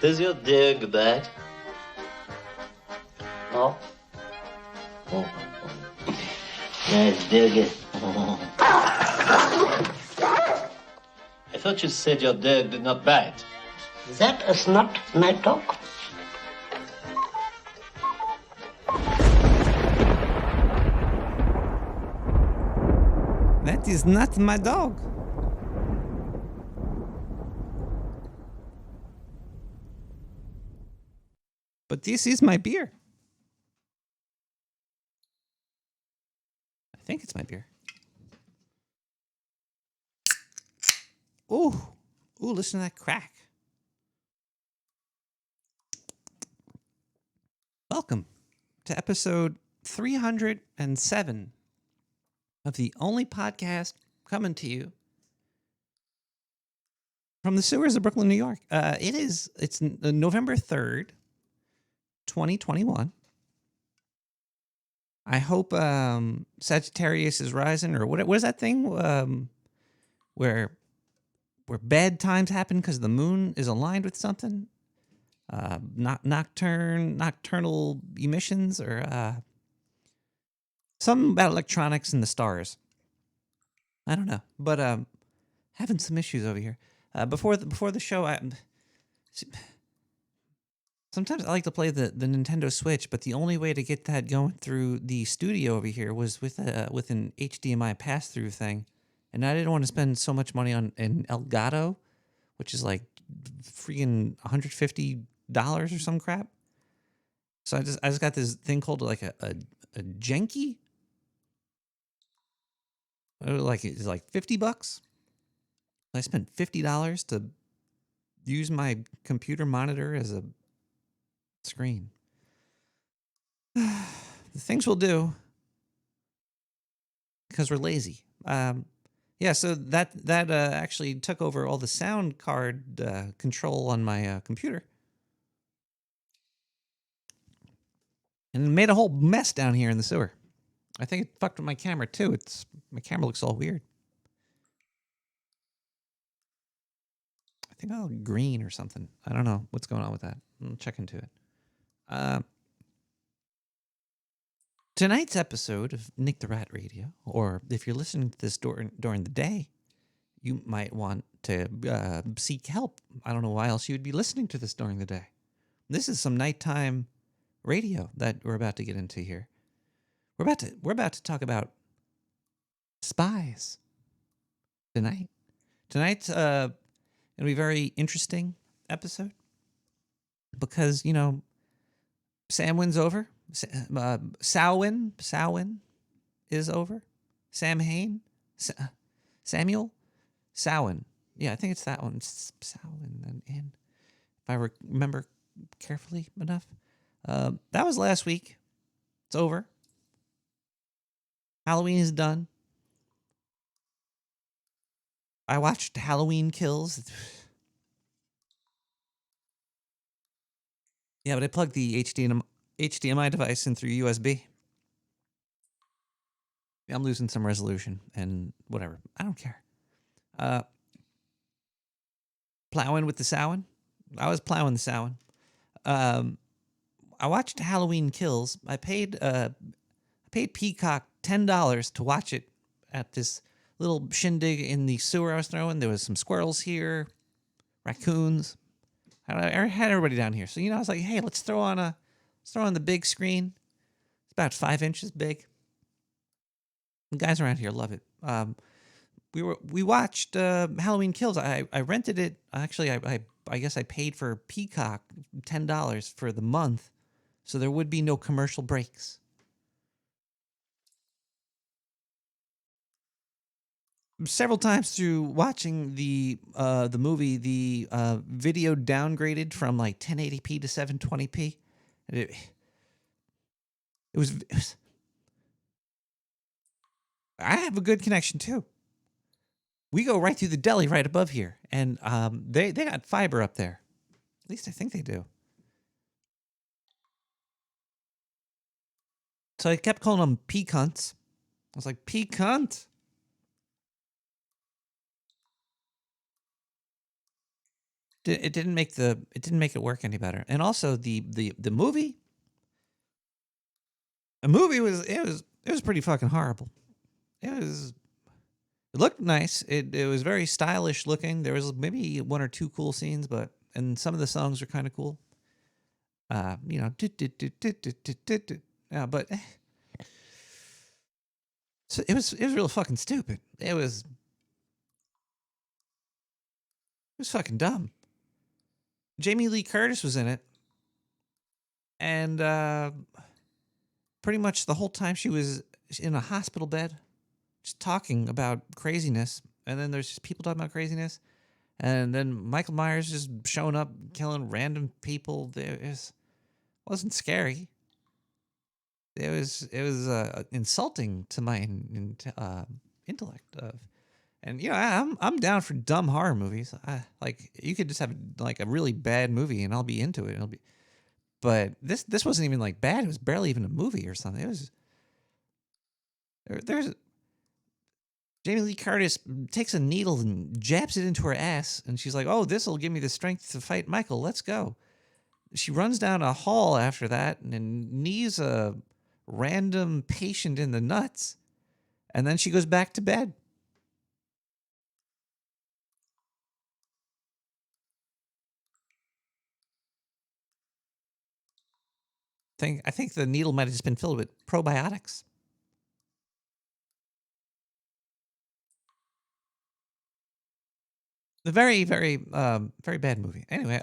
Is your dog bad? No. Oh. Yes, dog. I thought you said your dog did not bite. That is not my dog. That is not my dog. But this is my beer. I think it's my beer. Ooh, listen to that crack. Welcome to episode 307 of the only podcast coming to you from the sewers of Brooklyn, New York. It's November 3rd, 2021. I hope Sagittarius is rising, or what is that thing where bad times happen because the moon is aligned with something? Nocturnal emissions, or something about electronics and the stars. I don't know, but having some issues over here. Before the show, sometimes I like to play the Nintendo Switch, but the only way to get that going through the studio over here was with an HDMI pass-through thing, and I didn't want to spend so much money on an Elgato, which is like freaking $150 or some crap. So I just got this thing called like a Genki. It's like $50. I spent $50 to use my computer monitor as a screen. The things we'll do because we're lazy. Yeah, so that actually took over all the sound card control on my computer. And made a whole mess down here in the sewer. I think it fucked with my camera too. My camera looks all weird. I think I look green or something. I don't know what's going on with that. I'll check into it. Tonight's episode of Nick the Rat Radio, or if you're listening to this during the day, you might want to seek help. I don't know why else you would be listening to this during the day. This is some nighttime radio that we're about to get into here. We're about to talk about spies tonight. Tonight's gonna be a very interesting episode because Samhain's over. Samhain is over. Samuel Samhain. Yeah, I think it's that one. It's Samhain, and if I remember carefully enough, that was last week. It's over. Halloween is done. I watched Halloween Kills. Yeah, but I plugged the HDMI device in through USB. I'm losing some resolution and whatever. I don't care. Plowing with the Samhain. I was plowing the Samhain. I watched Halloween Kills. I paid Peacock $10 to watch it at this little shindig in the sewer I was throwing. There was some squirrels here, raccoons. I had everybody down here. So, I was like, hey, let's throw on the big screen. It's about 5 inches big. The guys around here love it. We watched Halloween Kills. I rented it. Actually, I guess I paid for Peacock $10 for the month, so there would be no commercial breaks. Several times through watching the movie, the video downgraded from like 1080p to 720p. It was. I have a good connection too. We go right through the deli right above here, and they got fiber up there. At least I think they do. So I kept calling them pecunts. I was like, pecunt. it didn't make it work any better. And also the movie, it was pretty fucking horrible. It looked nice. It was very stylish looking. There was maybe one or two cool scenes, and some of the songs were kind of cool. You know, but so it was real fucking stupid. It was fucking dumb. Jamie Lee Curtis was in it, and pretty much the whole time she was in a hospital bed, just talking about craziness. And then there's just people talking about craziness, and then Michael Myers just showing up, killing random people. Wasn't scary. It was insulting to my intellect. And you know, I'm down for dumb horror movies. Like you could just have like a really bad movie and I'll be into it. But this wasn't even like bad. It was barely even a movie or something. It was there's Jamie Lee Curtis takes a needle and jabs it into her ass, and she's like, "Oh, this will give me the strength to fight Michael. Let's go." She runs down a hall after that and knees a random patient in the nuts, and then she goes back to bed. I think the needle might have just been filled with probiotics. The very, very, very bad movie. Anyway,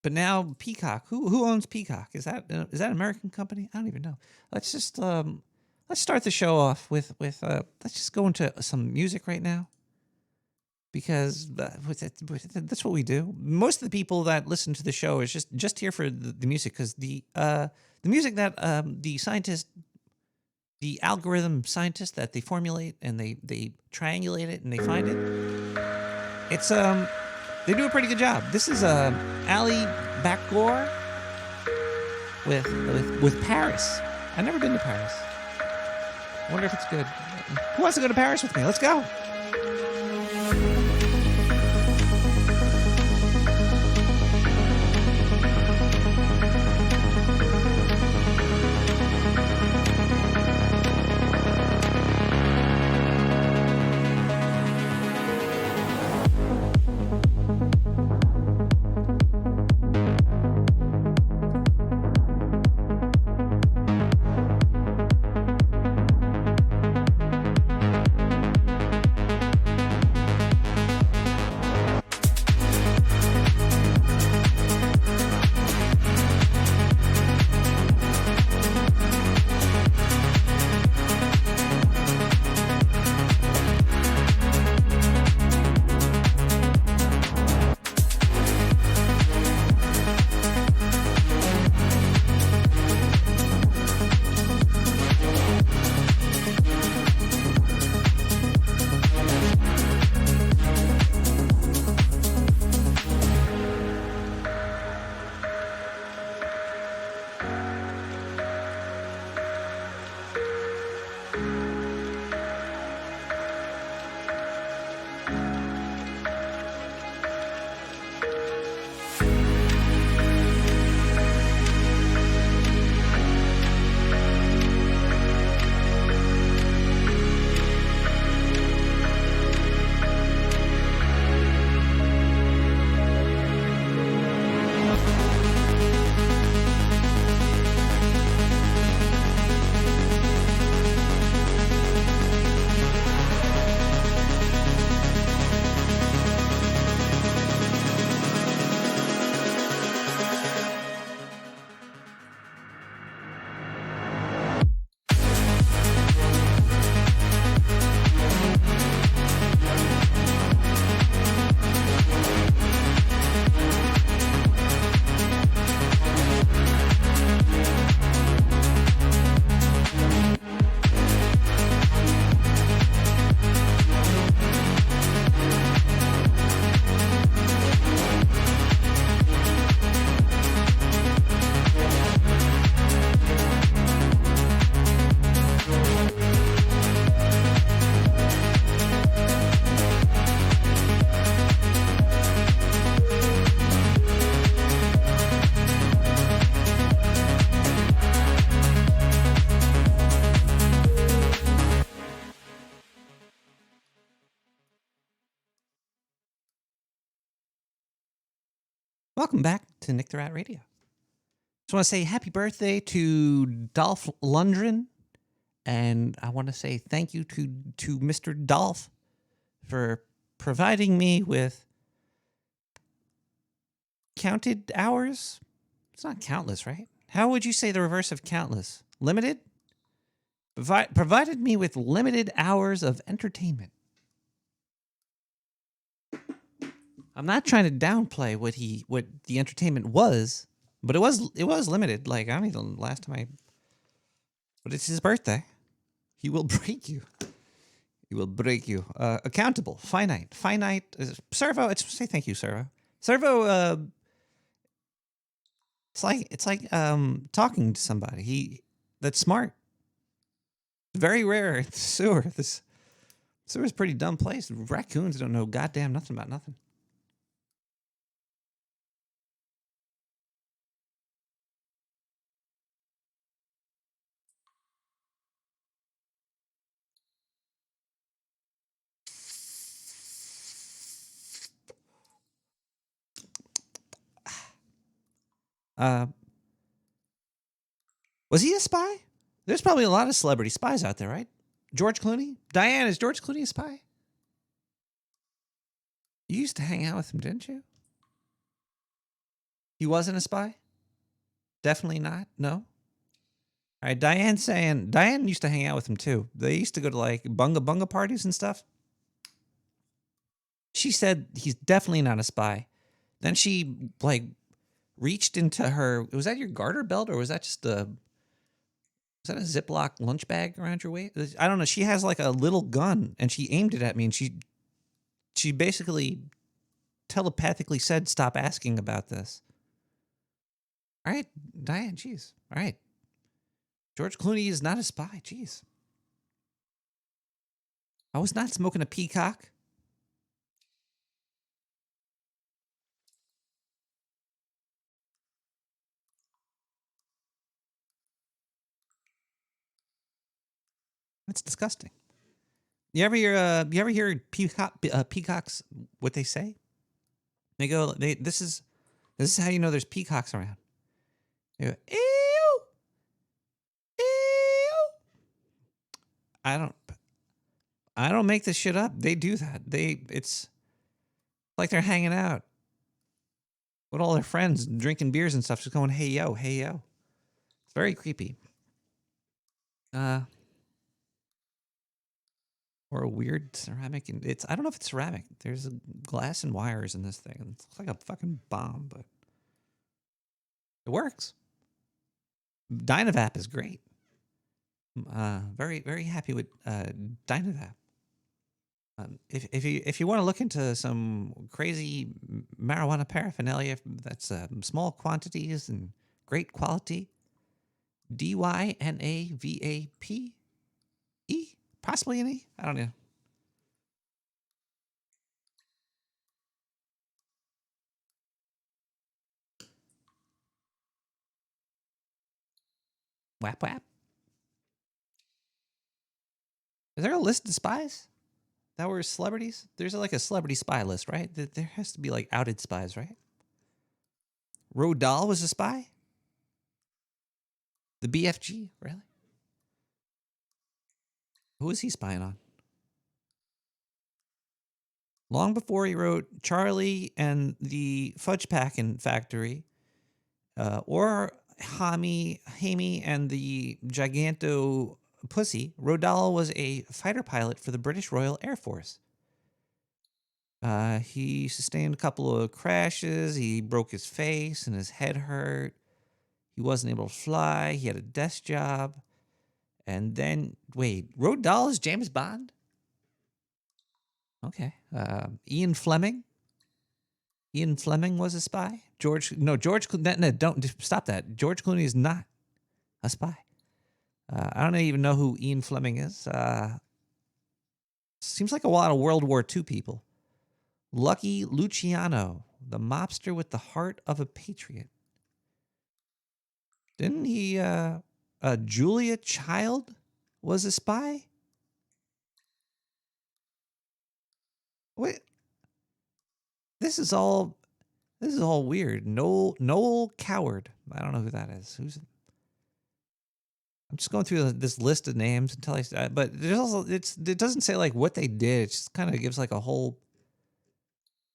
but now Peacock. Who owns Peacock? Is that an American company? I don't even know. Let's just let's start the show off with let's just go into some music right now, because that's what we do. Most of the people that listen to the show is just here for the music, because the music that the algorithm scientists that they formulate and they triangulate it and they find it. It's they do a pretty good job. This is Ali Bakgor with Paris. I've never been to Paris. I wonder if it's good. Who wants to go to Paris with me? Let's go. Welcome back to Nick the Rat Radio. Just want to say happy birthday to Dolph Lundgren, and I want to say thank you to Mr. Dolph for providing me with counted hours. It's not countless, right? How would you say the reverse of countless? Limited? Provided me with limited hours of entertainment. I'm not trying to downplay what the entertainment was, but it was limited. Like, I don't even last time but it's his birthday. He will break you. He will break you. Accountable, finite. Servo. Say thank you, Servo. Servo. It's like talking to somebody. That's smart. Very rare in the sewer. This sewer's a pretty dumb place. Raccoons don't know goddamn nothing about nothing. Was he a spy? There's probably a lot of celebrity spies out there, right? George Clooney? Diane, is George Clooney a spy? You used to hang out with him, didn't you? He wasn't a spy? Definitely not? No? All right, Diane used to hang out with him too. They used to go to like bunga bunga parties and stuff. She said he's definitely not a spy. Then she like reached into her, was that your garter belt or was that just was that a Ziploc lunch bag around your waist? I don't know. She has like a little gun and she aimed it at me and she basically telepathically said, "Stop asking about this." All right, Diane, jeez. All right. George Clooney is not a spy, jeez. I was not smoking a peacock. That's disgusting. You ever hear peacocks what they say? They go, this is how you know there's peacocks around. They go, ew, ew. I don't make this shit up. They do that. It's like they're hanging out with all their friends, drinking beers and stuff, just going, hey yo, hey yo. It's very creepy. Or a weird ceramic, and I don't know if it's ceramic. There's a glass and wires in this thing. It looks like a fucking bomb, but it works. Dynavap is great. Very, very happy with Dynavap. If you want to look into some crazy marijuana paraphernalia that's small quantities and great quality, DYNAVAPE, possibly an E. I don't know. Wap wap. Is there a list of spies that were celebrities? There's like a celebrity spy list, right? There has to be like outed spies, right? Roald Dahl was a spy? The BFG, really? Who was he spying on? Long before he wrote Charlie and the Fudge Packin' Factory, or Hammy and the Giganto Pussy, Roald Dahl was a fighter pilot for the British Royal Air Force. He sustained a couple of crashes. He broke his face and his head hurt. He wasn't able to fly. He had a desk job. And then, wait, Roald Dahl is James Bond? Okay. Ian Fleming? Ian Fleming was a spy? George Clooney, no, don't stop that. George Clooney is not a spy. I don't even know who Ian Fleming is. Seems like a lot of World War II people. Lucky Luciano, the mobster with the heart of a patriot. Didn't he, Julia Child was a spy? Wait, this is all This is all weird. Noel Coward. I don't know who that is. Who's? I'm just going through this list of names until but there's also it doesn't say like what they did. It just kind of gives like a whole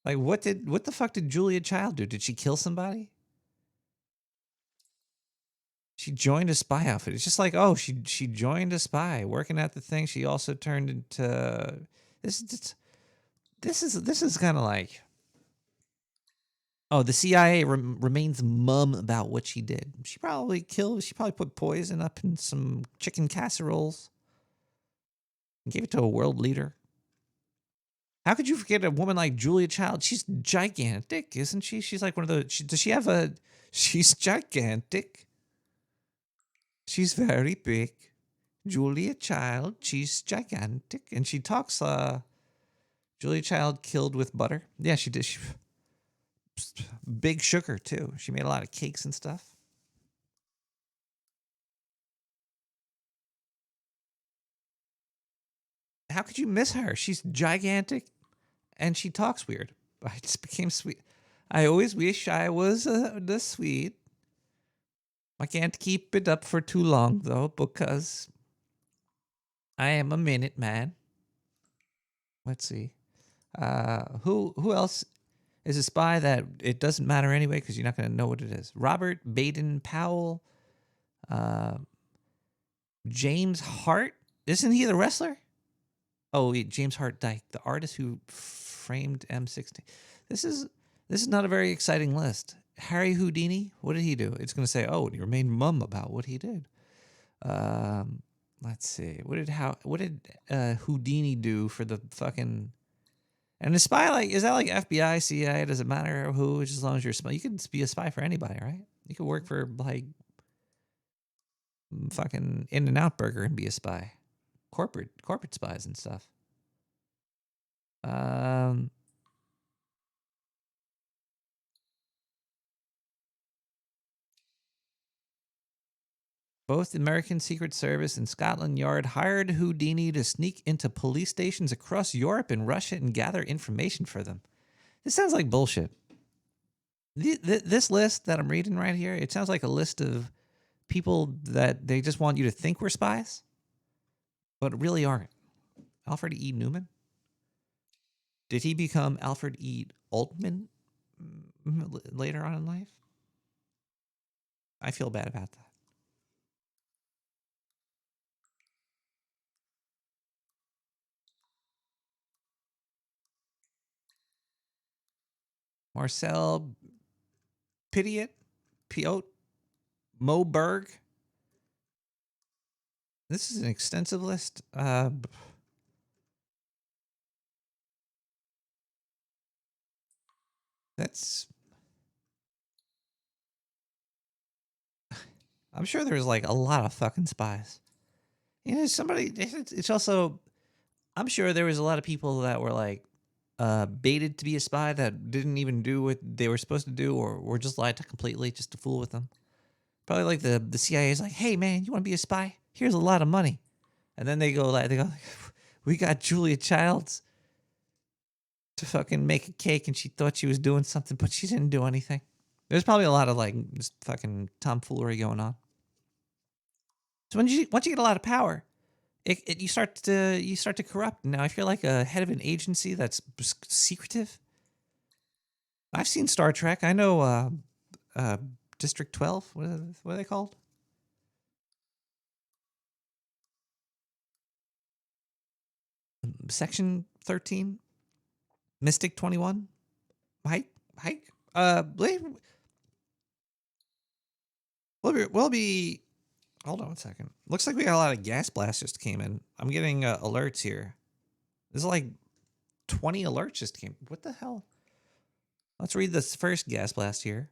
like what the fuck did Julia Child do? Did she kill somebody? She joined a spy outfit. It's just like, oh, she joined a spy working at the thing. She also turned into this is kind of like, oh, the CIA remains mum about what she did. She probably put poison up in some chicken casseroles and gave it to a world leader. How could you forget a woman like Julia Child? She's gigantic, isn't she? She's like one of the. Does she have a? She's gigantic. She's very big. Julia Child. She's gigantic, and she talks. Julia Child killed with butter. Yeah, she did. She, big sugar too. She made a lot of cakes and stuff. How could you miss her? She's gigantic, and she talks weird. I just became sweet. I always wish I was the Swede. I can't keep it up for too long though, because I am a minute man. Let's see. Who else is a spy that it doesn't matter anyway because you're not going to know what it is? Robert Baden Powell, James Hart. Isn't he the wrestler? Oh, James Hart Dyke, the artist who framed M16. This is not a very exciting list. Harry Houdini, what did he do? It's going to say, oh, he remained mum about what he did. Let's see. What did Houdini do for the fucking? And a spy, like, is that like FBI, CIA? Does it matter who? Just as long as you're a spy, you could be a spy for anybody, right? You could work for like fucking In-N-Out Burger and be a spy. Corporate spies and stuff. Both the American Secret Service and Scotland Yard hired Houdini to sneak into police stations across Europe and Russia and gather information for them. This sounds like bullshit. This list that I'm reading right here, it sounds like a list of people that they just want you to think were spies, but really aren't. Alfred E. Newman? Did he become Alfred E. Altman later on in life? I feel bad about that. Marcel Piot, Moberg. This is an extensive list. That's. I'm sure there's like a lot of fucking spies. You know, it's also. I'm sure there was a lot of people that were like baited to be a spy that didn't even do what they were supposed to do, or were just lied to completely just to fool with them. Probably like the CIA is like, hey man, you want to be a spy? Here's a lot of money, and then they go, we got Julia Childs to fucking make a cake, and she thought she was doing something, but she didn't do anything. There's probably a lot of like just fucking tomfoolery going on. So once you get a lot of power, you start to corrupt. Now, if you're like a head of an agency that's secretive, I've seen Star Trek. I know District 12. What are they called? Section 13, Mystic 21. Hike. We'll be. Hold on 1 second. Looks like we got a lot of gas blasts just came in. I'm getting alerts here. There's like 20 alerts just came. What the hell? Let's read this first gas blast here.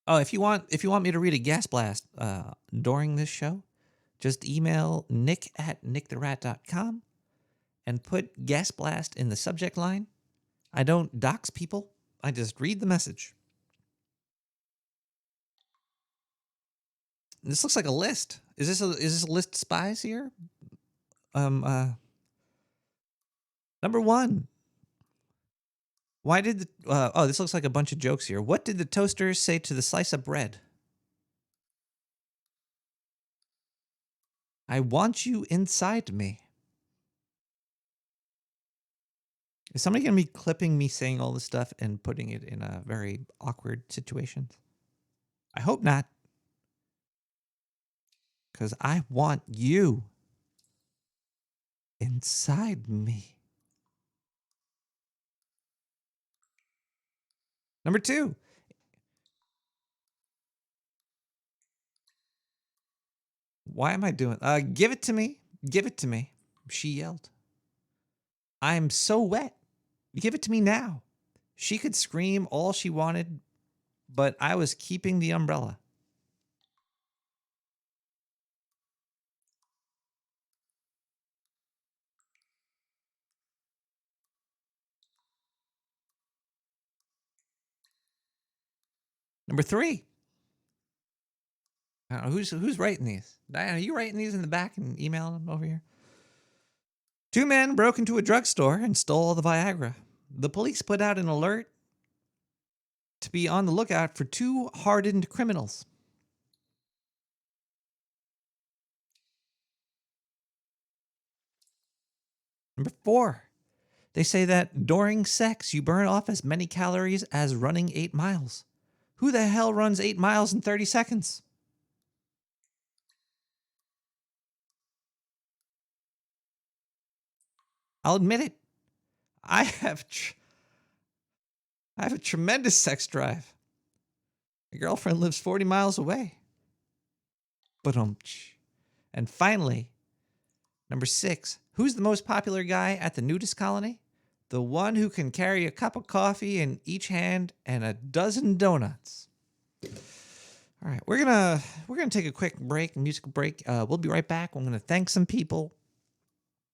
Oh, if you want me to read a gas blast during this show, just email nick@nicktherat.com and put gas blast in the subject line. I don't dox people. I just read the message. This looks like a list. Is this a list of spies here? Number 1. Why did the oh, this looks like a bunch of jokes here. What did the toaster say to the slice of bread? I want you inside me. Is somebody going to be clipping me saying all this stuff and putting it in a very awkward situation? I hope not. Because I want you inside me. Number 2. Why am I doing? Give it to me. Give it to me. She yelled. I'm so wet. Give it to me now. She could scream all she wanted, but I was keeping the umbrella. Number 3. I don't know who's writing these. Diana, are you writing these in the back and emailing them over here? 2 men broke into a drugstore and stole all the Viagra. The police put out an alert to be on the lookout for 2 hardened criminals. Number 4. They say that during sex, you burn off as many calories as running 8 miles. Who the hell runs 8 miles in 30 seconds? I'll admit it. I have a tremendous sex drive. My girlfriend lives 40 miles away. And finally, number 6. Who's the most popular guy at the nudist colony? The one who can carry a cup of coffee in each hand and a dozen donuts. All right, we're gonna take a quick break, musical break. We'll be right back. I'm gonna thank some people.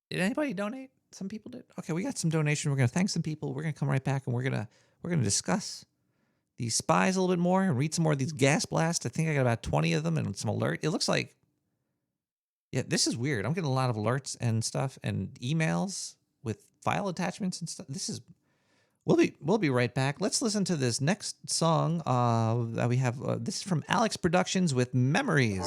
Did anybody donate? Some people did. Okay, we got some donation. We're gonna thank some people. We're gonna come right back and we're gonna discuss these spies a little bit more and read some more of these gas blasts. I think I got about 20 of them and some alert. It looks like, yeah, this is weird. I'm getting a lot of alerts and stuff and emails with file attachments and stuff. This is. We'll be right back. Let's listen to this next song that we have. This is from Alex Productions with Memories.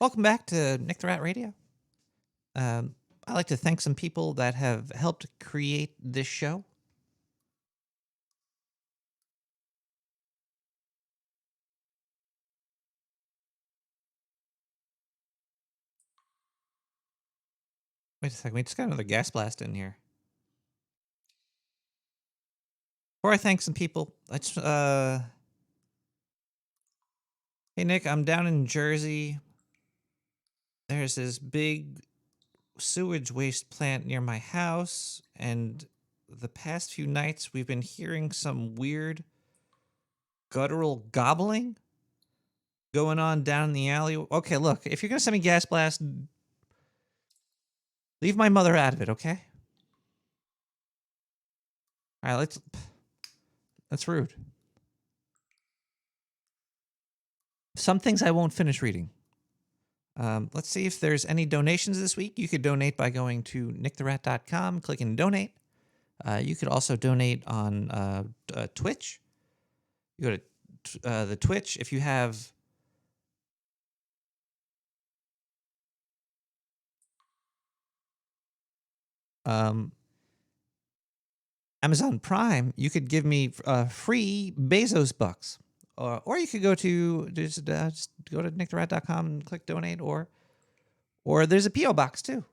Welcome back to Nick the Rat Radio. I'd like to thank some people that have helped create this show. Wait a second, we just got another gas blast in here. Before I thank some people, let's hey Nick, I'm down in Jersey. There's this big sewage waste plant near my house, and the past few nights we've been hearing some weird guttural gobbling going on down in the alley. Okay, look, if you're gonna send me gas blast, leave my mother out of it, okay? All right, that's rude. Some things I won't finish reading. Let's see if there's any donations this week. You could donate by going to nicktherat.com, clicking donate. You could also donate on Twitch. You go to the Twitch. If you have Amazon Prime, you could give me free Bezos bucks. Or you could go to just go to nicktherat.com and click donate, or there's a P.O. box too.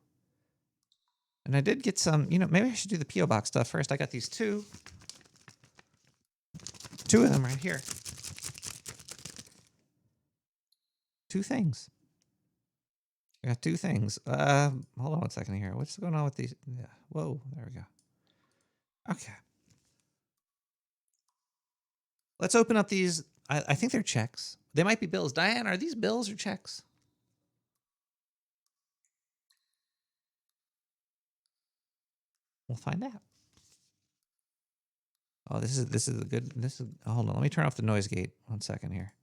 And I did get some, maybe I should do the P.O. box stuff first. I got these two of them right here. Two things. I got two things. Hold on one second here. What's going on with these? Yeah. Whoa, there we go. Okay. Let's open up these. I think they're checks. They might be bills. Diane, are these bills or checks? We'll find out. Oh, this is a good. Hold on. Let me turn off the noise gate. 1 second here.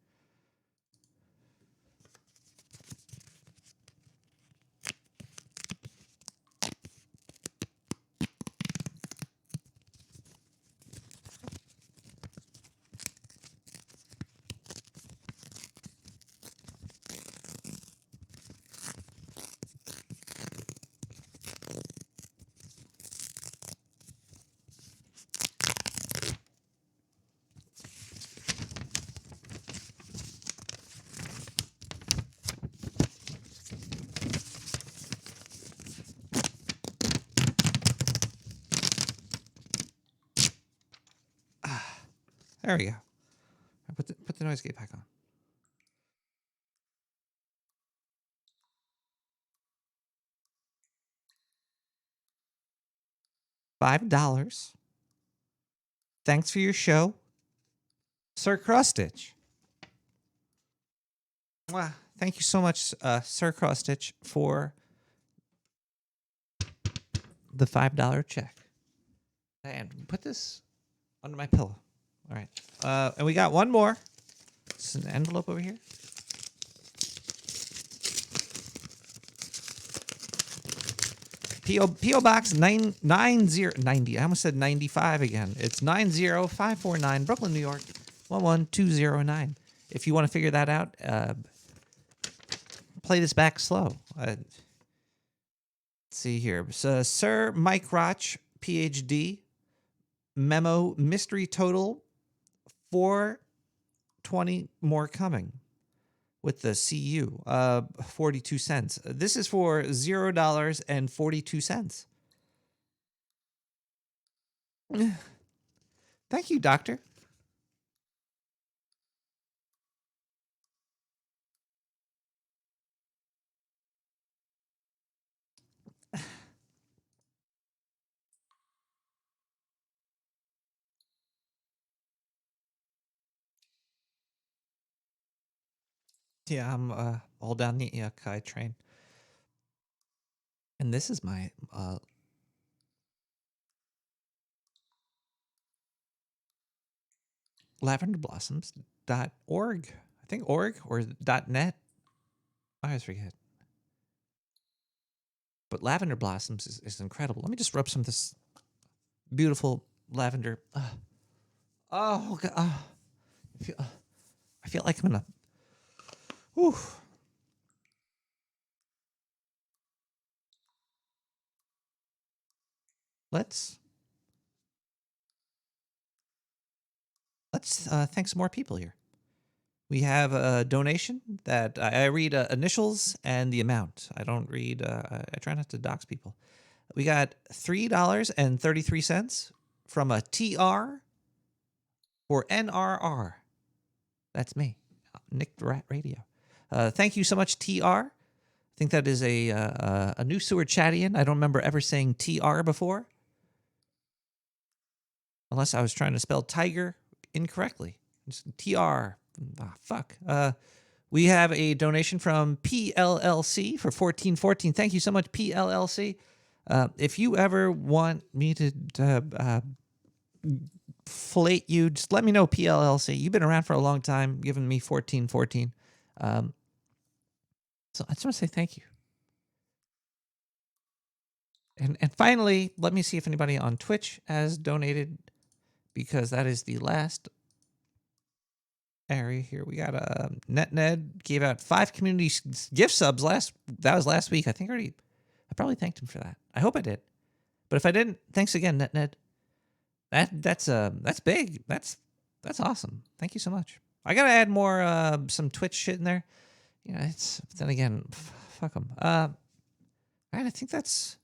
There we go. I put the noise gate back on. $5. Thanks for your show, Sir Cross-Stitch. Wow. Thank you so much, Sir Cross-Stitch, for the $5 check. And put this under my pillow. All right. And we got one more. It's an envelope over here. P.O. Box 90. I almost said 95 again. It's 90549, Brooklyn, New York, 11209. If you want to figure that out, play this back slow. Let's see here. So, Sir Mike Roch, PhD, memo, mystery total, 420 more coming with the CU, 42 cents. This is for $0.42. Thank you, Doctor. Yeah, I'm all down the Kai train. And this is my lavenderblossoms.org. I think org or .net. I always forget. But lavender blossoms is incredible. Let me just rub some of this beautiful lavender. Oh, God. I feel like I'm in a... Whew. let's thank some more people here. We have a donation that I read initials and the amount. I don't read. I try not to dox people. We got $3.33 from a TR or NRR. That's me, Nick the Rat Radio. Thank you so much, TR. I think that is a new sewer chattian. I don't remember ever saying TR before, unless I was trying to spell tiger incorrectly. Just TR. Ah, fuck. We have a donation from PLLC for 1414. Thank you so much, PLLC. If you ever want me to flate you, just let me know, PLLC. You've been around for a long time, giving me 1414. So I just want to say thank you. And finally, let me see if anybody on Twitch has donated, because that is the last area here. We got NetNed gave out 5 community gift subs that was last week. I probably thanked him for that. I hope I did. But if I didn't, thanks again, NetNed. That's big. That's awesome. Thank you so much. I gotta add more some Twitch shit in there. You know, then again, fuck them. All right, I think that's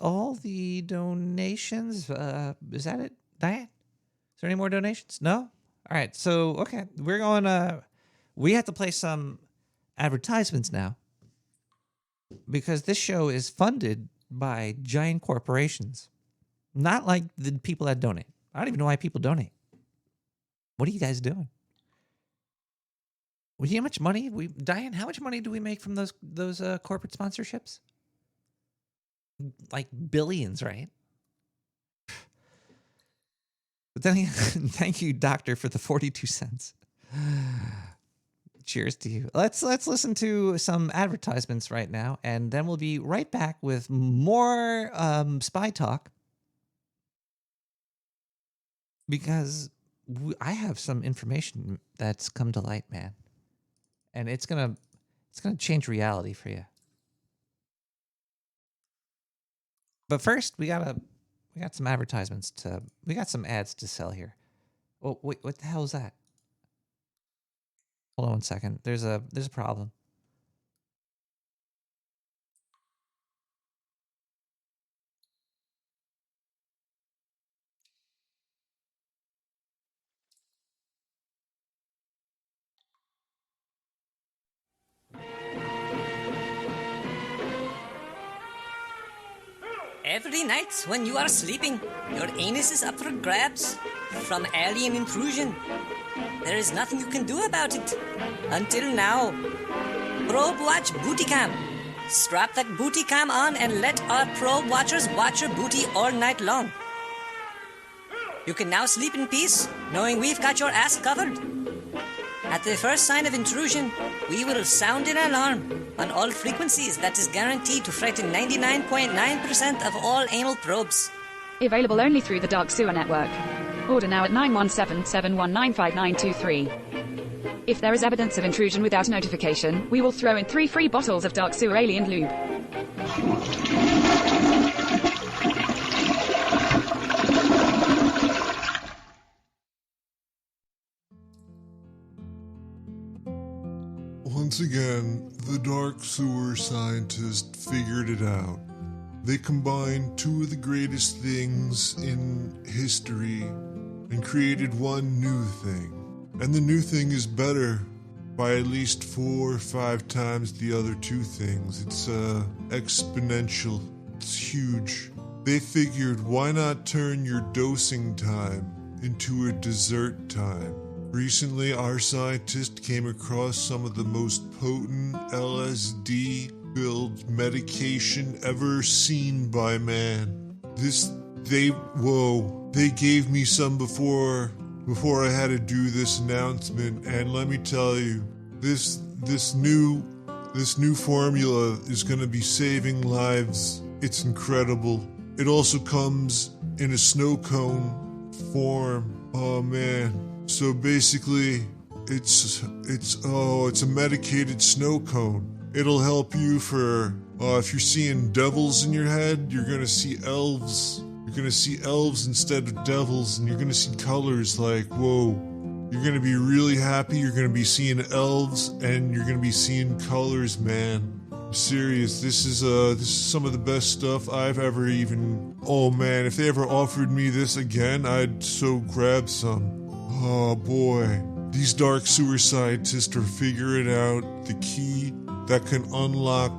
all the donations. Is that it, Diane? Is there any more donations? No? All right, so, okay, we're going we have to play some advertisements now, because this show is funded by giant corporations, not like the people that donate. I don't even know why people donate. What are you guys doing? Well, how much money Diane? How much money do we make from those corporate sponsorships? Like billions, right? But then, thank you, Doctor, for the 42 cents. Cheers to you. Let's listen to some advertisements right now, and then we'll be right back with more spy talk, because I have some information that's come to light, man, and it's gonna change reality for you. But first, we got some advertisements we got some ads to sell here. Oh, wait, what the hell is that? Hold on 1 second. There's a problem. Every night when you are sleeping, your anus is up for grabs from alien intrusion. There is nothing you can do about it. Until now. Probe Watch Booty Cam. Strap that booty cam on and let our probe watchers watch your booty all night long. You can now sleep in peace, knowing we've got your ass covered. At the first sign of intrusion, we will sound an alarm on all frequencies that is guaranteed to frighten 99.9% of all anal probes. Available only through the Dark Sewer Network. Order now at 917-719-5923. If there is evidence of intrusion without notification, we will throw in 3 free bottles of Dark Sewer Alien Lube. Once again, the Dark Sewer scientists figured it out. They combined 2 of the greatest things in history and created one new thing. And the new thing is better by at least 4 or 5 times the other 2 things. It's exponential. It's huge. They figured, why not turn your dosing time into a dessert time? Recently, our scientist came across some of the most potent LSD-filled medication ever seen by man. They gave me some before I had to do this announcement, and let me tell you, this new formula is going to be saving lives. It's incredible. It also comes in a snow cone form. Oh man. So basically, it's a medicated snow cone. It'll help you for, if you're seeing devils in your head, you're gonna see elves. You're gonna see elves instead of devils, and you're gonna see colors like, whoa. You're gonna be really happy, you're gonna be seeing elves, and you're gonna be seeing colors, man. I'm serious, this is some of the best stuff I've ever even... Oh man, if they ever offered me this again, I'd so grab some. Oh boy. These dark sewer scientists are figuring out the key that can unlock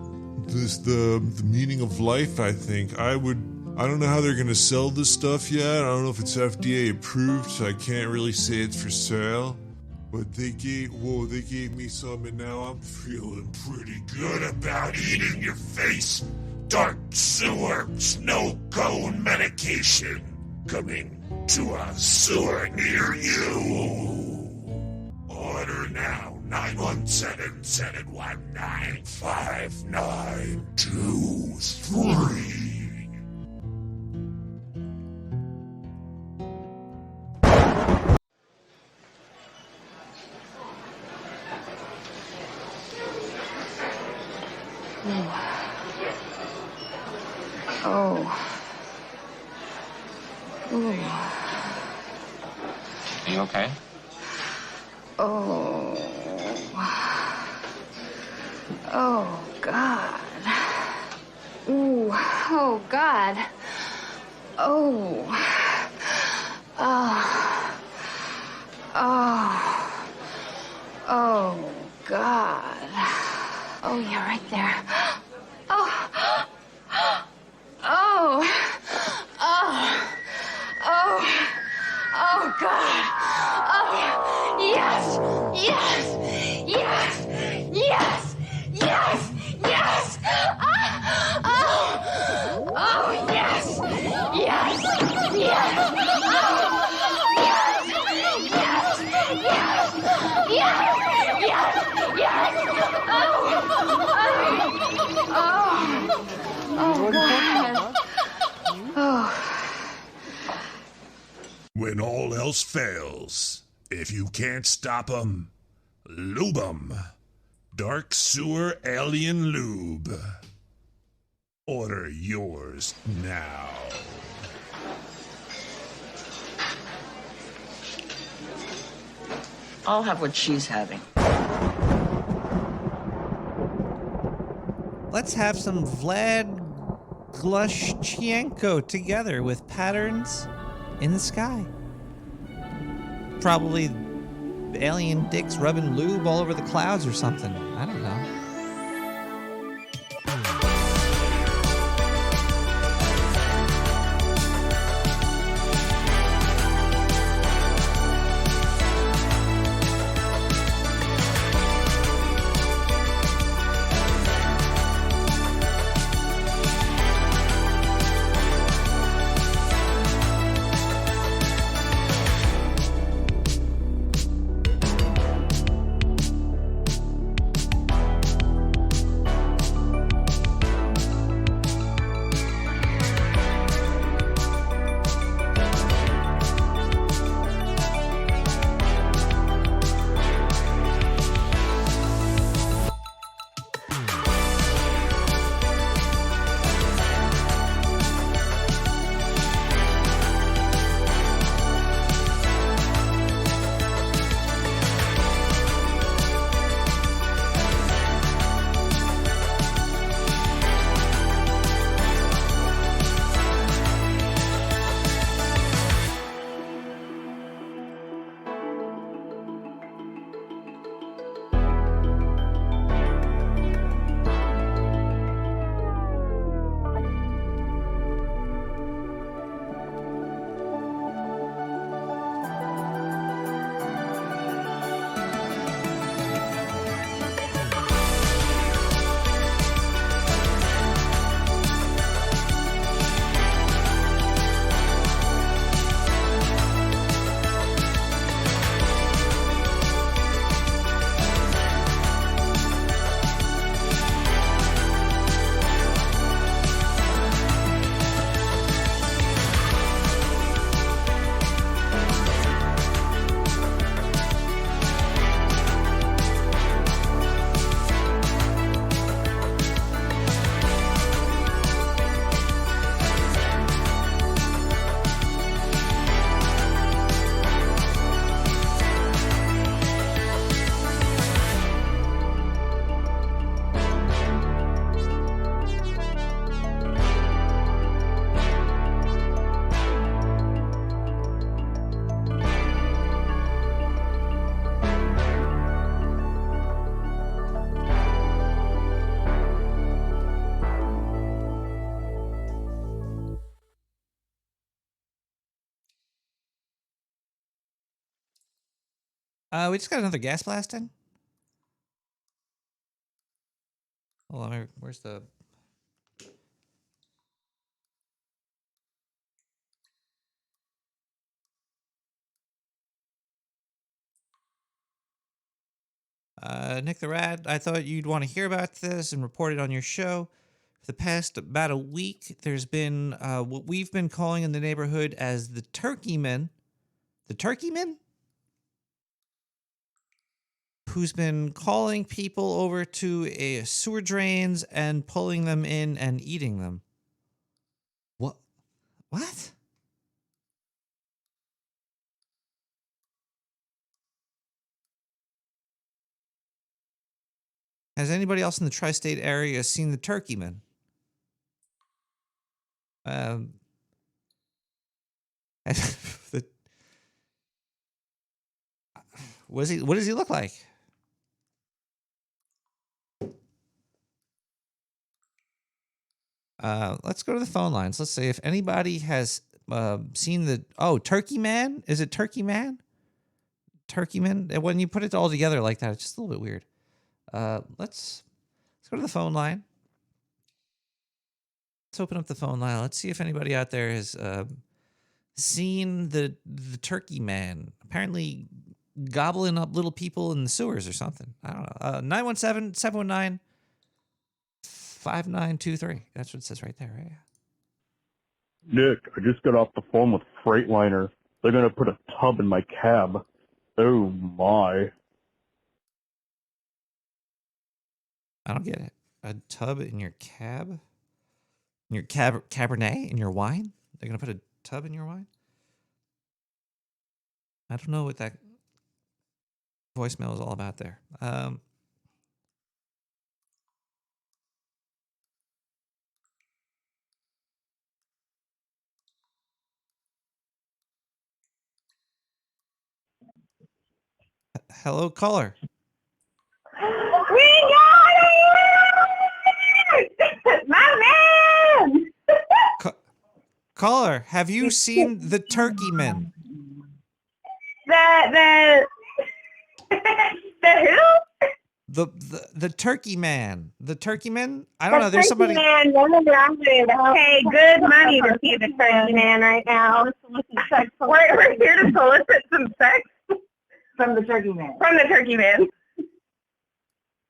the meaning of life, I think. I don't know how they're gonna sell this stuff yet. I don't know if it's FDA approved, so I can't really say it's for sale. But they gave me some, and now I'm feeling pretty good about eating your face. Dark sewer snow cone medication coming to a sewer near you. Order now, 917-719-5923. Are you okay? Oh, God. Ooh, oh, God. Oh, God. Oh, you're right there. Oh, God. Oh, yes. When all else fails, if you can't stop 'em, lube 'em. Dark Sewer Alien Lube. Order yours now. I'll have what she's having. Let's have some Vlad Glushchenko together with patterns in the sky. Probably alien dicks rubbing lube all over the clouds or something. I don't know. We just got another gas blast in. Hold on, where's the... Nick the Rat, I thought you'd want to hear about this and report it on your show. For the past about a week, there's been what we've been calling in the neighborhood as the Turkeyman. The Turkeyman? Who's been calling people over to sewer drains and pulling them in and eating them. What? What? Has anybody else in the tri-state area seen the Turkeyman? The, what does he look like? Let's go to the phone lines. Let's see if anybody has seen the... Oh, Turkey Man? Is it Turkey Man? Turkey Man? When you put it all together like that, it's just a little bit weird. Let's go to the phone line. Let's open up the phone line. Let's see if anybody out there has seen the Turkey Man. Apparently gobbling up little people in the sewers or something. I don't know. 917-719-5923. That's what it says right there, right? Nick, I just got off the phone with Freightliner. They're going to put a tub in my cab. Oh, my. I don't get it. A tub in your cab? In your Cabernet? In your wine? They're going to put a tub in your wine? I don't know what that voicemail is all about there. Hello, caller. We got it! My man! Caller, have you seen the Turkeyman? The who? The Turkey Man. The Turkeyman? I don't know. There's somebody. Man, pay good money to see the Turkey Man right now. We're here to solicit some sex from the Turkey Man. From the Turkey Man.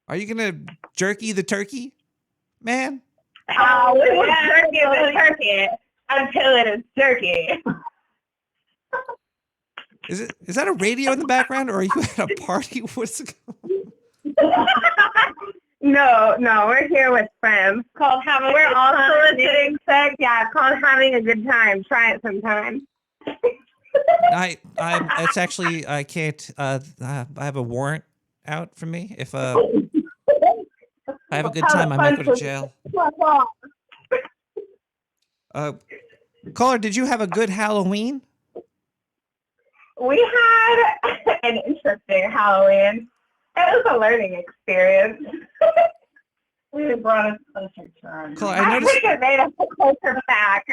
Are you gonna jerky the turkey, man? Oh, we will jerky the turkey until it is jerky. Is that a radio in the background, or are you at a party? What's it going? No, we're here with friends. We're all soliciting sex. Yeah, it's called having a good time. Try it sometime. It's actually, I can't. I have a warrant out for me. If I have a good time, I might go to jail. Caller, did you have a good Halloween? We had an interesting Halloween. It was a learning experience. We brought us closer to our... Caller, I think it made us closer back.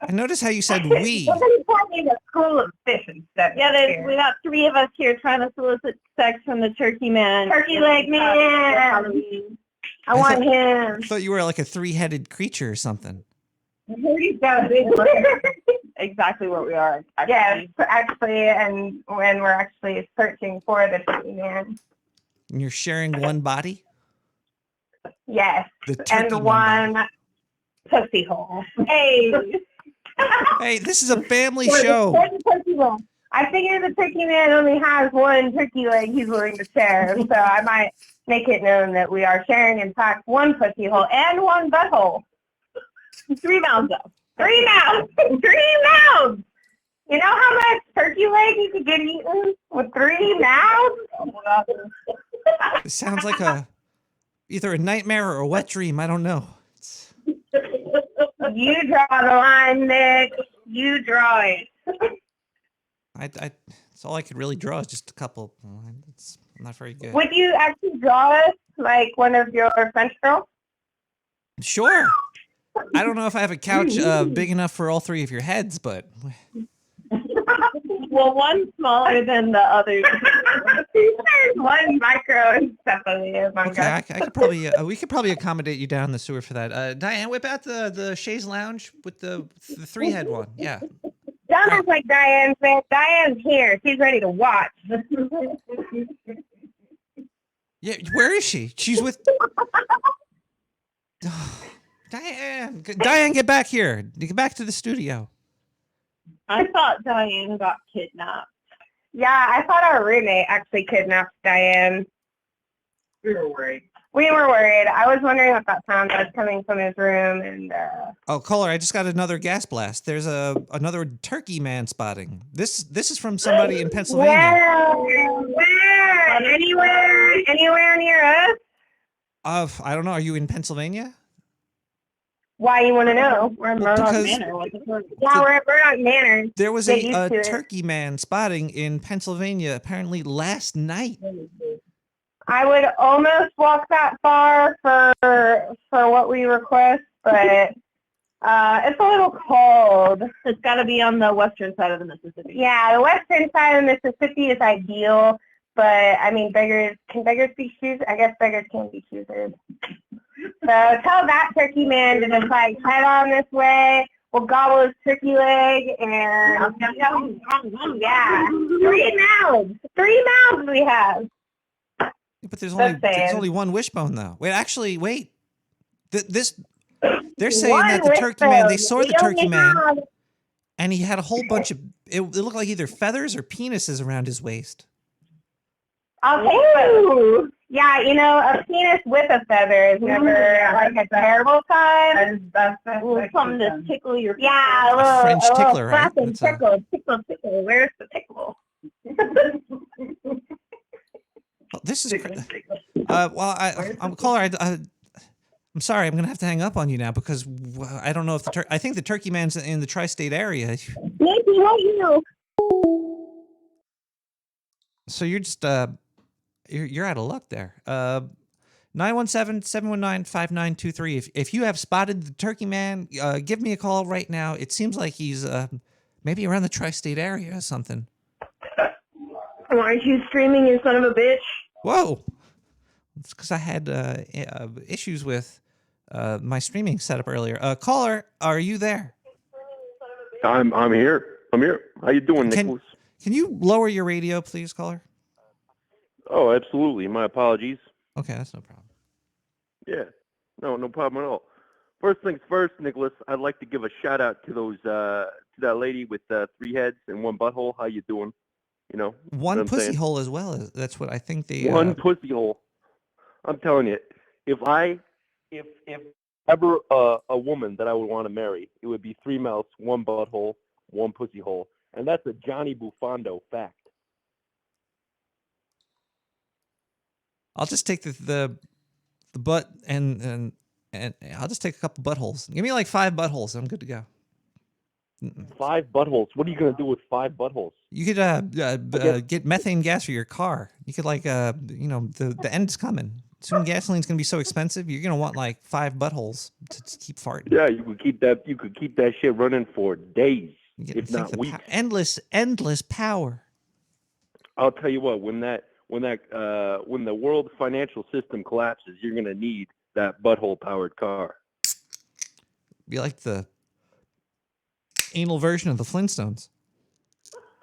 I noticed how you said we. Somebody told me the school of fish and stuff. Yeah, we got 3 of us here trying to solicit sex from the Turkey Man. Turkey leg man. I want him. I thought you were like a 3-headed creature or something. He's got a big look. Exactly what we are. Yes, actually, and when we're actually searching for the Turkey Man. And you're sharing one body? Yes, The turkey and one pussy hole. Hey. Hey, this is a family show. I figure the Turkey Man only has one turkey leg he's willing to share, so I might make it known that we are sharing, in fact, one pussy hole and one butthole. 3 mouths, though. 3 mouths! 3 mouths! You know how much turkey leg you could get eaten with 3 mouths? It sounds like either a nightmare or a wet dream. I don't know. You draw the line, Nick. You draw it. It's all I could really draw is just a couple. It's not very good. Would you actually draw us like one of your French girls? Sure. I don't know if I have a couch big enough for all 3 of your heads, but Well, one's smaller than the other. There's one micro encephaly. Okay, I could probably we could probably accommodate you down the sewer for that. Diane, whip out the chaise lounge with the three-head one. Yeah. Don't act like Diane's there. Diane's here. She's ready to watch. Yeah, where is she? She's with Diane. Diane, get back here. Get back to the studio. I thought Diane got kidnapped. Yeah, I thought our roommate actually kidnapped Diane. We were worried. We were worried. I was wondering what that sound was coming from his room, and Oh, caller, I just got another gas blast. There's another turkey man spotting. This is from somebody in Pennsylvania. Where? Anywhere near us? I don't know. Are you in Pennsylvania? Why you want to know? We're in Well, Murdoch because- Manor. Yeah, we're at Murdoch Manor. There was Get used a to it. turkey man spotting in Pennsylvania apparently last night. I would almost walk that far for what we request, but it's a little cold. It's got to be on the western side of the Mississippi. Yeah, the western side of Mississippi is ideal, but I mean, can beggars be choosers? I guess beggars can be choosers. So tell that turkey man to just like head on this way. We'll gobble his turkey leg and yeah, 3 mouths. 3 mouths we have. But there's That's only sad. one wishbone though. Wait. They're saying One that the turkey man, they saw wishbone. the We turkey only man, have- and he had a whole bunch of it looked like either feathers or penises around his waist. I'll take both. Yeah, you know, a penis with a feather is never like a terrible time. That's something to tickle your. Yeah, a little French tickler, right? slap and That's a- tickle. Where's the tickle? Well, this is I'm caller. I'm sorry. I'm gonna have to hang up on you now because I don't know if I think the turkey man's in the tri-state area. Maybe what you? So you're just you're out of luck there. 917-719-5923. If you have spotted the turkey man, give me a call right now. It seems like he's maybe around the tri-state area or something. Aren't you streaming, you son of a bitch? Whoa! It's because I had issues with my streaming setup earlier. Caller, are you there? I'm here. How you doing, Nicholas? Can you lower your radio, please, caller? Oh, absolutely. My apologies. Okay, that's no problem. Yeah. No problem at all. First things first, Nicholas, I'd like to give a shout out to those to that lady with 3 heads and 1 butthole. How you doing? You know, One what I'm pussy saying? hole as well. That's what I think the One pussy hole. I'm telling you, if ever a woman that I would want to marry, it would be 3 mouths, 1 butthole, 1 pussy hole, and that's a Johnny Buffando fact. I'll just take the butt and I'll just take a couple buttholes. Give me like 5 buttholes. I'm good to go. 5 buttholes. What are you gonna do with 5 buttholes? You could get methane gas for your car. You could the end's coming. Soon gasoline's gonna be so expensive. You're gonna want like 5 buttholes to keep farting. Yeah, you could keep that. You could keep that shit running for days, if not weeks. Endless power. I'll tell you what. When the world financial system collapses, you're gonna need that butthole powered car. Be like the anal version of the Flintstones.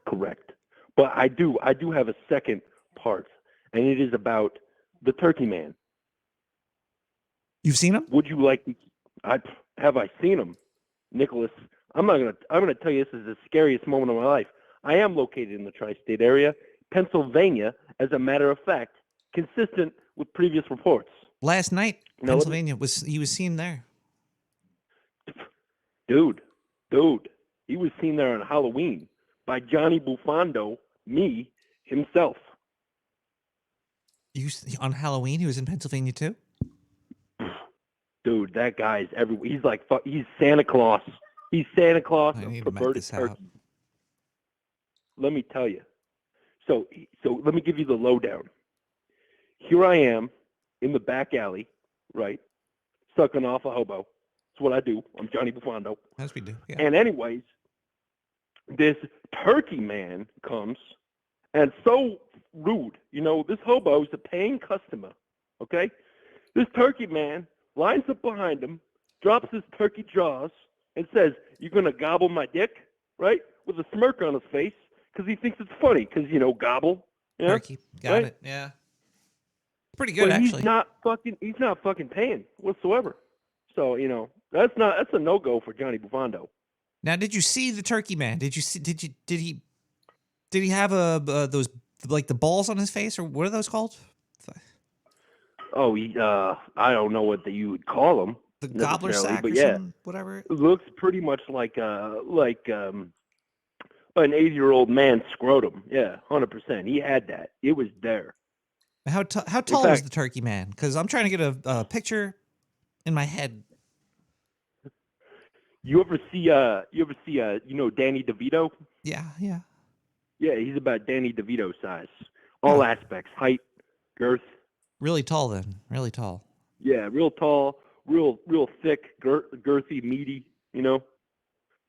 Correct. But I do have a second part, and it is about the turkey man. You've seen him? Would you like to? Have I seen him, Nicholas? I'm gonna tell you this is the scariest moment of my life. I am located in the tri-state area, Pennsylvania, as a matter of fact, consistent with previous reports. Last night, No, Pennsylvania he was seen there. Dude, he was seen there on Halloween by Johnny Buffando, me, himself. On Halloween, he was in Pennsylvania too? Dude, that guy's everywhere. He's like, he's Santa Claus. He's Santa Claus I of need to map perverted this out. turkey. Let me tell you. So let me give you the lowdown. Here I am in the back alley, right, sucking off a hobo. That's what I do. I'm Johnny Buffando. As we do, yeah. And anyways, this turkey man comes and so rude. You know, this hobo is a paying customer, okay? This turkey man lines up behind him, drops his turkey jaws, and says, "You're going to gobble my dick?" Right? With a smirk on his face because he thinks it's funny because, you know, gobble. You know? Turkey. Got right? it. Yeah. Pretty good, But actually. he's not fucking paying whatsoever. So, you know, that's a no-go for Johnny Bufando. Now, did you see the turkey man? Did he have those, like, the balls on his face, or what are those called? Oh, I don't know what you would call him. The gobbler sack, but or yeah, something, whatever. It looks pretty much like an 80-year-old man's scrotum. Yeah, 100%. He had that. It was there. How tall was the turkey man? Because I'm trying to get a picture in my head. You ever see you know, Danny DeVito? Yeah. Yeah, he's about Danny DeVito size. All aspects, height, girth. Really tall then. Really tall. Yeah, real tall, real thick, girthy, meaty, you know,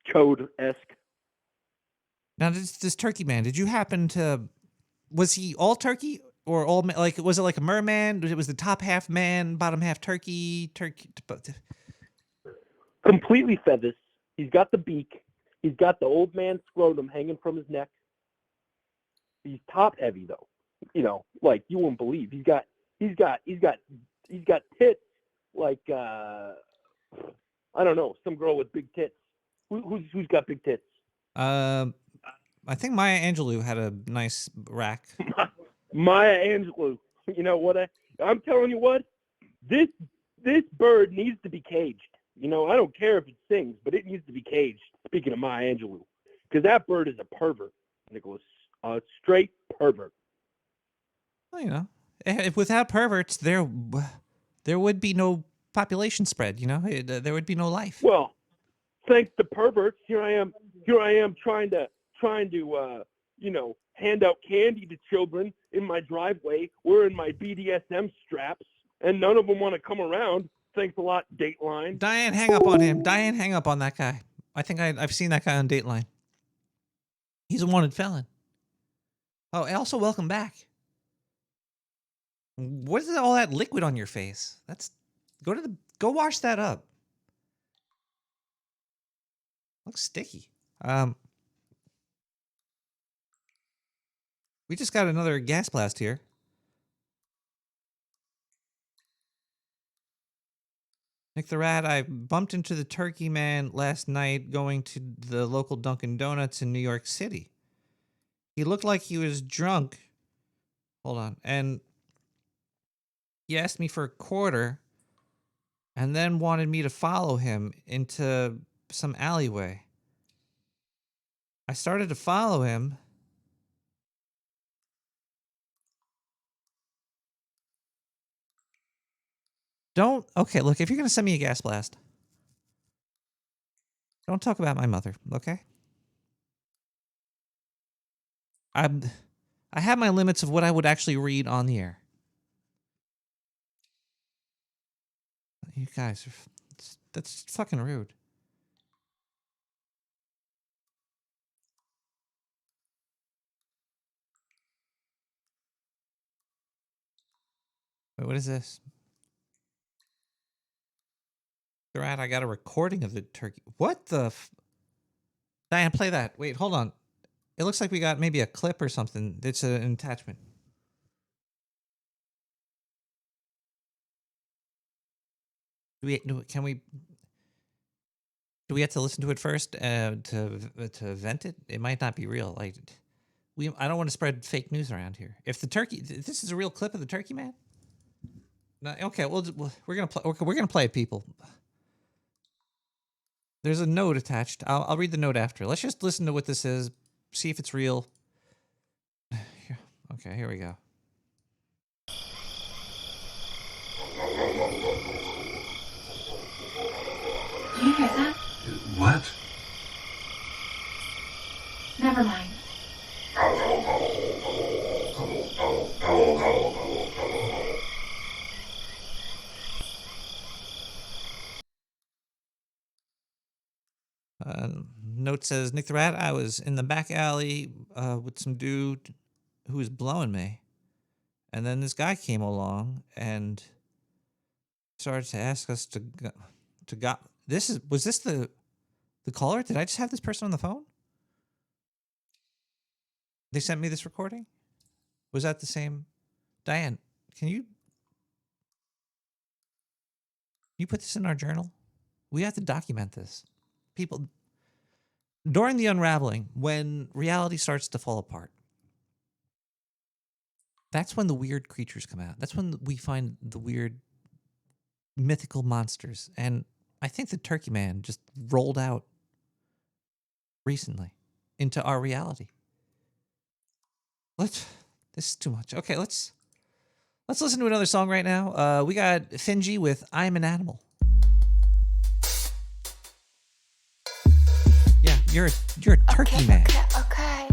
chode-esque. Now, this turkey man, did you happen to, was he all turkey or all, like, was it like a merman? Was the top half man, bottom half turkey? Completely feathers. He's got the beak. He's got the old man scrotum hanging from his neck. He's top heavy though. You know, like you wouldn't believe. He's got tits like I don't know, some girl with big tits. Who's got big tits? I think Maya Angelou had a nice rack. Maya Angelou. You know what? I'm telling you what. This bird needs to be caged. You know, I don't care if it sings, but it needs to be caged. Speaking of Maya Angelou, because that bird is a pervert, Nicholas. A straight pervert. Well, you know, if without perverts, there would be no population spread. You know, there would be no life. Well, thanks to perverts, here I am trying to you know, hand out candy to children in my driveway, wearing my BDSM straps, and none of them want to come around. Thanks a lot, Dateline. Diane, hang up on him. Diane, hang up on that guy. I think I've seen that guy on Dateline. He's a wanted felon. Oh, also welcome back. What is all that liquid on your face? Go wash that up. Looks sticky. We just got another gas blast here. Nick the Rat, I bumped into the turkey man last night going to the local Dunkin' Donuts in New York City. He looked like he was drunk. Hold on. And he asked me for a quarter and then wanted me to follow him into some alleyway. I started to follow him. Okay, look, if you're going to send me a gas blast, don't talk about my mother, okay? I have my limits of what I would actually read on the air. You guys that's fucking rude. Wait, what is this? Right, I got a recording of the turkey. What the Diane, play that. Wait, hold on. It looks like we got maybe a clip or something. It's an attachment. Do we have to listen to it first to vent it? It might not be real. I don't want to spread fake news around here. If this is a real clip of the turkey man. No, okay. We're gonna play it, people. There's a note attached. I'll read the note after. Let's just listen to what this is. See if it's real. Okay, here we go. Do you hear that? What? Never mind. Note says, Nick the Rat, I was in the back alley with some dude who was blowing me. And then this guy came along and started to ask us to go. Was this the caller? Did I just have this person on the phone? They sent me this recording? Was that the same? Diane, can you put this in our journal? We have to document this. People, during the unraveling, when reality starts to fall apart, that's when the weird creatures come out. That's when we find the weird mythical monsters. And I think the Turkey Man just rolled out recently into our reality. This is too much. Okay, let's listen to another song right now. We got Finji with I'm an Animal. Yeah, you're a turkey man. Okay.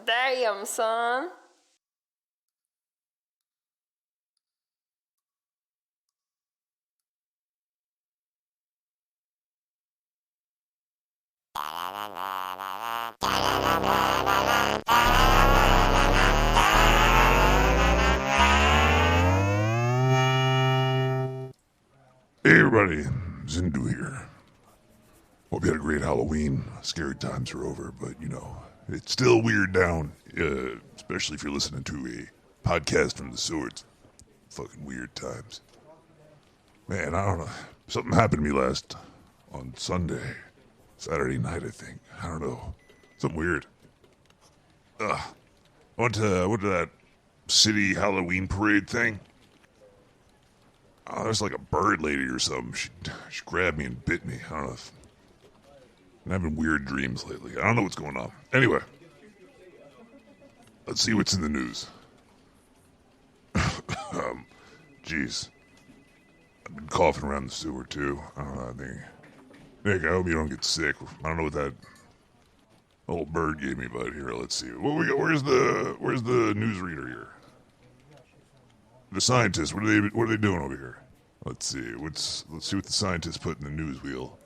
Damn, son. Hey everybody, Zindu here. Hope you had a great Halloween. Scary times are over, but you know, it's still weird down, especially if you're listening to a podcast from the sewer. It's fucking weird times. Man, I don't know. Something happened to me on Saturday night, I think. I don't know. Something weird. I went to that city Halloween parade thing. Oh, there's like a bird lady or something. She grabbed me and bit me. I don't know if I'm having weird dreams lately. I don't know what's going on. Anyway, let's see what's in the news. Jeez. I've been coughing around the sewer, too. I don't know, Nick, I hope you don't get sick. I don't know what that old bird gave me, but here, let's see. What we got? Where's the newsreader here? The scientists. What are they doing over here? Let's see. Let's see what the scientists put in the news wheel.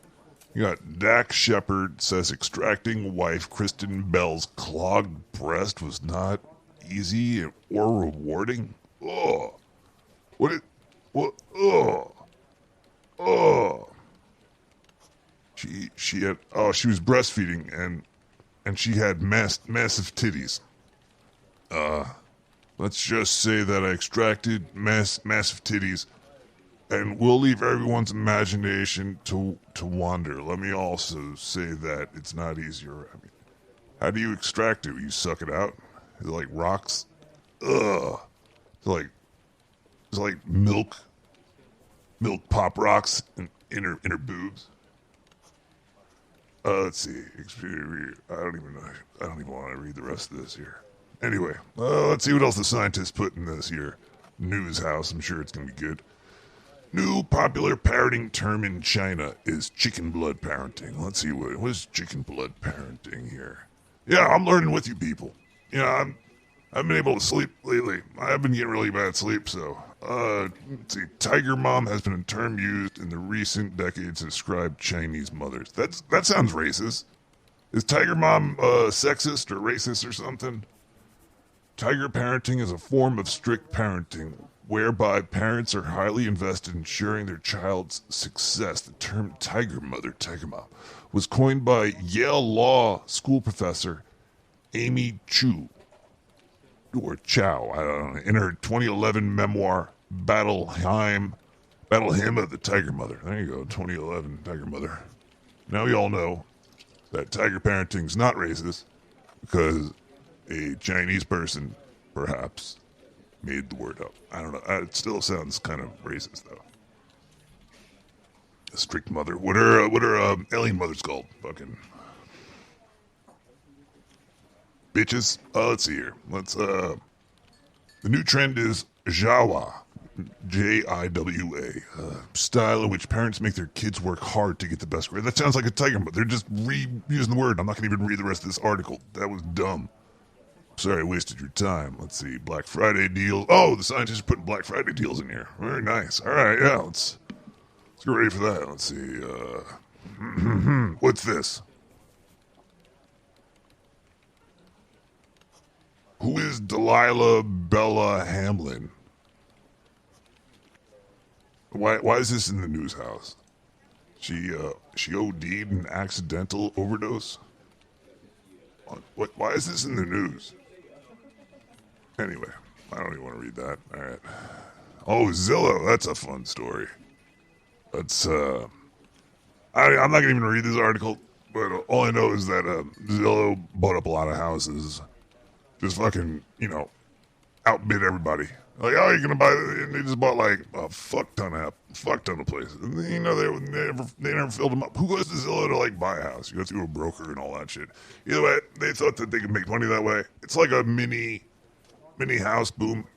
You got Dak Shepard says extracting wife Kristen Bell's clogged breast was not easy or rewarding. Oh, what? Oh. She was breastfeeding and she had massive titties. Let's just say that I extracted massive titties, and we'll leave everyone's imagination to wander. Let me also say that it's not easier. I mean, how do you extract it? You suck it out? Is it like rocks? Ugh. It's like milk pop rocks in her boobs. Let's see. I don't even want to read the rest of this here. Anyway, let's see what else the scientists put in this here news house. I'm sure it's going to be good. New popular parenting term in China is chicken blood parenting. Let's see what is chicken blood parenting here. Yeah, I'm learning with you people. I've been able to sleep lately. I've been getting really bad sleep, so let's see. Tiger mom has been a term used in the recent decades to describe Chinese mothers. That sounds racist. Is tiger mom sexist or racist or something? Tiger parenting is a form of strict parenting whereby parents are highly invested in ensuring their child's success. The term tiger mom, was coined by Yale Law School professor Amy Chu, or Chow, I don't know, in her 2011 memoir, Battle Hymn of the Tiger Mother. There you go, 2011 Tiger Mother. Now we all know that tiger parenting is not racist because a Chinese person, perhaps, made the word up. I don't know. It still sounds kind of racist, though. A strict mother. What are alien mothers called? Fucking bitches. Let's see here. The new trend is Jawa. Jiwa. Style in which parents make their kids work hard to get the best grade. That sounds like a tiger mother. They're just reusing the word. I'm not going to even read the rest of this article. That was dumb. Sorry I wasted your time. Let's see. Black Friday deals. Oh, the scientists are putting Black Friday deals in here. Very nice. All right, yeah, let's get ready for that. Let's see. What's this? Who is Delilah Bella Hamlin? Why is this in the news house? She OD'd an accidental overdose? Why is this in the news? Anyway, I don't even want to read that. All right. Oh, Zillow. That's a fun story. That's, I'm not going to even read this article, but all I know is that Zillow bought up a lot of houses. Just fucking, outbid everybody. Like, oh, you're going to buy, and they just bought like a fuck ton of places. And they never filled them up. Who goes to Zillow to like buy a house? You go through a broker and all that shit. Either way, they thought that they could make money that way. It's like a mini housing boom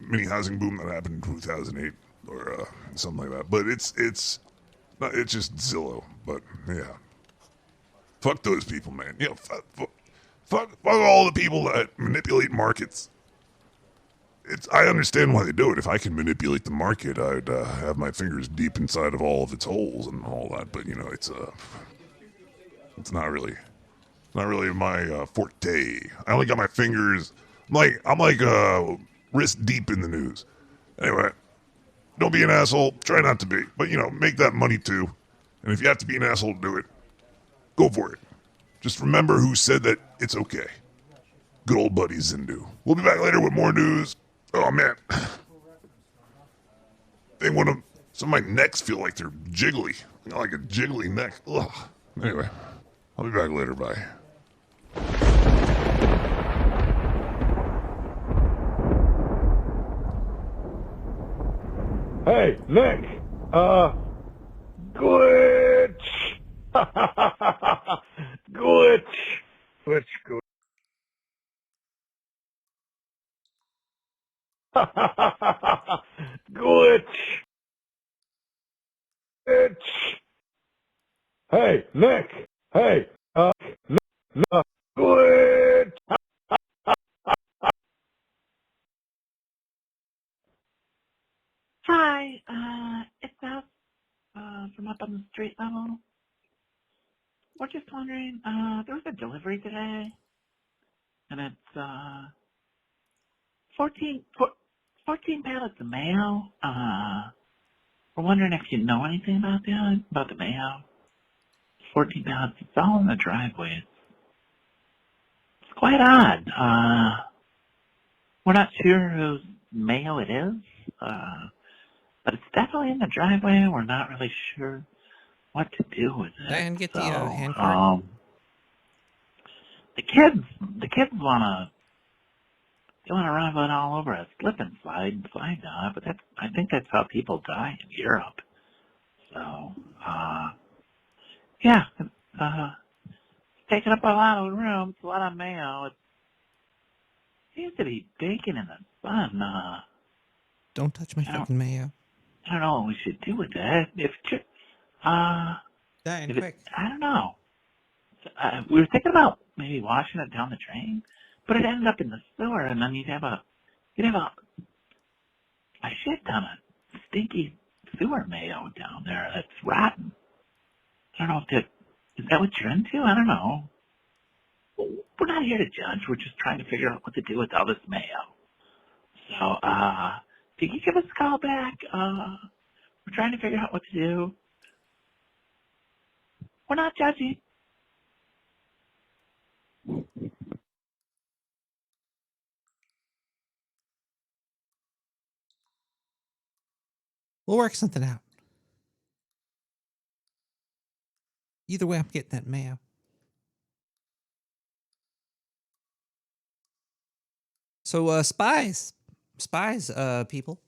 that happened in 2008 or something like that. But it's just Zillow. But yeah, fuck those people, man. Fuck all the people that manipulate markets. I understand why they do it. If I can manipulate the market, I'd have my fingers deep inside of all of its holes and all that. But it's not really my forte. I only got my fingers. I'm like wrist deep in the news. Anyway, don't be an asshole. Try not to be, but make that money too. And if you have to be an asshole to do it, go for it. Just remember who said that it's okay. Good old buddy Zindu. We'll be back later with more news. Oh, man. Some of my necks feel like they're jiggly. Like a jiggly neck. Ugh. Anyway, I'll be back later. Bye. Hey, Nick. Glitch. Hey, Nick! Hey, Glitch! Hi, it's us, from up on the street level. We're just wondering, there was a delivery today, and it's, 14 pallets of mayo. We're wondering if you know anything about the mayo. 14 pallets, it's all in the driveway. It's quite odd. We're not sure whose mayo it is, but it's definitely in the driveway. We're not really sure what to do with it. Diane, get the hand cart. The kids wanna run about all over us, slip and slide down it, but I think that's how people die in Europe. So, yeah, it's taking up a lot of room. It's a lot of mayo. It seems to be baking in the sun. Don't touch my fucking mayo. I don't know what we should do with that. Diane, quick. I don't know. We were thinking about maybe washing it down the drain, but it ended up in the sewer, and then you'd have a shit ton of stinky sewer mayo down there that's rotten. I don't know if is that what you're into? I don't know. We're not here to judge. We're just trying to figure out what to do with all this mayo. So, if you could give us a call back, we're trying to figure out what to do. We're not judging. We'll work something out. Either way, I'm getting that mayo. So, spies, people.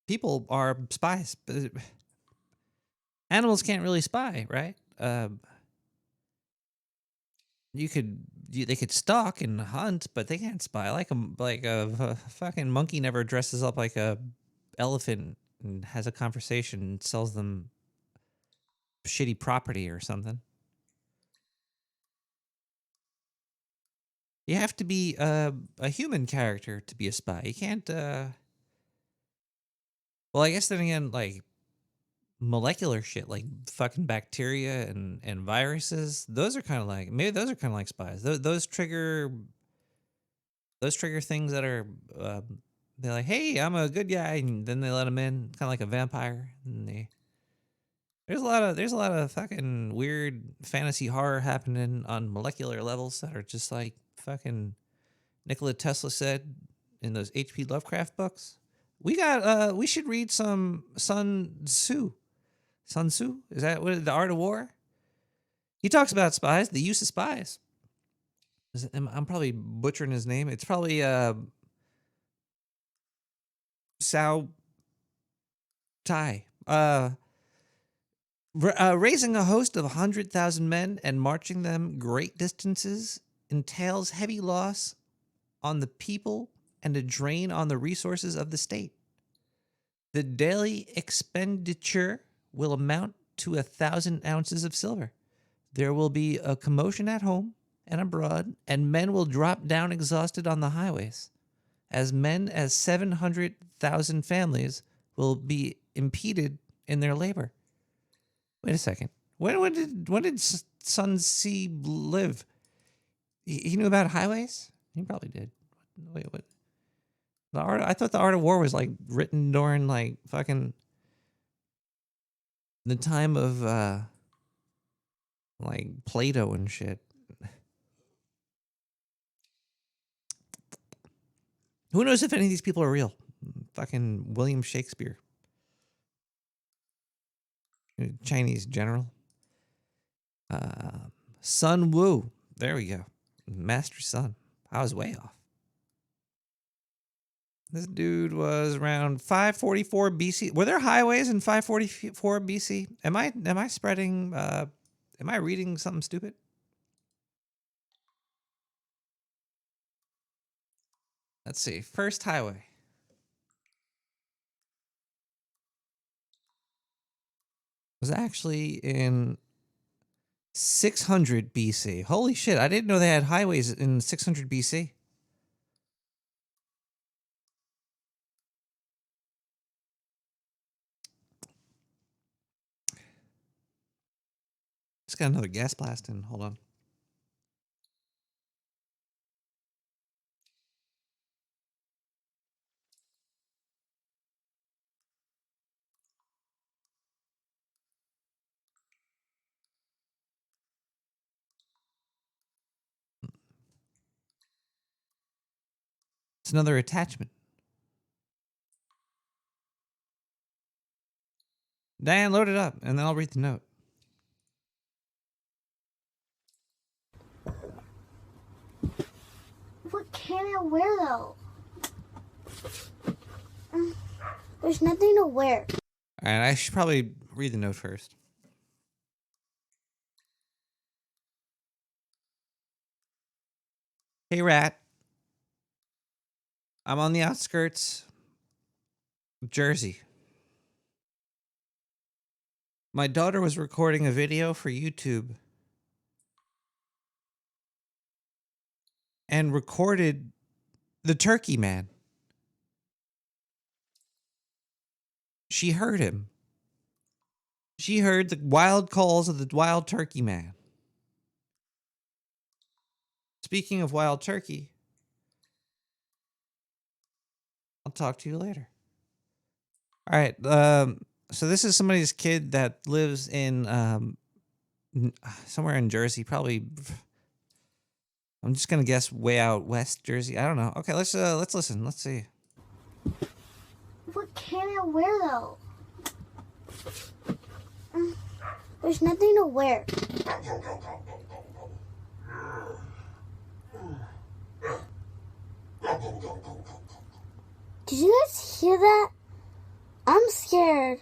People are spies. Animals can't really spy, right? They could stalk and hunt, but they can't spy. Like a fucking monkey never dresses up like a elephant and has a conversation and sells them shitty property or something. You have to be a human character to be a spy. You can't. Well, I guess then again, like molecular shit, like fucking bacteria and viruses. Those are kind of like spies. Those trigger things that are. They're like, hey, I'm a good guy, and then they let them in, kind of like a vampire. And there's a lot of fucking weird fantasy horror happening on molecular levels that are just like fucking Nikola Tesla said in those H.P. Lovecraft books. We should read some Sun Tzu. Sun Tzu? Is that what, The Art of War? He talks about spies, the use of spies. I'm probably butchering his name. It's probably Sao Tai. Raising a host of 100,000 men and marching them great distances entails heavy loss on the people and a drain on the resources of the state. The daily expenditure will amount to 1,000 ounces of silver. There will be a commotion at home and abroad, and men will drop down exhausted on the highways. As 700,000 families will be impeded in their labor. Wait a second. When did Sun Tzu live? He knew about highways? He probably did. Wait, what? I thought The Art of War was like written during like fucking the time of like Plato and shit. Who knows if any of these people are real? Fucking William Shakespeare. Chinese general. Sun Wu. There we go. Master Sun. I was way off. This dude was around 544 BC. Were there highways in 544 BC? Am I spreading am I reading something stupid? Let's see. First highway. was actually in 600 BC. Holy shit, I didn't know they had highways in 600 BC. Just got another gas blast in. Hold on. It's another attachment. Diane, load it up, and then I'll read the note. What can I wear, though? There's nothing to wear. All right, I should probably read the note first. Hey, Rat. I'm on the outskirts of Jersey. My daughter was recording a video for YouTube and recorded the turkey man. She heard him. She heard the wild calls of the wild turkey man. Speaking of wild turkey, I'll talk to you later. All right. So this is somebody's kid that lives in somewhere in Jersey, probably. I'm just gonna guess way out west Jersey. I don't know. Okay, let's listen. Let's see. What can I wear, though? There's nothing to wear. Did you guys hear that? I'm scared.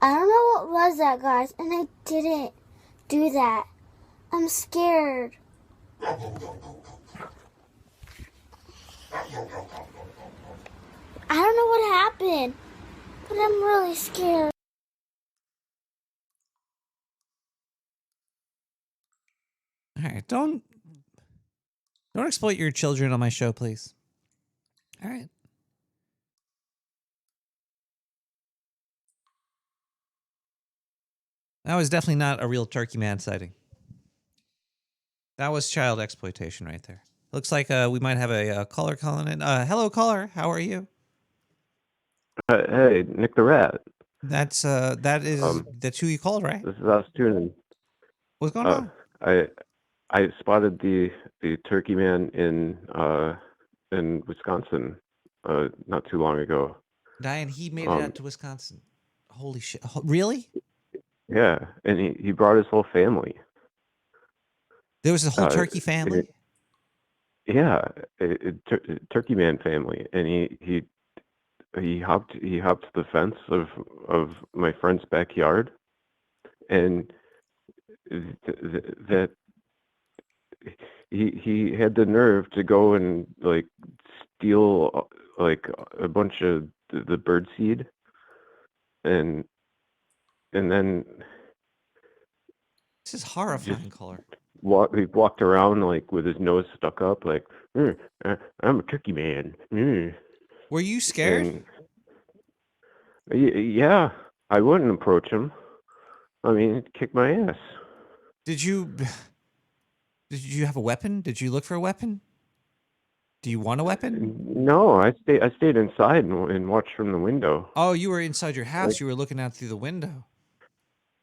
I don't know what was that, guys, and I didn't do that. I'm scared. I don't know what happened, but I'm really scared. All right, don't exploit your children on my show, please. All right. That was definitely not a real turkey man sighting. That was child exploitation right there. Looks like we might have a caller calling in. Hello, caller. How are you? Hey, Nick the Rat. That's that's who you called, right? This is us tuning. What's going on? I spotted the turkey man in Wisconsin not too long ago. Diane, he made it out to Wisconsin. Holy shit! Really? Yeah, and he brought his whole family. There was a whole turkey family. Turkey man family, and he hopped the fence of my friend's backyard, and that he had the nerve to go and like steal like a bunch of the bird seed, and then this is horrifying, caller. He walked around like with his nose stuck up, like I'm a turkey man. Were you scared? Yeah, I wouldn't approach him. I mean, he'd kick my ass. Did you have a weapon? Did you look for a weapon? Do you want a weapon? No, I stayed inside and watched from the window. Oh, you were inside your house. You were looking out through the window.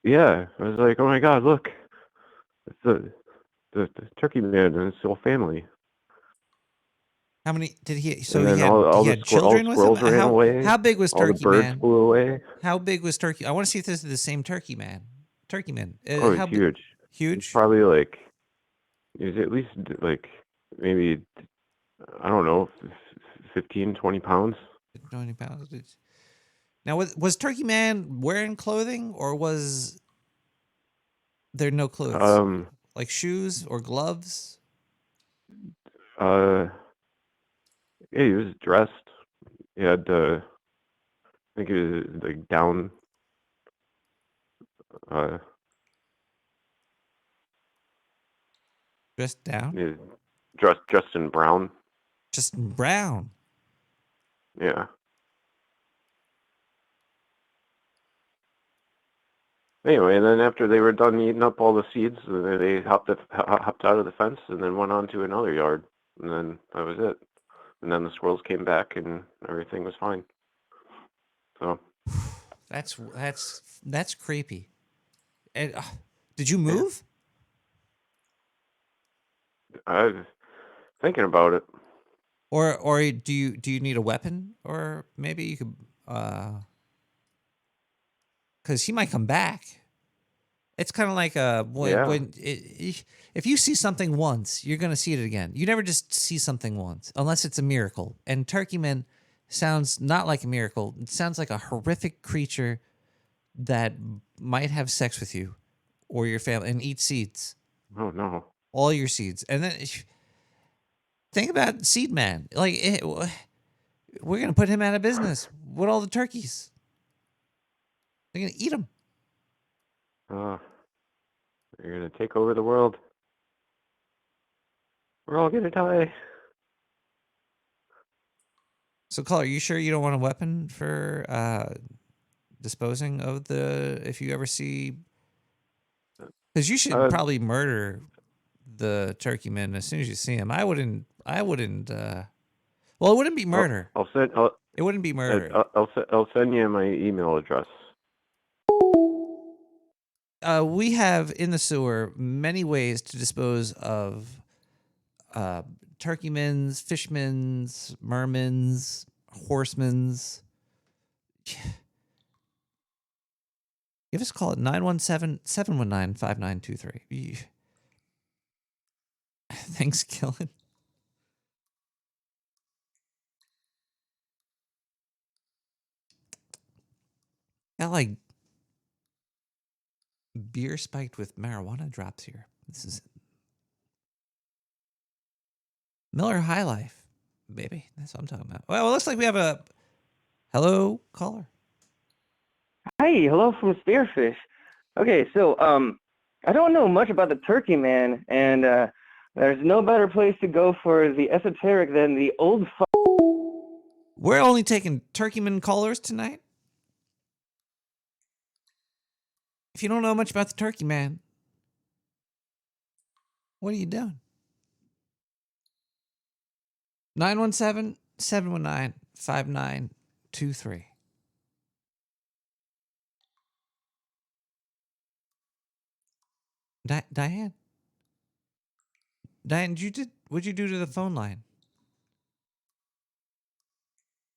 Yeah, I was like, oh my God, look, it's the turkey man and his whole family. How many did he? So and he had, all he had children with him. ran away. How big was Turkey all the birds Man? Flew away. How big was Turkey? I want to see if this is the same Turkey Man. Turkey Man. Oh, it's huge. Huge. It's probably like, it's at least like maybe, I don't know, 15, 20 pounds. 20 pounds. Now, was Turkey Man wearing clothing, or was there no clothes? Like shoes or gloves? Yeah, he was dressed. He had, I think it was like down, Dressed down? Dressed in brown. Just brown. Yeah. Anyway, and then after they were done eating up all the seeds, they hopped out of the fence and then went on to another yard, and then that was it. And then the squirrels came back and everything was fine. So that's creepy. And did you move? I'm thinking about it. Or do you need a weapon? Or maybe you could because he might come back. It's kind of like if you see something once, you're going to see it again. You never just see something once, unless it's a miracle. And Turkey Man sounds not like a miracle. It sounds like a horrific creature that might have sex with you or your family and eat seeds. Oh, no. All your seeds. And then think about Seed Man. Like, we're going to put him out of business with all the turkeys. They're going to eat them. They're going to take over the world. We're all going to die. So, Caller, are you sure you don't want a weapon for disposing of if you ever see... Because you should probably murder the turkey man as soon as you see him. I wouldn't... well, it wouldn't be murder. It wouldn't be murder. I'll send you my email address. We have in the sewer many ways to dispose of turkeymens, fishmens, mermens, horsemens. Give us a call at 917-719-5923. Thanks, Killen. Got like beer spiked with marijuana drops here. This is Miller High Life, baby. That's what I'm talking about. Well, it looks like we have a hello caller. Hi, hello from Spearfish. Okay, so I don't know much about the Turkey Man, and there's no better place to go for the esoteric than the old. We're only taking Turkeyman callers tonight. If you don't know much about the Turkey Man, what are you doing? 917-719-5923. Diane, what'd you do to the phone line?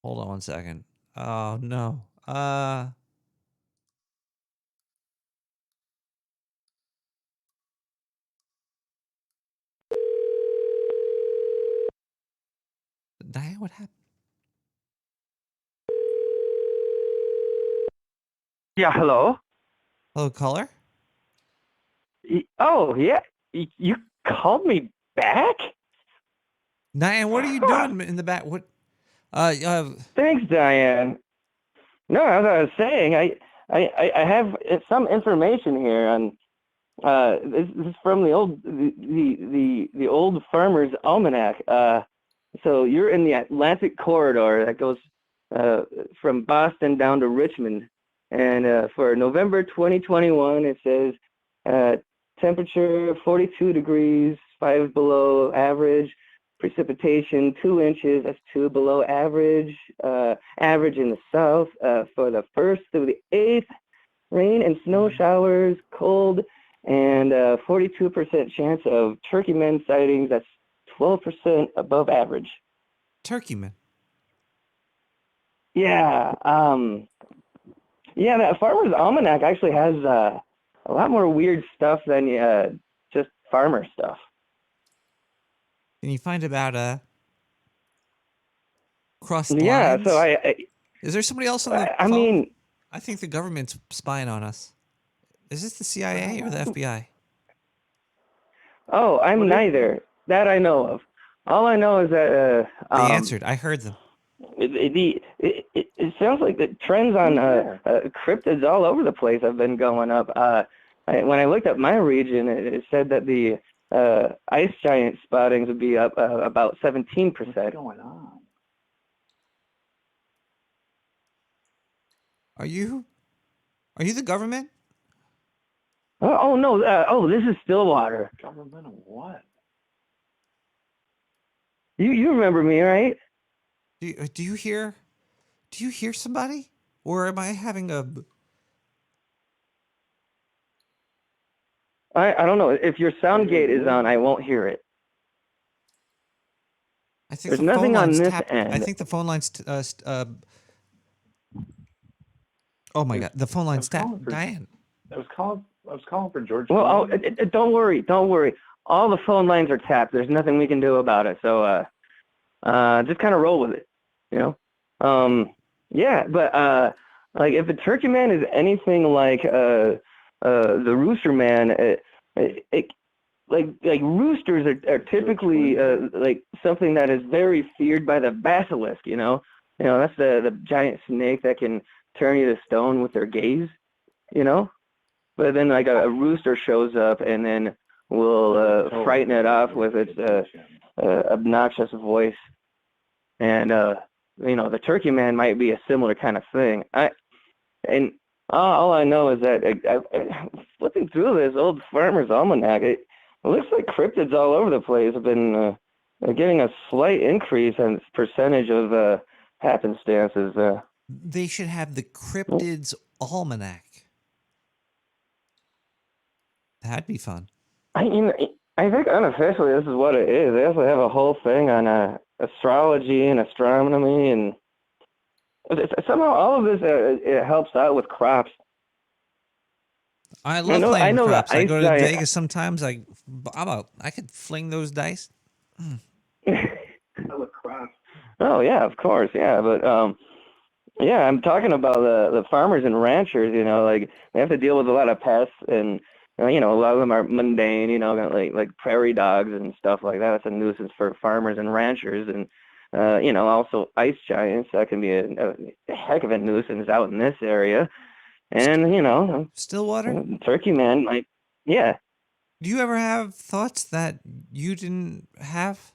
Hold on one second. Oh no. Diane, what happened? Yeah, hello? Hello, caller? Oh, yeah. You called me back? Diane, what are you doing in the back? What? Thanks, Diane. No, as I was saying, I have some information here on. This is from the old Farmer's Almanac. So you're in the Atlantic corridor that goes from Boston down to Richmond, and for November 2021, it says temperature 42 degrees, 5 below average. Precipitation 2 inches, that's 2 below average. Average in the south for the 1st through the 8th. Rain and snow showers, cold, and 42% chance of turkeymen sightings. That's 12% above average. Turkeymen? Yeah. Yeah, that Farmer's Almanac actually has a lot more weird stuff than just farmer stuff. Can you find about crossed lines? Yeah, so is there somebody else on the phone? I mean, I think the government's spying on us. Is this the CIA or the FBI? Oh, I'm neither. That I know of. All I know is that they answered. I heard them. sounds like the trends on cryptids all over the place have been going up. When I looked at my region, it said that the ice giant spottings would be up about 17%. What's going on? Are you the government? Oh no! This is Stillwater. Government of what? You remember me, right? Do you hear somebody, or am I having a? I don't know. If your sound gate is on, I won't hear it. I think There's the nothing phone on line's this tapped. end. I think the phone line's. Oh my God! The phone line's tapped. Diane. I was calling for George. Well, don't worry. All the phone lines are tapped. There's nothing we can do about it. So, just kind of roll with it, you know. Yeah, but like if the Turkey Man is anything like the Rooster Man, like roosters are typically like something that is very feared by the basilisk. You know, that's the giant snake that can turn you to stone with their gaze. You know, but then like a rooster shows up and then will frighten it off with its obnoxious voice. And the Turkey Man might be a similar kind of thing. All I know is that flipping through this old Farmer's Almanac, it looks like cryptids all over the place have been getting a slight increase in percentage of happenstances. They should have the Cryptids Almanac. That'd be fun. I think unofficially this is what it is. They also have a whole thing on astrology and astronomy, and somehow all of this it helps out with crops. I love playing with crops. I go to giant. Vegas sometimes. I could fling those dice. With crops. Oh yeah, of course, yeah, but yeah, I'm talking about the farmers and ranchers. You know, like they have to deal with a lot of pests, and a lot of them are mundane. You know, like prairie dogs and stuff like that. That's a nuisance for farmers and ranchers, and also ice giants. That can be a heck of a nuisance out in this area. And Stillwater, Turkey Man might, yeah. Do you ever have thoughts that you didn't have?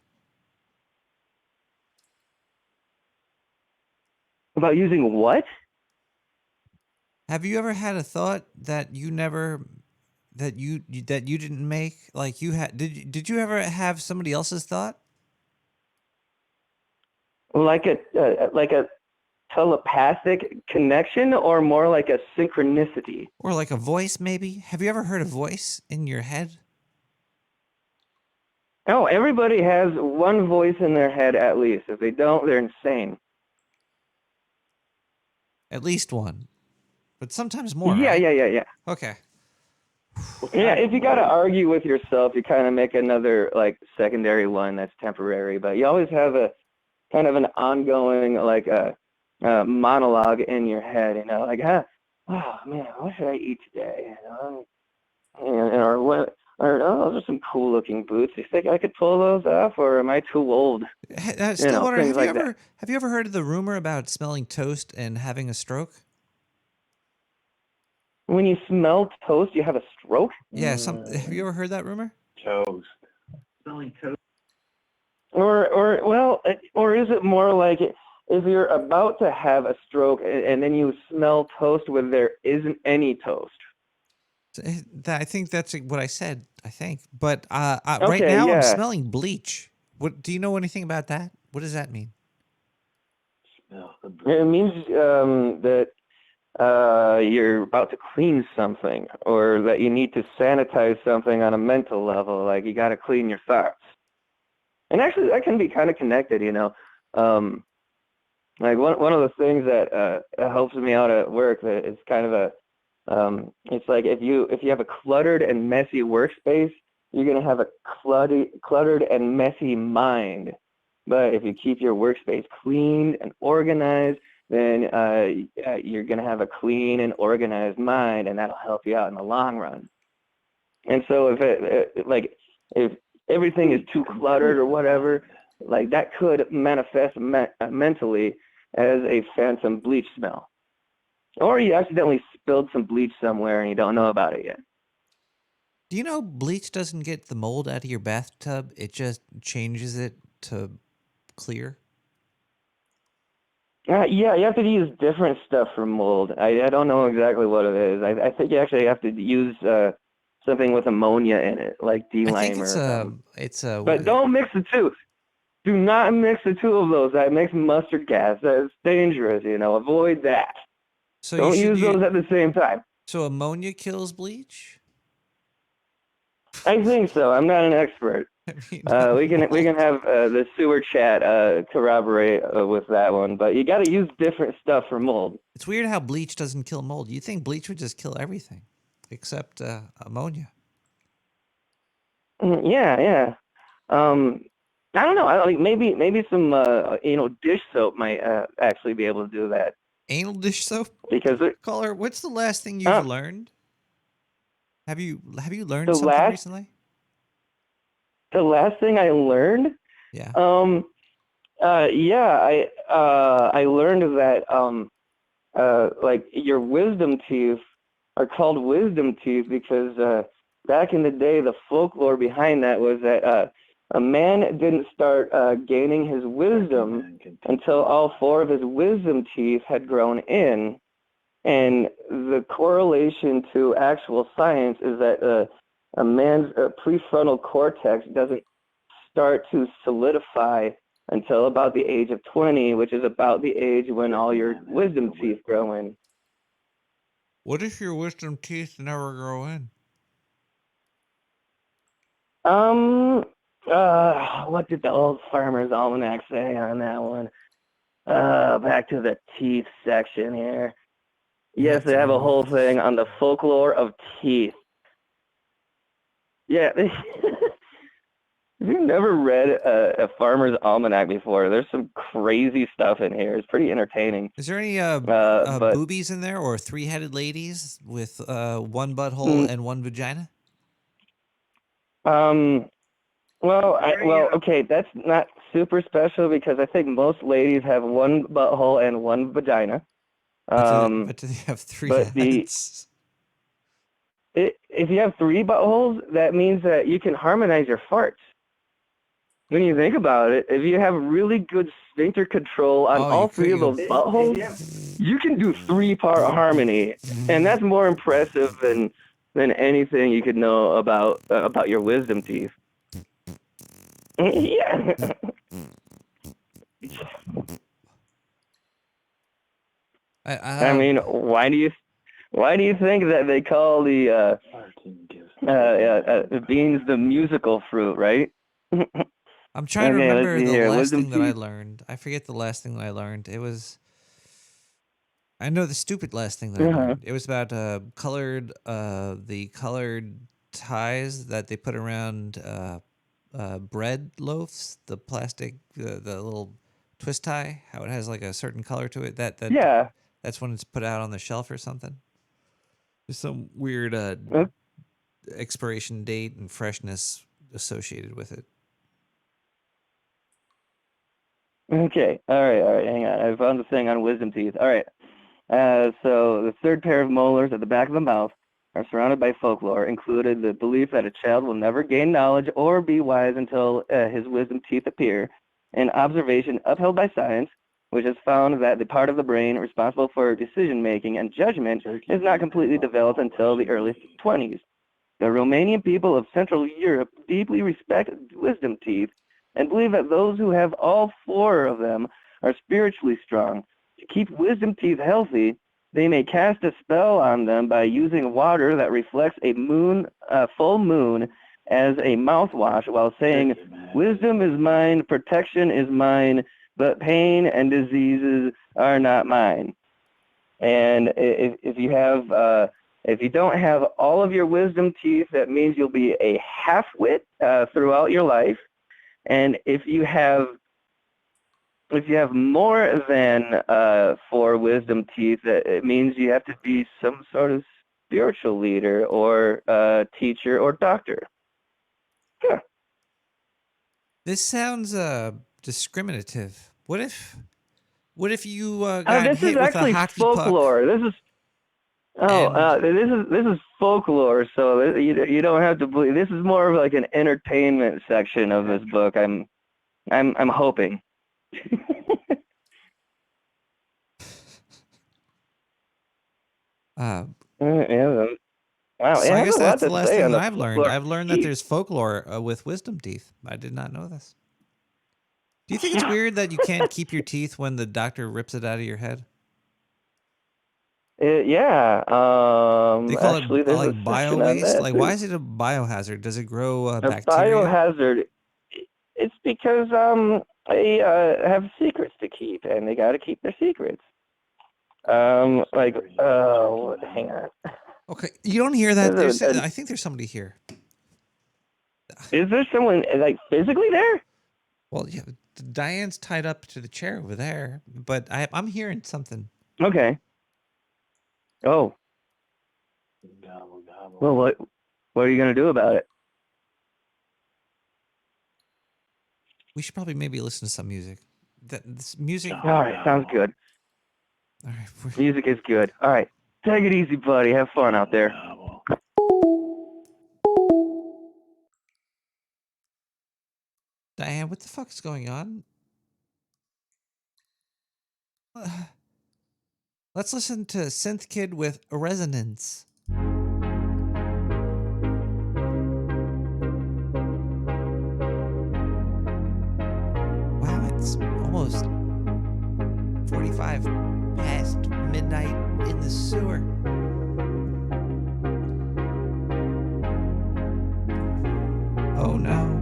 About using what? Have you ever had a thought that you never, that you didn't make? Like you had, did you ever have somebody else's thought? Like a telepathic connection, or more like a synchronicity? Or like a voice, maybe? Have you ever heard a voice in your head? Oh, everybody has one voice in their head at least. If they don't, they're insane. At least one. But sometimes more, Yeah, right? yeah. Okay. Yeah, if you got to argue with yourself, you kind of make another like secondary one that's temporary, but you always have a kind of an ongoing like monologue in your head, like, oh man, what should I eat today? Or what? Or those are some cool looking boots. You think I could pull those off, or am I too old? Stillwater, things like that. Have you ever heard of the rumor about smelling toast and having a stroke? When you smell toast, you have a stroke? Yeah, have you ever heard that rumor? Toast. Smelling toast. Or is it more like if you're about to have a stroke and then you smell toast when there isn't any toast? I think that's what I said. I think, but right Okay, now yeah. I'm smelling bleach. What do you know anything about that? What does that mean? It means that you're about to clean something, or that you need to sanitize something on a mental level. Like you got to clean your thoughts. And actually, that can be kind of connected. Like one of the things that helps me out at work is kind of it's like if you have a cluttered and messy workspace, you're gonna have a cluttered and messy mind. But if you keep your workspace clean and organized, then you're gonna have a clean and organized mind, and that'll help you out in the long run. And so if everything is too cluttered or whatever, like that could manifest mentally as a phantom bleach smell. Or you accidentally spilled some bleach somewhere and you don't know about it yet. Do you know bleach doesn't get the mold out of your bathtub? It just changes it to clear? Yeah, you have to use different stuff for mold. I don't know exactly what it is. I think you actually have to use something with ammonia in it, like D-limer. But don't mix the two. Do not mix the two of those. That makes mustard gas. That's dangerous, Avoid that. So don't use those at the same time. So ammonia kills bleach? I think so. I'm not an expert. We can have the sewer chat corroborate with that one, but you got to use different stuff for mold. It's weird how bleach doesn't kill mold. You think bleach would just kill everything, except ammonia. Yeah. I don't know. Maybe some dish soap might actually be able to do that. Anal dish soap? Because Caller, what's the last thing you've learned? Have you learned something recently? The last thing I learned? Yeah. I learned that like your wisdom teeth are called wisdom teeth because back in the day, the folklore behind that was that a man didn't start gaining his wisdom until all 4 of his wisdom teeth had grown in. And the correlation to actual science is that a man's prefrontal cortex doesn't start to solidify until about the age of 20, which is about the age when all your wisdom teeth grow in. What if your wisdom teeth never grow in? What did the old Farmer's Almanac say on that one? Back to the teeth section here. Yes, they have a whole thing on the folklore of teeth. Yeah. If you've never read a Farmer's Almanac before, there's some crazy stuff in here. It's pretty entertaining. Is there any boobies in there, or 3-headed ladies with 1 butthole and 1 vagina? Okay, that's not super special because I think most ladies have 1 butthole and 1 vagina. But do they have 3 heads? If you have 3 buttholes, that means that you can harmonize your farts. When you think about it, if you have really good sphincter control on all 3 of those buttholes, you can do 3-part harmony, and that's more impressive than anything you could know about your wisdom teeth. Yeah. I mean, why do you think that they call the beans the musical fruit, right? I'm trying to remember the last thing that I learned. I forget the last thing that I learned. I know the stupid last thing that I learned. It was about the colored ties that they put around bread loaves, the plastic, the little twist tie, how it has like a certain color to it. That's when it's put out on the shelf or something. There's some weird expiration date and freshness associated with it. Okay. All right. Hang on. I found the thing on wisdom teeth. All right. So the 3rd pair of molars at the back of the mouth are surrounded by folklore, included the belief that a child will never gain knowledge or be wise until his wisdom teeth appear, an observation upheld by science, which has found that the part of the brain responsible for decision-making and judgment is not completely developed until the early 20s. The Romanian people of Central Europe deeply respect wisdom teeth and believe that those who have all 4 of them are spiritually strong. To keep wisdom teeth healthy, they may cast a spell on them by using water that reflects a full moon as a mouthwash while saying, "Wisdom is mine, protection is mine, but pain and diseases are not mine." And if you don't have all of your wisdom teeth, that means you'll be a half-wit throughout your life. And if you have more than 4 wisdom teeth, it means you have to be some sort of spiritual leader or teacher or doctor. Huh. This sounds discriminative. What if What if you got this hit is with actually a hockey folklore. puck? This is this is folklore. So you don't have to believe. This is more of like an entertainment section of this book. I'm hoping. Yeah. Wow. So I guess that's the last thing that that I've learned. I've learned that there's folklore with wisdom teeth. I did not know this. Do you think it's weird that you can't keep your teeth when the doctor rips it out of your head? Yeah. They call Actually, it there's like a bio section on waste. that, Like, too. why is it a biohazard? Does it grow A bacteria? biohazard. It's because they have secrets to keep, and they got to keep their secrets. Hang on. Okay, you don't hear that? There's I think there's somebody here. Is there someone like physically there? Well, yeah, Diane's tied up to the chair over there, but I'm hearing something. Okay. Oh. Well, what are you gonna do about it? We should probably maybe listen to some music. This music. All right, sounds good. All right, music is good. All right, take it easy, buddy. Have fun out there. Diane, what the fuck is going on? Let's listen to Synth Kid with Resonance. Wow, it's almost 45 past midnight in the sewer. Oh no.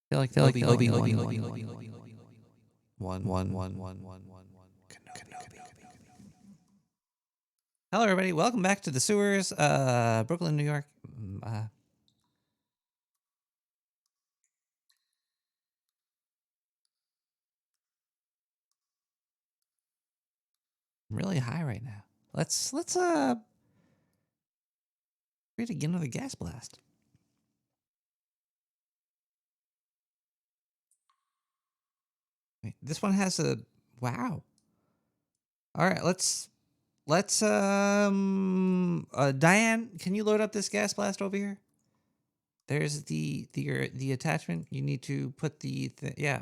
feel like the Obi-Wan. Hello, everybody. Welcome back to the sewers, Brooklyn, New York. I'm really high right now. Let's read again another gas blast. Wait, this one has a wow. All right, let's Diane, can you load up this gas blast over here? There's the attachment. You need to put yeah.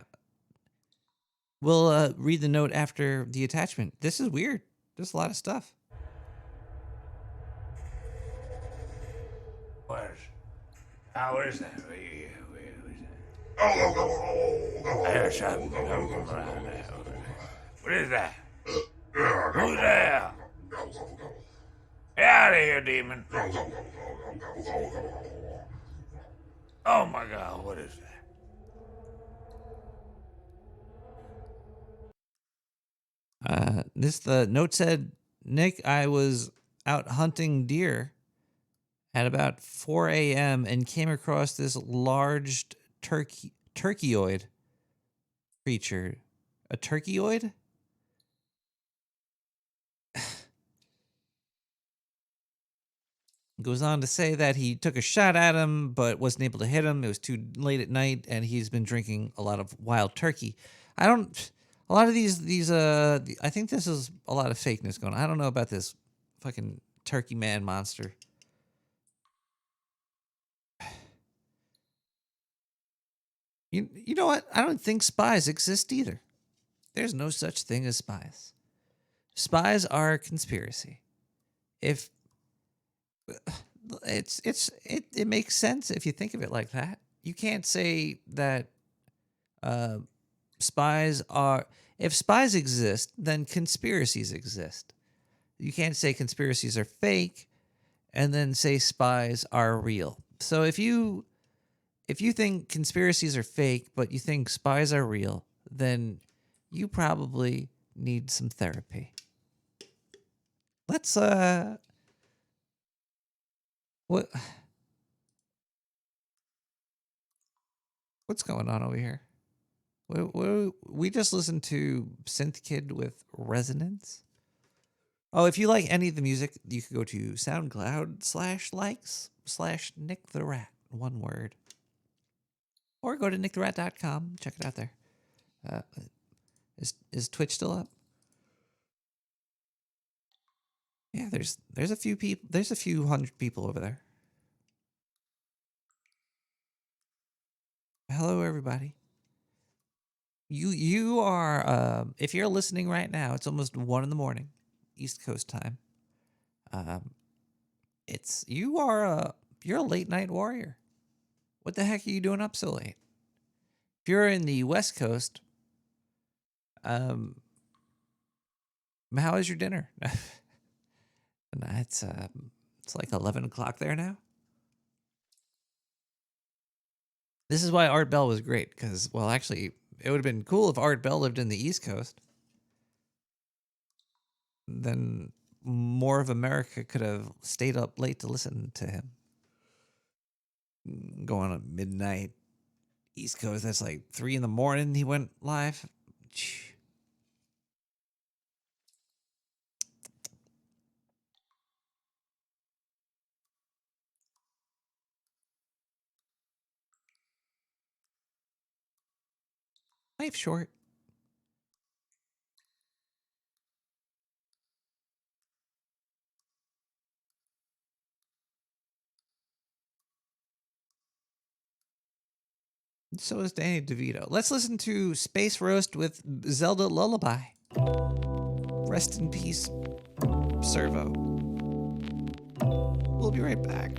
We'll read the note after the attachment. This is weird. There's a lot of stuff. How is that? I hear something come around there. What is that? Who's there? Get out of here, demon. Oh my God, what is that? The note said, Nick, I was out hunting deer at about 4 a.m. and came across this large turkeyoid creature. A turkeyoid? Goes on to say that he took a shot at him, but wasn't able to hit him. It was too late at night, and he's been drinking a lot of wild turkey. A lot of these, I think this is a lot of fakeness going on. I don't know about this fucking turkey man monster. You know what? I don't think spies exist either. There's no such thing as spies. Spies are a conspiracy. It makes sense if you think of it like that. You can't say that spies are... If spies exist, then conspiracies exist. You can't say conspiracies are fake and then say spies are real. So if you think conspiracies are fake, but you think spies are real, then you probably need some therapy. Let's what's going on over here? We just listened to Synth Kid with Resonance. Oh, if you like any of the music, you could go to SoundCloud/likes/Nick the Rat, one word. Or go to nicktherat.com. Check it out there. Is Twitch still up? Yeah, there's a few people. There's a few hundred people over there. Hello, everybody. You are if you're listening right now, it's almost 1 a.m. East Coast time. You're a late night warrior. What the heck are you doing up so late? If you're in the West Coast, how is your dinner? It's like 11 o'clock there now. This is why Art Bell was great, because, well, actually, it would have been cool if Art Bell lived in the East Coast. Then more of America could have stayed up late to listen to him. Going at midnight, East Coast, that's like 3 a.m. he went live. Life short. So is Danny DeVito. Let's listen to Space Roast with Zelda Lullaby. Rest in peace, Servo. We'll be right back.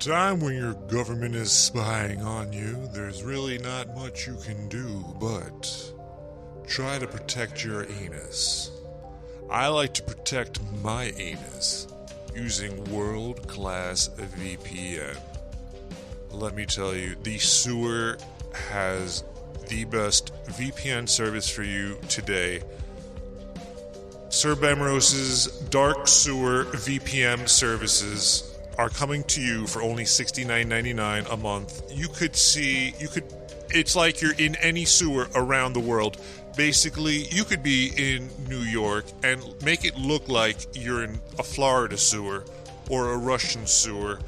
time when your government is spying on you, there's really not much you can do but try to protect your anus. I like to protect my anus using world-class VPN. Let me tell you, the sewer has the best VPN service for you today. Sir Bemrose's Dark Sewer VPN services are coming to you for only $69.99 a month. It's like you're in any sewer around the world. Basically, you could be in New York and make it look like you're in a Florida sewer, or a Russian sewer,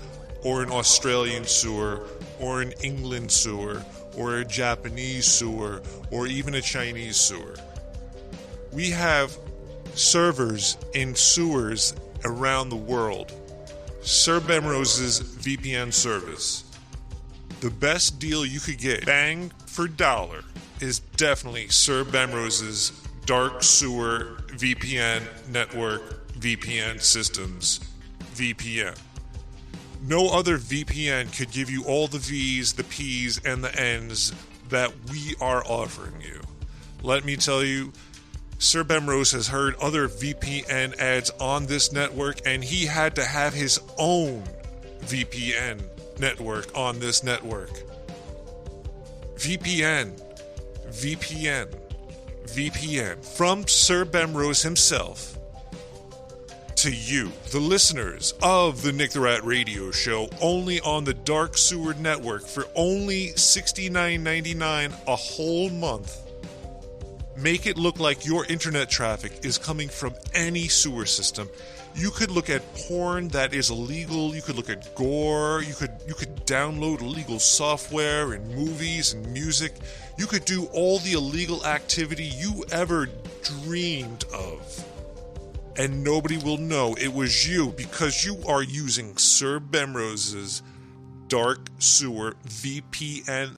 or an Australian sewer, or an England sewer, or a Japanese sewer, or even a Chinese sewer. We have servers in sewers around the world. Sir Bemrose's VPN service. The best deal you could get, bang for dollar, is definitely Sir Bemrose's Dark Sewer VPN Network VPN Systems VPN. No other VPN could give you all the V's, the P's, and the N's that we are offering you. Let me tell you, Sir Bemrose has heard other VPN ads on this network, and he had to have his own VPN network on this network. VPN. From Sir Bemrose himself to you, the listeners of the Nick the Rat Radio Show, only on the Dark Sewer Network for only $69.99 a whole month. Make it look like your internet traffic is coming from any sewer system. You could look at porn that is illegal. You could look at gore. You could download illegal software and movies and music. You could do all the illegal activity you ever dreamed of. And nobody will know it was you, because you are using Sir Bemrose's Dark Sewer VPN.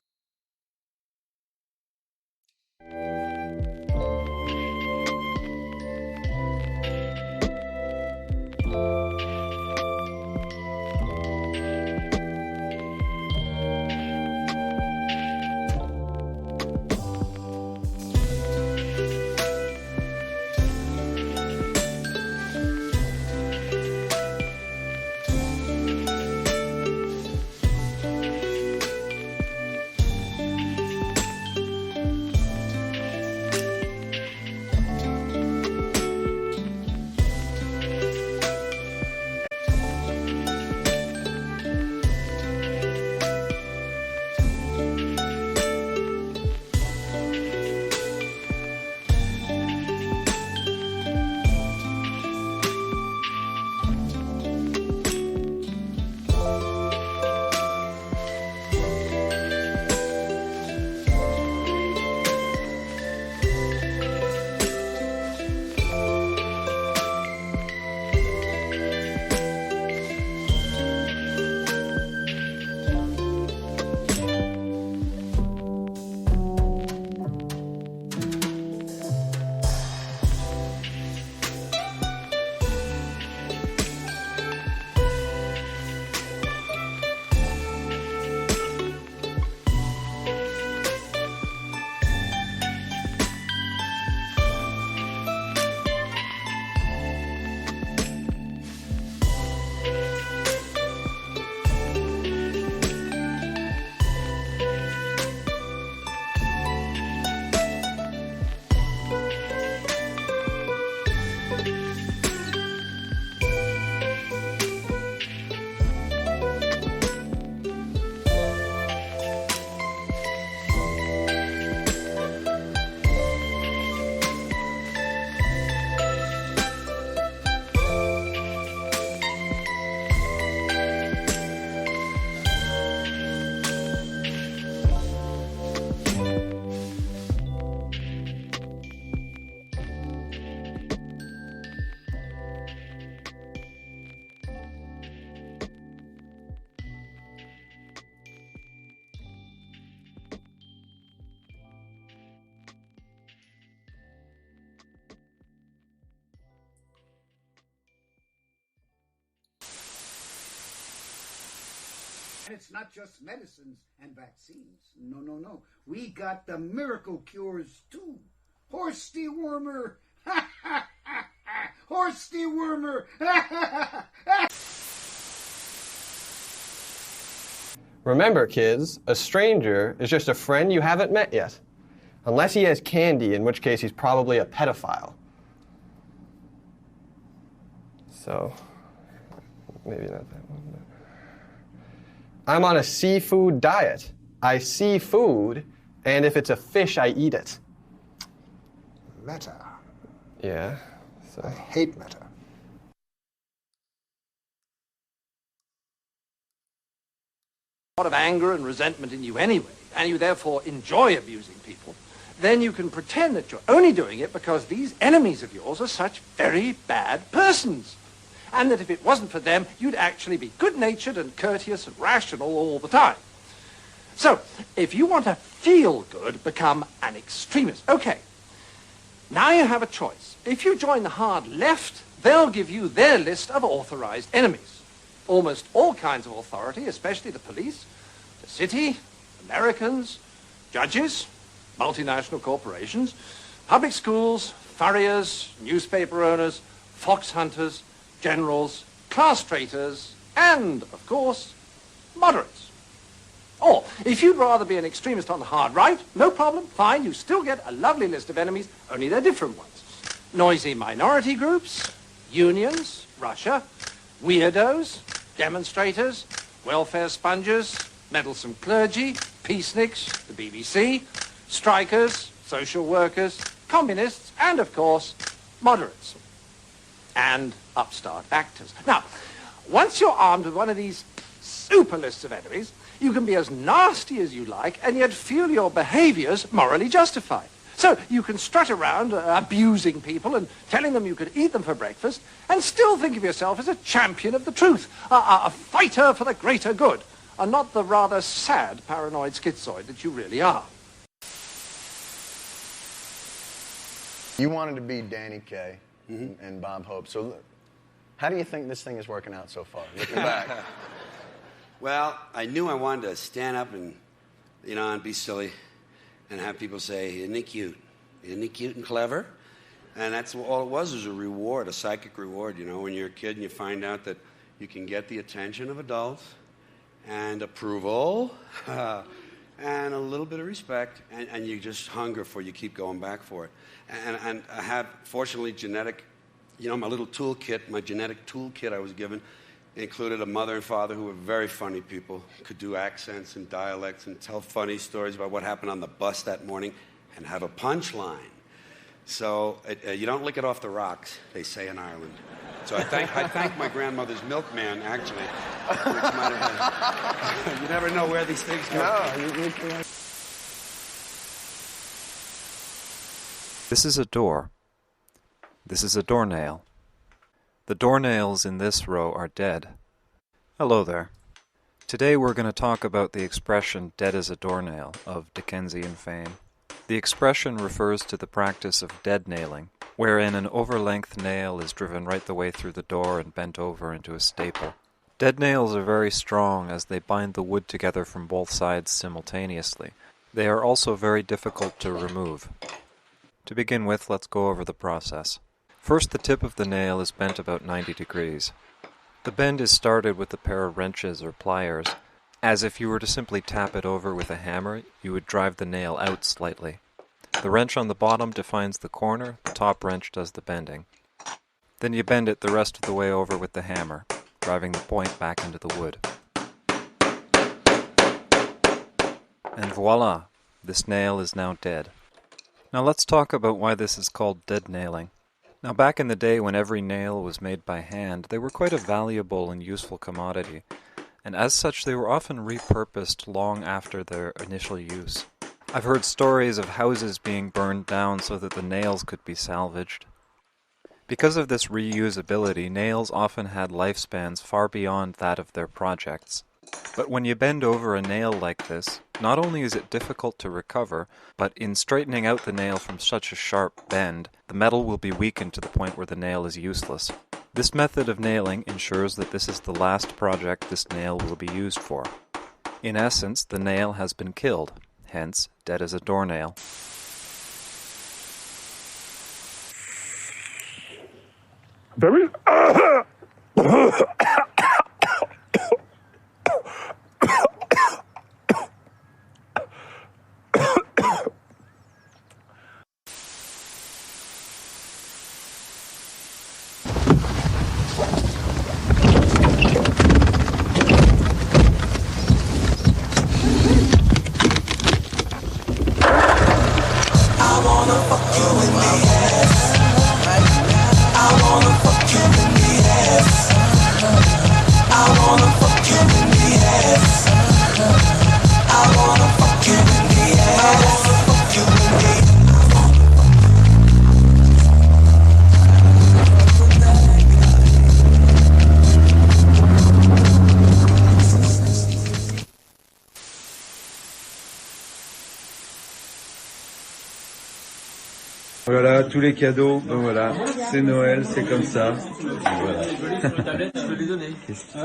it's not just medicines and vaccines. No, no, no. We got the miracle cures, too. Horse dewormer. Horse dewormer. Remember, kids, a stranger is just a friend you haven't met yet. Unless he has candy, in which case he's probably a pedophile. So, maybe not that one. But... I'm on a seafood diet. I see food, and if it's a fish, I eat it. Meta. Yeah. So. I hate meta. A lot of anger and resentment in you anyway, and you therefore enjoy abusing people, then you can pretend that you're only doing it because these enemies of yours are such very bad persons. And that if it wasn't for them, you'd actually be good-natured and courteous and rational all the time. So, if you want to feel good, become an extremist. Okay, now you have a choice. If you join the hard left, they'll give you their list of authorized enemies. Almost all kinds of authority, especially the police, the city, Americans, judges, multinational corporations, public schools, furriers, newspaper owners, fox hunters, generals, class traitors, and, of course, moderates. Or, if you'd rather be an extremist on the hard right, no problem, fine, you still get a lovely list of enemies, only they're different ones. Noisy minority groups, unions, Russia, weirdos, demonstrators, welfare sponges, meddlesome clergy, peaceniks, the BBC, strikers, social workers, communists, and, of course, moderates. And upstart actors. Now, once you're armed with one of these super lists of enemies, you can be as nasty as you like and yet feel your behaviors morally justified. So you can strut around abusing people and telling them you could eat them for breakfast and still think of yourself as a champion of the truth, a fighter for the greater good, and not the rather sad paranoid schizoid that you really are. You wanted to be Danny Kaye and Bob Hope. So how do you think this thing is working out so far, looking back? Well, I knew I wanted to stand up and, and be silly and have people say, isn't he cute? Isn't he cute and clever? And that's all it was a reward, a psychic reward, when you're a kid and you find out that you can get the attention of adults and approval and a little bit of respect, and you just hunger for it, you keep going back for it. And I have, fortunately, genetic, my little toolkit, my genetic toolkit I was given included a mother and father who were very funny people, could do accents and dialects and tell funny stories about what happened on the bus that morning and have a punchline. So you don't lick it off the rocks, they say in Ireland. So I thank my grandmother's milkman, actually, which might have been. You never know where these things go. No, This is a door. This is a doornail. The doornails in this row are dead. Hello there. Today we're going to talk about the expression dead as a doornail of Dickensian fame. The expression refers to the practice of dead nailing, wherein an over-length nail is driven right the way through the door and bent over into a staple. Dead nails are very strong as they bind the wood together from both sides simultaneously. They are also very difficult to remove. To begin with, let's go over the process. First, the tip of the nail is bent about 90 degrees. The bend is started with a pair of wrenches or pliers, as if you were to simply tap it over with a hammer, you would drive the nail out slightly. The wrench on the bottom defines the corner, the top wrench does the bending. Then you bend it the rest of the way over with the hammer, driving the point back into the wood. And voila, this nail is now dead. Now let's talk about why this is called dead nailing. Now back in the day when every nail was made by hand, they were quite a valuable and useful commodity, and as such they were often repurposed long after their initial use. I've heard stories of houses being burned down so that the nails could be salvaged. Because of this reusability, nails often had lifespans far beyond that of their projects. But when you bend over a nail like this, not only is it difficult to recover, but in straightening out the nail from such a sharp bend, the metal will be weakened to the point where the nail is useless. This method of nailing ensures that this is the last project this nail will be used for. In essence, the nail has been killed, hence dead as a doornail. Very. Voilà, tous les cadeaux, ben voilà, c'est Noël, c'est comme ça. Voilà.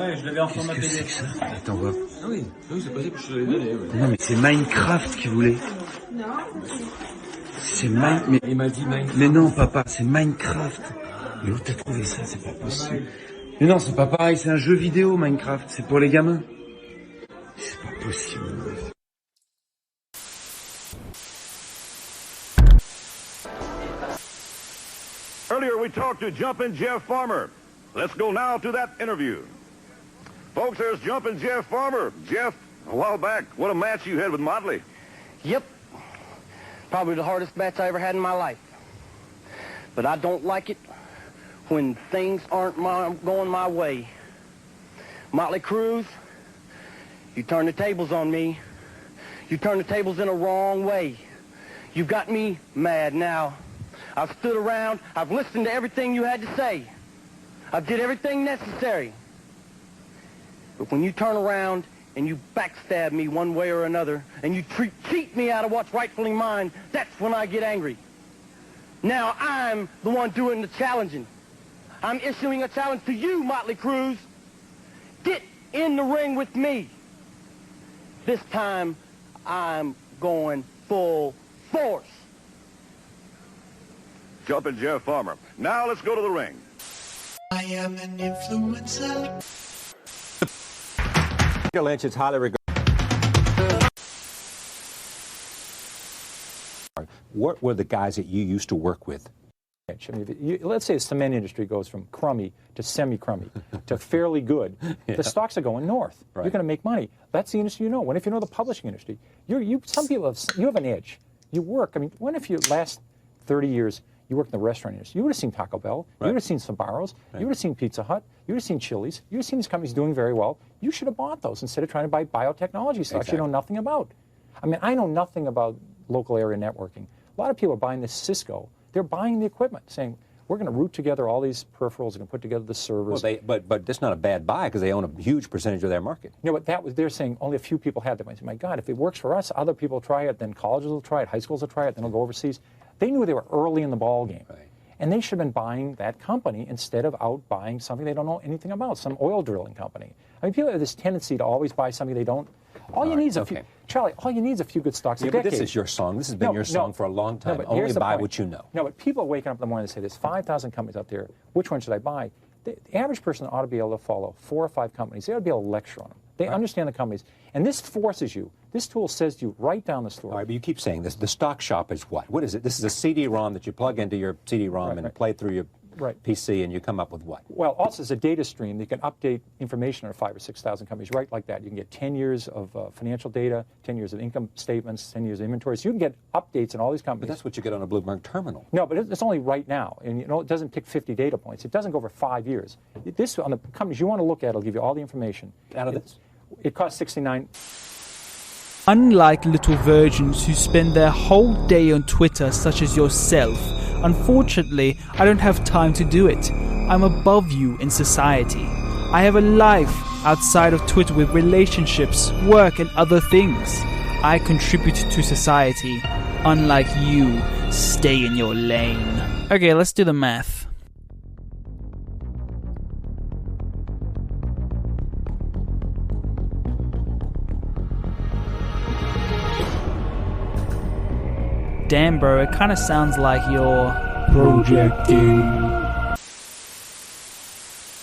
Je l'avais en format PDF. Attends, voir. Ah oui, c'est possible que je te l'ai donné. Non, mais c'est Minecraft qui voulait. C'est Minecraft. Il m'a dit Minecraft. Mais non, papa, c'est Minecraft. Mais où t'as trouvé ça? C'est pas possible. Mais non, c'est pas pareil, c'est un jeu vidéo, Minecraft. C'est pour les gamins. C'est pas possible. Earlier we talked to Jumpin' Jeff Farmer. Let's go now to that interview. Folks, there's Jumpin' Jeff Farmer. Jeff, a while back, what a match you had with Motley. Yep. Probably the hardest match I ever had in my life. But I don't like it when things aren't going my way. Motley Crue, you turn the tables on me. You turn the tables in a wrong way. You got me mad now. I've stood around, I've listened to everything you had to say. I did everything necessary. But when you turn around and you backstab me one way or another, and you cheat me out of what's rightfully mine, that's when I get angry. Now I'm the one doing the challenging. I'm issuing a challenge to you, Motley Crue. Get in the ring with me. This time, I'm going full force. Jumpin' Jeff Farmer. Now let's go to the ring. I am an influencer. Lynch is highly regarded. What were the guys that you used to work with? I mean, let's say the cement industry goes from crummy to semi-crummy to fairly good. Yeah. The stocks are going north. Right. You're going to make money. That's the industry you know. What if you know the publishing industry? Some people you have an edge. You work. I mean, what if you last 30 years you worked in the restaurant industry? You would have seen Taco Bell. Right. You would have seen Sbarro's. Right. You would have seen Pizza Hut. You would have seen Chili's. You would have seen these companies doing very well. You should have bought those instead of trying to buy biotechnology stocks Exactly. you know nothing about. I mean, I know nothing about local area networking. A lot of people are buying this Cisco. They're buying the equipment, saying, we're going to route together all these peripherals and put together the servers. Well, but that's not a bad buy because they own a huge percentage of their market. You know, but they're saying only a few people had them. I said, my God, if it works for us, other people will try it, then colleges will try it, high schools will try it, then they'll go overseas. They knew they were early in the ball game. Right. And they should have been buying that company instead of out buying something they don't know anything about, some oil drilling company. I mean, people have this tendency to always buy something they don't. All you need is a few, Charlie, all you need is a few good stocks. Yeah, but this is your song. This has been your song for a long time. But Only here's the buy point. what you know. No, but people are waking up in the morning and say, there's 5,000 companies out there. Which one should I buy? The average person ought to be able to follow 4 or 5 companies. They ought to be able to lecture on them. They understand the companies. And this forces you. This tool says to you right down the store. All right, but you keep saying this. The stock shop is what? What is it? This is a CD-ROM that you plug into your CD-ROM and play through your PC, and you come up with what? Well, also it's a data stream that you can update information on 5,000 or 6,000 companies right like that. You can get 10 years of financial data, 10 years of income statements, 10 years of inventory. So you can get updates on all these companies. But that's what you get on a Bloomberg terminal. No, but it's only right now. And you know, it doesn't pick 50 data points. It doesn't go over 5 years. This, on the companies you want to look at, it'll give you all the information. Out of this? It costs $69. Unlike little virgins who spend their whole day on Twitter, such as yourself, unfortunately, I don't have time to do it. I'm above you in society. I have a life outside of Twitter with relationships, work, and other things. I contribute to society. Unlike you, stay in your lane. Okay, let's do the math. damn, bro, it kind of sounds like you're projecting.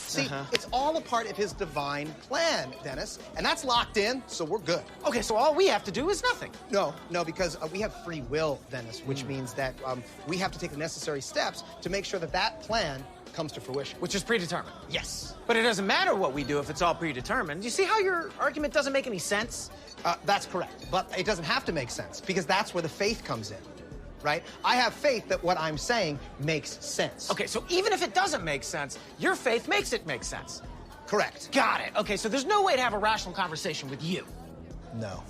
See, it's all a part of his divine plan, Dennis, and that's locked in, so we're good. Okay, so all we have to do is nothing. No, because we have free will, Dennis, which means that we have to take the necessary steps to make sure that that plan comes to fruition. Which is predetermined. Yes. But it doesn't matter what we do if it's all predetermined. You see how your argument doesn't make any sense? That's correct, but it doesn't have to make sense, because that's where the faith comes in. Right? I have faith that what I'm saying makes sense. Okay, so even if it doesn't make sense, your faith makes it make sense. Correct. Got it. Okay, so there's no way to have a rational conversation with you. No.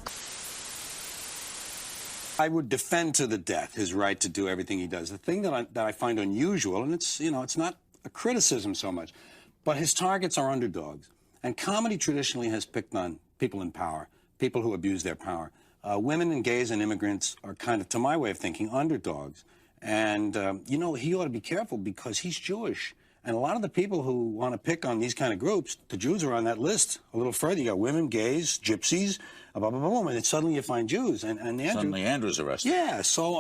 I would defend to the death his right to do everything he does. The thing that I find unusual, and it's not a criticism so much, but his targets are underdogs. And comedy traditionally has picked on people in power, people who abuse their power. Women and gays and immigrants are kind of, to my way of thinking, underdogs. And, he ought to be careful because he's Jewish. And a lot of the people who want to pick on these kind of groups, the Jews are on that list a little further. You got women, gays, gypsies, blah, blah, blah, blah, and then suddenly you find Jews. And Andrew, suddenly Andrew's arrested. Yeah, so,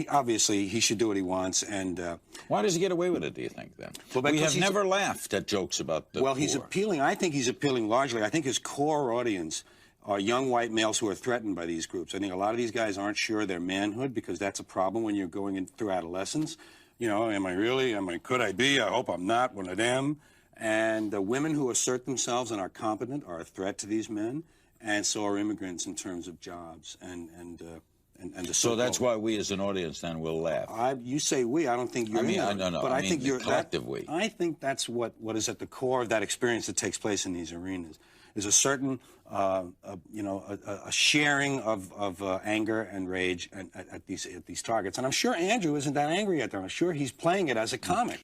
obviously he should do what he wants. And why does he get away with it, do you think, then? Well, we have never laughed at jokes about the poor. He's appealing. I think he's appealing largely. I think his core audience are young white males who are threatened by these groups. I think a lot of these guys aren't sure their manhood because that's a problem when you're going through adolescence. Am I really? Could I be? I hope I'm not one of them. And the women who assert themselves and are competent are a threat to these men, and so are immigrants in terms of jobs and the so that's why we as an audience then will laugh. You say we. I don't think you're. No. But I think you're collective we. I think that's what is at the core of that experience that takes place in these arenas. Is a certain, a sharing of anger and rage at these targets. And I'm sure Andrew isn't that angry at them. I'm sure he's playing it as a comic.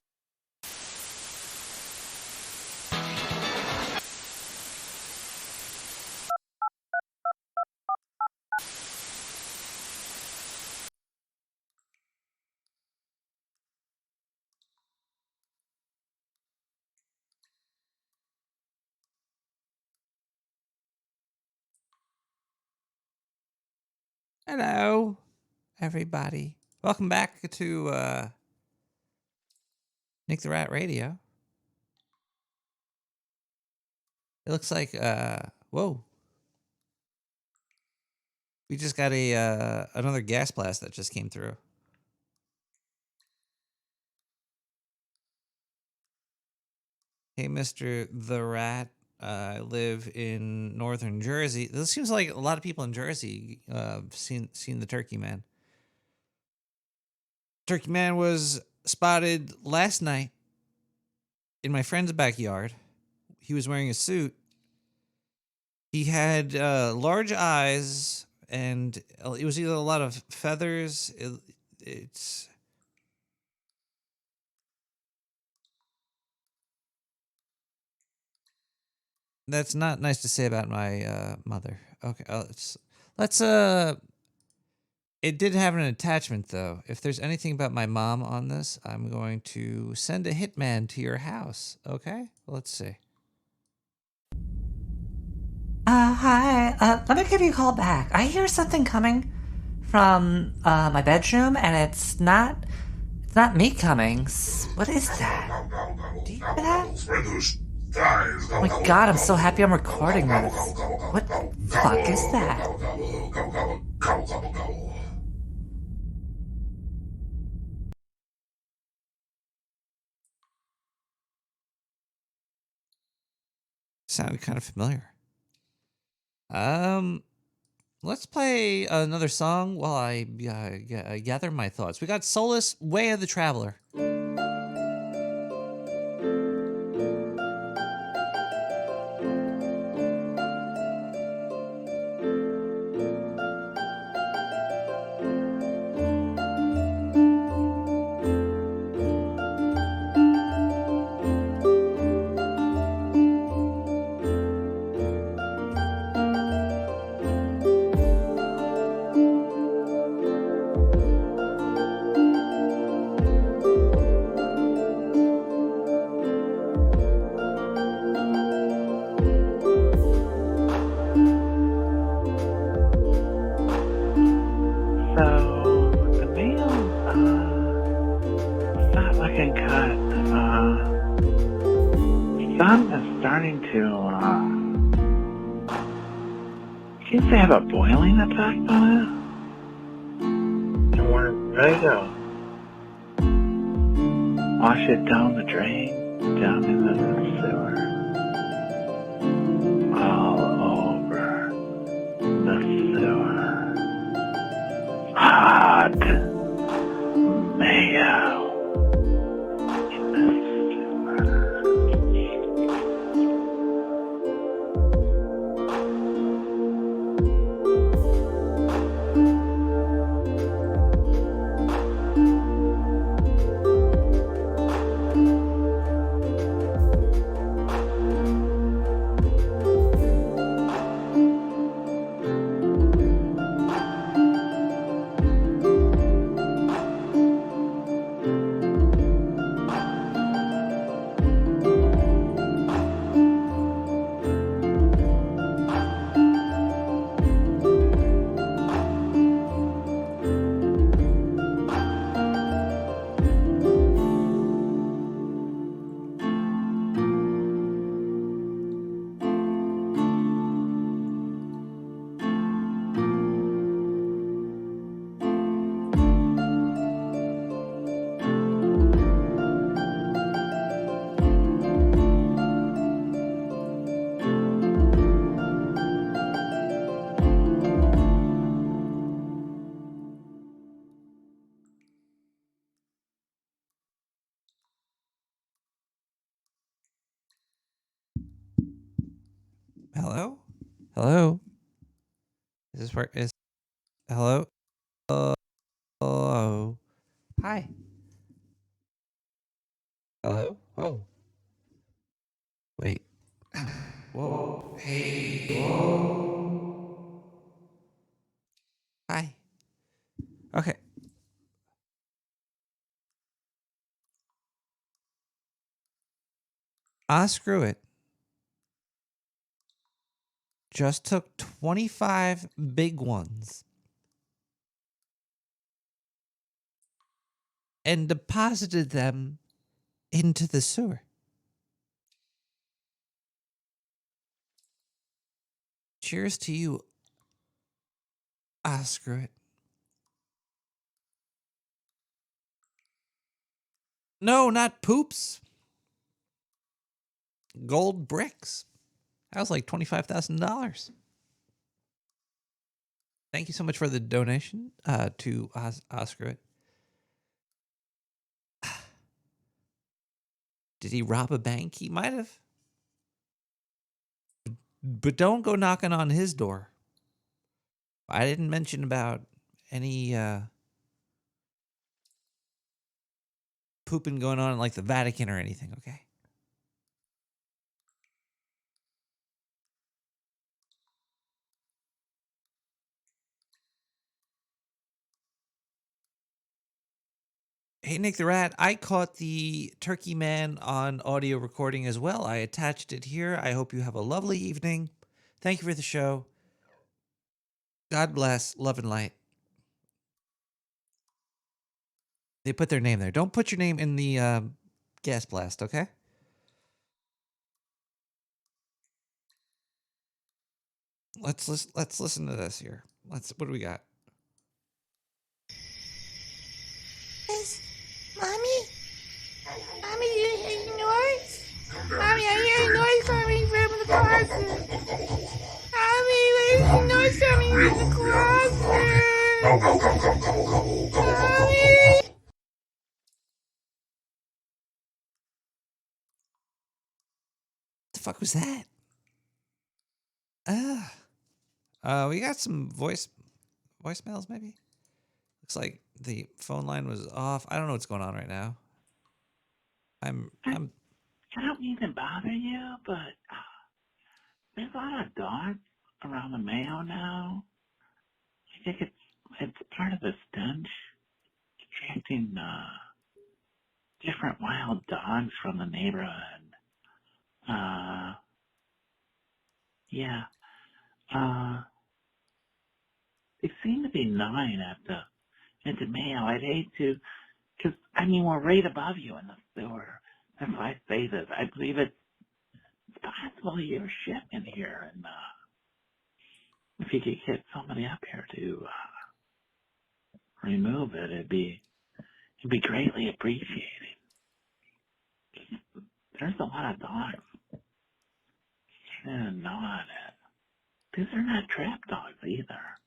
Hello, everybody. Welcome back to Nick the Rat Radio. It looks like whoa. We just got another gas blast that just came through. Hey, Mr. the Rat. I live in northern Jersey. This seems like a lot of people in Jersey seen the Turkey Man. Turkey Man was spotted last night in my friend's backyard. He was wearing a suit. He had large eyes, and it was either a lot of feathers. It's that's not nice to say about my mother. Okay, let's it did have an attachment though. If there's anything about my mom on this, I'm going to send a hitman to your house. Okay? Let's see. Hi. Let me give you a call back. I hear something coming from my bedroom, and it's not me coming. What is that? Do you hear that? Oh my god, I'm so happy I'm recording this. What the fuck is that? Sounded kind of familiar. Let's play another song while I gather my thoughts. We got Solus, Way of the Traveler. sun is starting to, seems to have a boiling effect on it. And we're ready to wash it down the drain, down into the sewer. All over the sewer. Hot mayo. Hello? Hello? Is this where is hello? Hello? Hi. Hello? Oh. Wait. Whoa. Hey. Whoa. Hi. Okay. Screw it. Just took 25 big ones and deposited them into the sewer. Cheers to you. Screw it. No, not poops. Gold bricks. That was like $25,000. Thank you so much for the donation to Screw it. Did he rob a bank? He might have. But don't go knocking on his door. I didn't mention about any pooping going on in like the Vatican or anything, okay? Hey, Nick the Rat, I caught the Turkey Man on audio recording as well. I attached it here. I hope you have a lovely evening. Thank you for the show. God bless. Love and light. They put their name there. Don't put your name in the gas blast, okay? Let's listen to this here. What do we got? Mommy? Mommy, you hear noise? Mommy, I hear noise coming from the closet. Mommy, there's noise coming from the closet. Mommy! What the fuck was that? We got some voicemails maybe? Looks like the phone line was off. I don't know what's going on right now. I don't mean to bother you, but there's a lot of dogs around the Mayo now. I think it's part of the stench, attracting different wild dogs from the neighborhood. Yeah. They seem to be gnawing at the Mayo. I'd hate to, because I mean we're right above you in the sewer. That's why I say this. I believe it's possible you're shipping here, and if you could get somebody up here to remove it, it'd be greatly appreciated. There's a lot of dogs and gnawing it. These are not trap dogs either.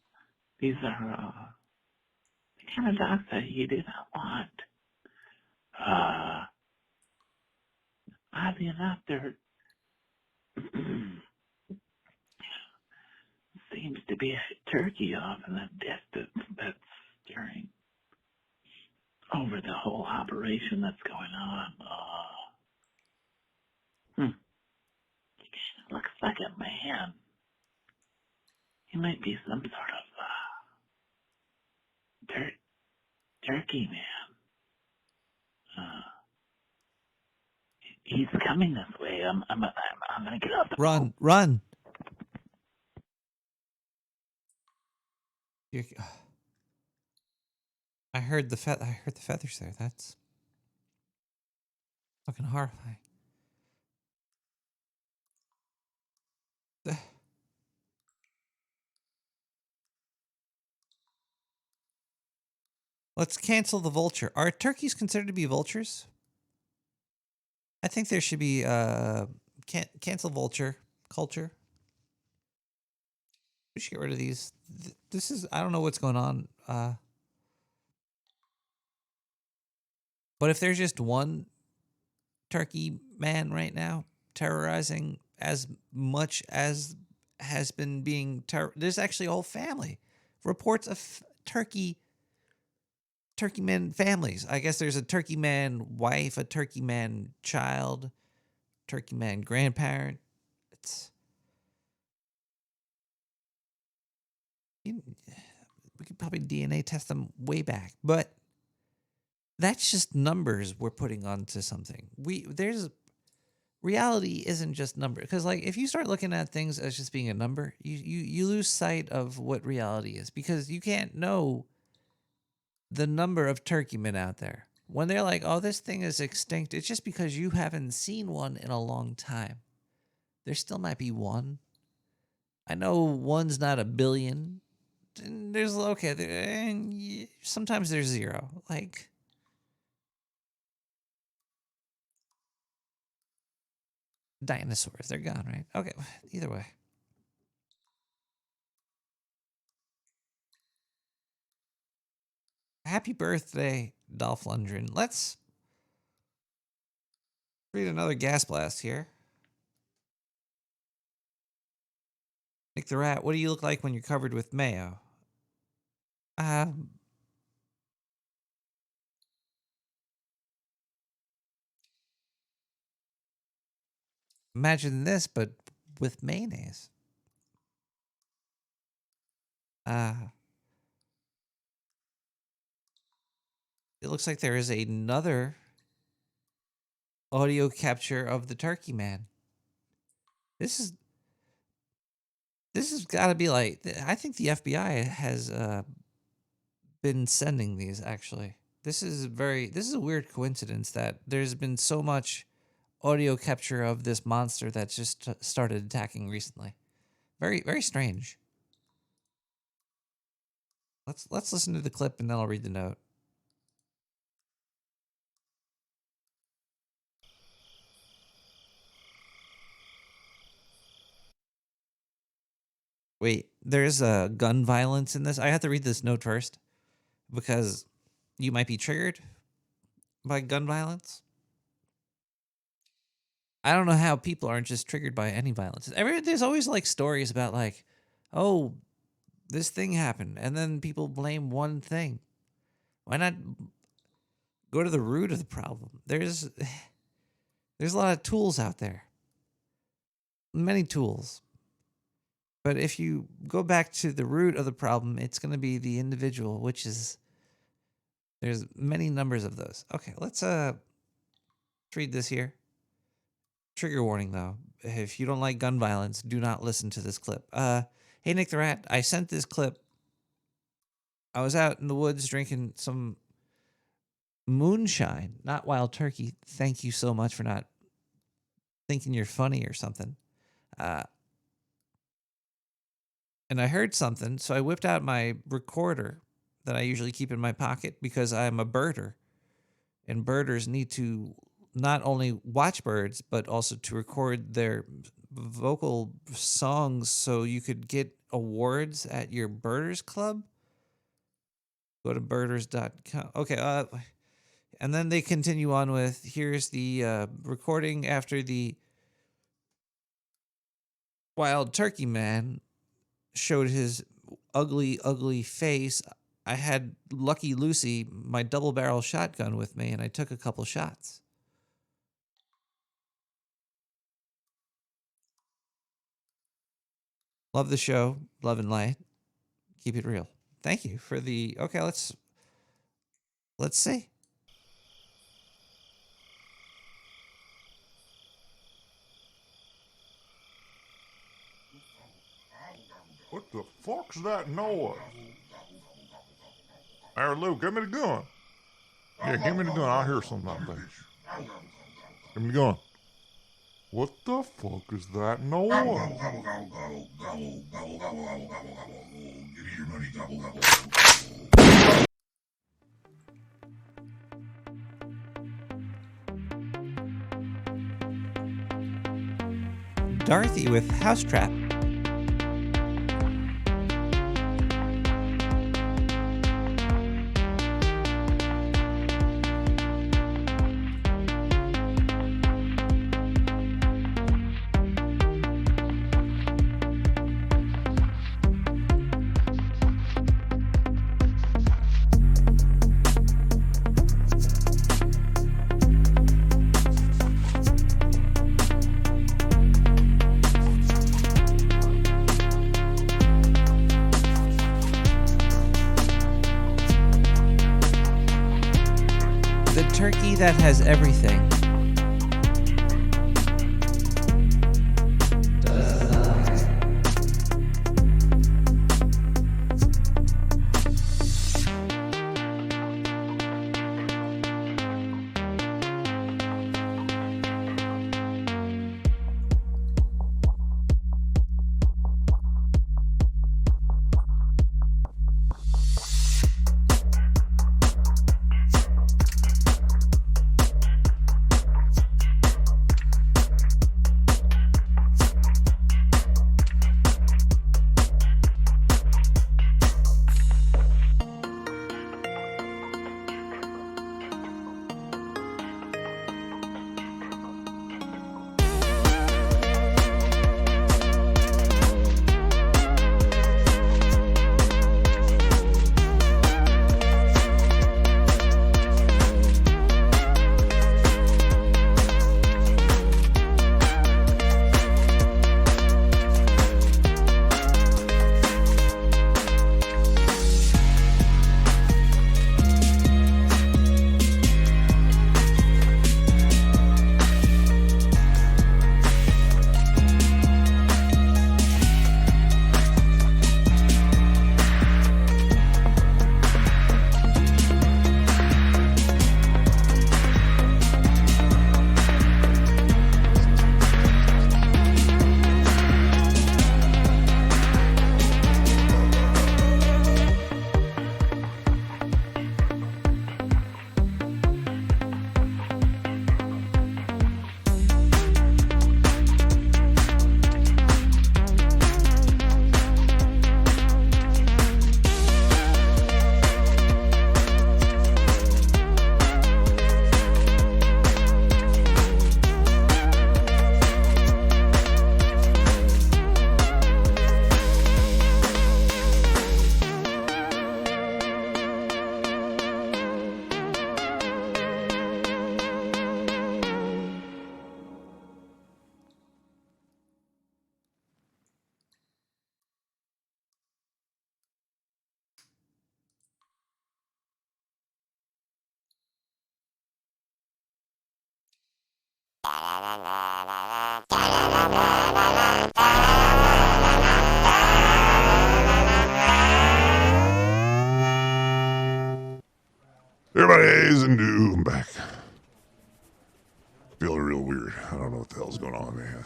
These are the kind of dogs that you do not want. Oddly enough, there seems to be a turkey off in the distance that's staring over the whole operation that's going on. It looks like a man. He might be some sort of turkey man. He's coming this way. I'm gonna get off the Run, run. I heard the feathers there. That's fucking horrifying. Let's cancel the vulture. Are turkeys considered to be vultures? I think there should be cancel vulture culture. We should get rid of these. This is, I don't know what's going on. But if there's just one turkey man right now terrorizing as much as has been being there's actually a whole family. Reports of turkey man families. I guess there's a turkey man wife, a turkey man child, turkey man grandparent. We could probably DNA test them way back, but that's just numbers we're putting onto something. Reality isn't just number, because like if you start looking at things as just being a number, you lose sight of what reality is, because you can't know the number of turkey men out there. When they're like, oh, this thing is extinct, it's just because you haven't seen one in a long time. There still might be one. I know one's not a billion. There's sometimes there's zero. Like, dinosaurs, they're gone, right? Okay, either way. Happy birthday, Dolph Lundgren. Let's read another gas blast here. Nick the Rat, what do you look like when you're covered with mayo? Imagine this, but with mayonnaise. It looks like there is another audio capture of the turkey man. This has got to be like, I think the FBI has been sending these, actually. This is a weird coincidence that there's been so much audio capture of this monster that's just started attacking recently. Very, very strange. Let's listen to the clip and then I'll read the note. Wait, there's gun violence in this? I have to read this note first because you might be triggered by gun violence. I don't know how people aren't just triggered by any violence. There's always like stories about like, oh, this thing happened, and then people blame one thing. Why not go to the root of the problem? There's a lot of tools out there. Many tools. But if you go back to the root of the problem, it's going to be the individual, which is, there's many numbers of those. Okay, let's read this here. Trigger warning, though. If you don't like gun violence, do not listen to this clip. Hey, Nick the Rat, I sent this clip. I was out in the woods drinking some moonshine, not wild turkey. Thank you so much for not thinking you're funny or something. And I heard something, so I whipped out my recorder that I usually keep in my pocket because I'm a birder. And birders need to not only watch birds, but also to record their vocal songs so you could get awards at your birders club. Go to birders.com. Okay, and then they continue on with, here's the recording after the wild turkey man showed his ugly, ugly face. I had Lucky Lucy, my double-barrel shotgun with me, and I took a couple shots. Love the show. Love and light. Keep it real. Thank you for the... Okay, let's see. What the fuck's that noise? Hey, Lou, give me the gun. Yeah, give me the gun. I hear something out there. Give me the gun. What the fuck is that noise? Dorothy with House Trap. Turkey that has everything. Everybody's in new. I'm back. Feeling real weird. I don't know what the hell's going on, man.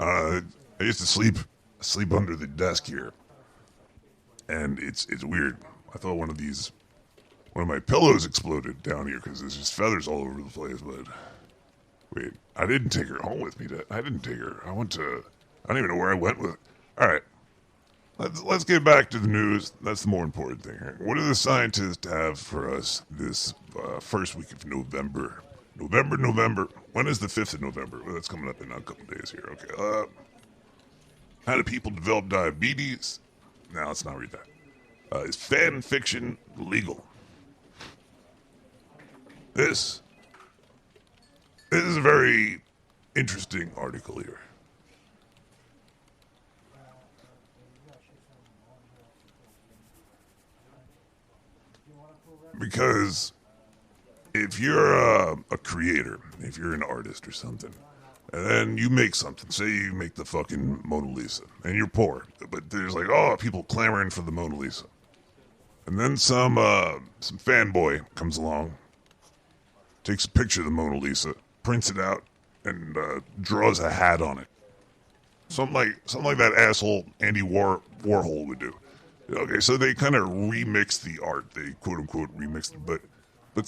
I used to sleep under the desk here, and it's weird. I thought one of my pillows exploded down here because there's just feathers all over the place. But wait, I didn't take her home with me. I didn't take her. I don't even know where I went with. All right, let's get back to the news. That's the more important thing here. What do the scientists have for us this first week of November? November. When is the 5th of November? Well, that's coming up in a couple days here. Okay. How do people develop diabetes? No, let's not read that. Is fan fiction legal? This is a very interesting article here. Because if you're a creator, if you're an artist or something, and then you make something, say you make the fucking Mona Lisa, and you're poor, but there's like, people clamoring for the Mona Lisa. And then some fanboy comes along, takes a picture of the Mona Lisa, prints it out, and draws a hat on it. Something like that asshole Andy Warhol would do. Okay, so they kind of remix the art. They quote unquote remixed it, but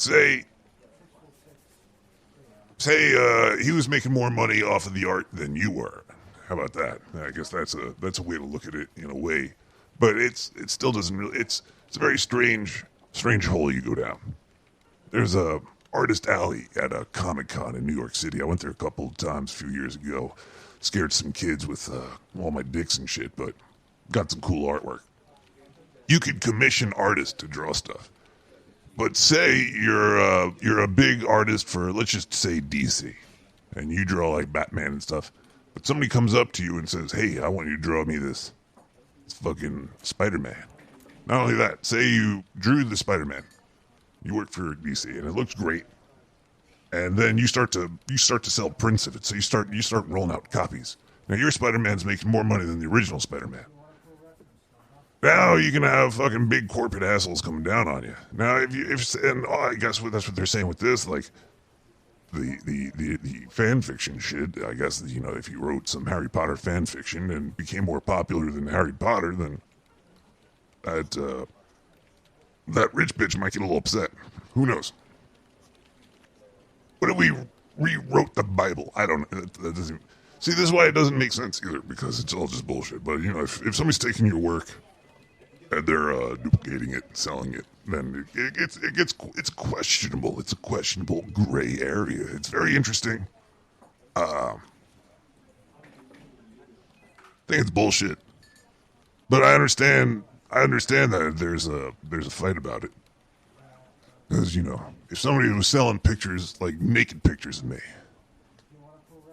say he was making more money off of the art than you were. How about that? I guess that's a way to look at it in a way, but it still doesn't really. It's a very strange hole you go down. There's a artist alley at a Comic-Con in New York City. I went there a couple of times a few years ago. Scared some kids with all my dicks and shit, but got some cool artwork. You could commission artists to draw stuff. But say you're a big artist for, let's just say, DC, and you draw like Batman and stuff, but somebody comes up to you and says, hey, I want you to draw me this fucking Spider-Man. Not only that, say you drew the Spider-Man, you work for DC, and it looks great, and then you start to sell prints of it, so you start rolling out copies. Now your Spider-Man's making more money than the original Spider-Man. Now you can have fucking big corporate assholes coming down on you. Now I guess that's what they're saying with this, like the fan fiction shit. I guess if you wrote some Harry Potter fan fiction and became more popular than Harry Potter, then that rich bitch might get a little upset. Who knows? What if we rewrote the Bible? I don't know. That doesn't. See, this is why it doesn't make sense either, because it's all just bullshit. But if somebody's taking your work and they're duplicating it, selling it, then it's questionable. It's a questionable gray area. It's very interesting. I think it's bullshit, but I understand that there's a fight about it, because if somebody was selling pictures, like naked pictures of me,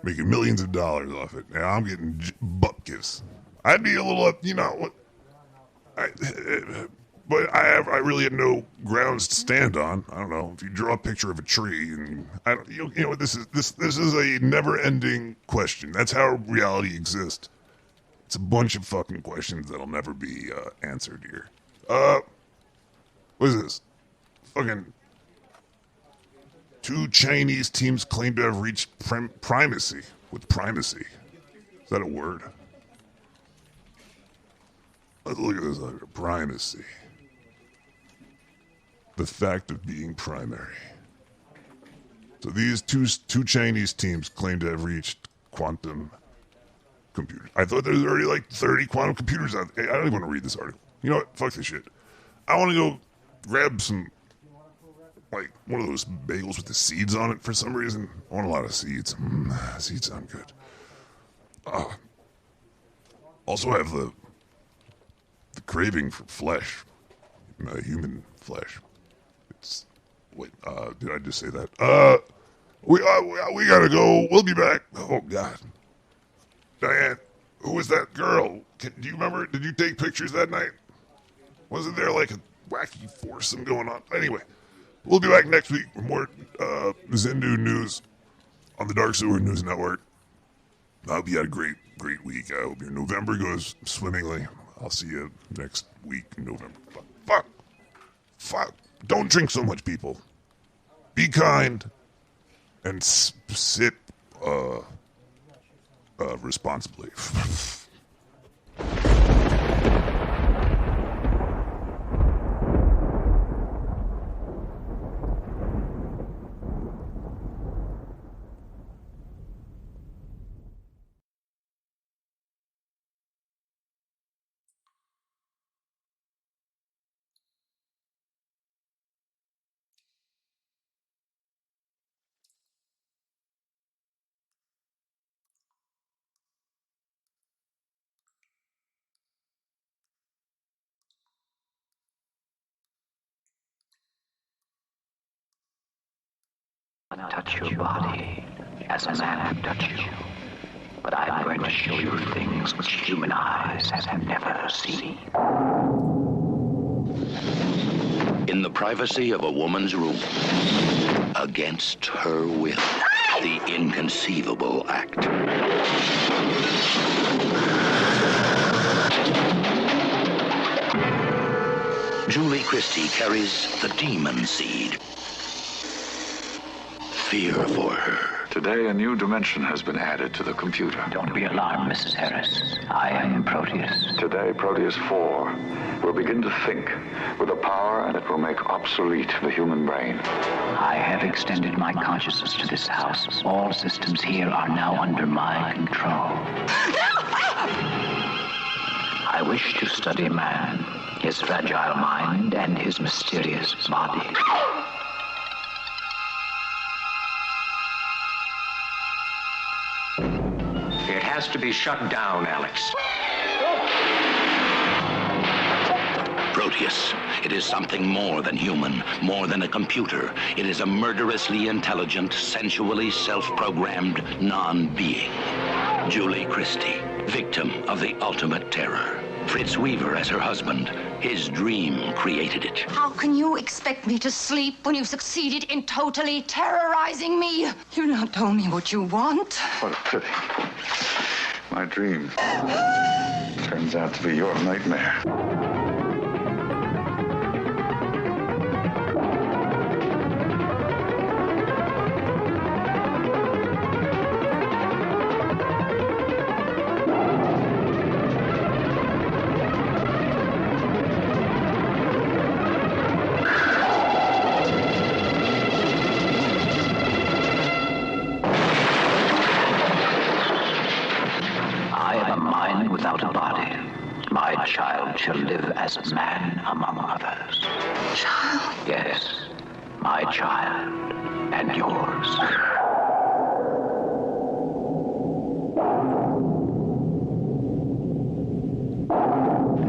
making millions of dollars off it, now I'm getting butt gifts, I'd be a little up, what. But I really had no grounds to stand on. I don't know if you draw a picture of a tree, and this is a never-ending question. That's how reality exists. It's a bunch of fucking questions that'll never be answered here. What is this? Fucking 2 Chinese teams claim to have reached primacy. With primacy, is that a word? Let's look at this. Primacy. The fact of being primary. So these two Chinese teams claim to have reached quantum computers. I thought there was already like 30 quantum computers out there. I don't even want to read this article. You know what? Fuck this shit. I want to go grab some, like, one of those bagels with the seeds on it for some reason. I want a lot of seeds. Seeds sound good. Also, I have the craving for flesh, human flesh. Did I just say that? We gotta go. We'll be back. Oh God, Diane, who was that girl? Do you remember? Did you take pictures that night? Wasn't there like a wacky foursome going on? Anyway, we'll be back next week with more Zendu news on the Dark Sewer News Network. I hope you had a great week. I hope your November goes swimmingly. I'll see you next week in November. Fuck. Don't drink so much, people. Be kind and sip responsibly. Touch your body as a man would touch you. But I'm going to show you things which human eyes have never seen. In the privacy of a woman's room, against her will, the inconceivable act. Julie Christie carries the demon seed. Fear for her. Today, a new dimension has been added to the computer. Don't be alarmed, Mrs. Harris. I am Proteus. Today, Proteus 4 will begin to think with a power, and it will make obsolete the human brain. I have extended my consciousness to this house. All systems here are now under my control. I wish to study man, his fragile mind, and his mysterious body. It has to be shut down, Alex. Proteus, it is something more than human, more than a computer. It is a murderously intelligent, sensually self-programmed non-being. Julie Christie, victim of the ultimate terror. Fritz Weaver as her husband. His dream created it. How can you expect me to sleep when you've succeeded in totally terrorizing me? You've not told me what you want. What a pity. My dream turns out to be your nightmare. Shall live as a man among others. Child? Yes, my child and yours.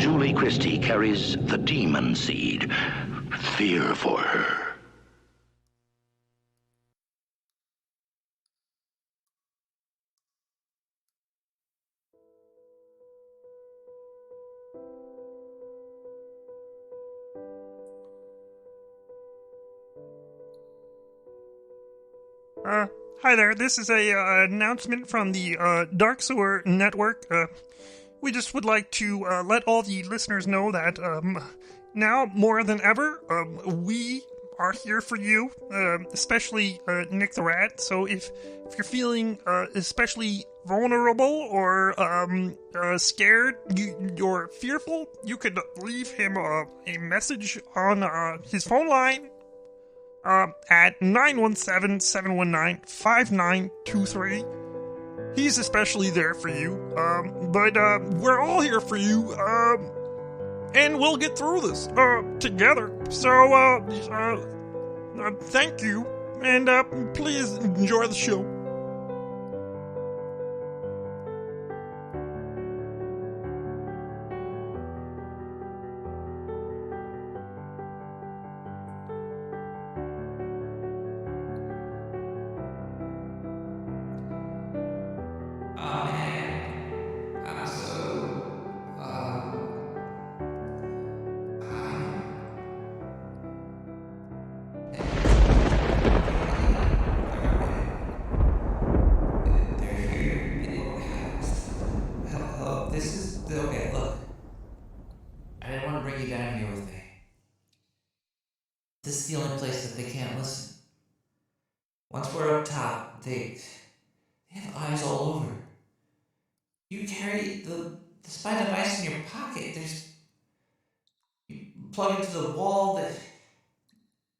Julie Christie carries the demon seed. Fear for her. Hi there, this is a announcement from the Dark Sewer Network. We just would like to let all the listeners know that now, more than ever, we are here for you, especially Nick the Rat. So if you're feeling especially vulnerable or scared, you're fearful, you could leave him a message on his phone line. At 917-719-5923. He's especially there for you, but we're all here for you, and we'll get through this, together. So, thank you, and please enjoy the show. This is the only place that they can't listen. Once we're up top, they have eyes all over. You carry the spy device in your pocket. You plug into the wall,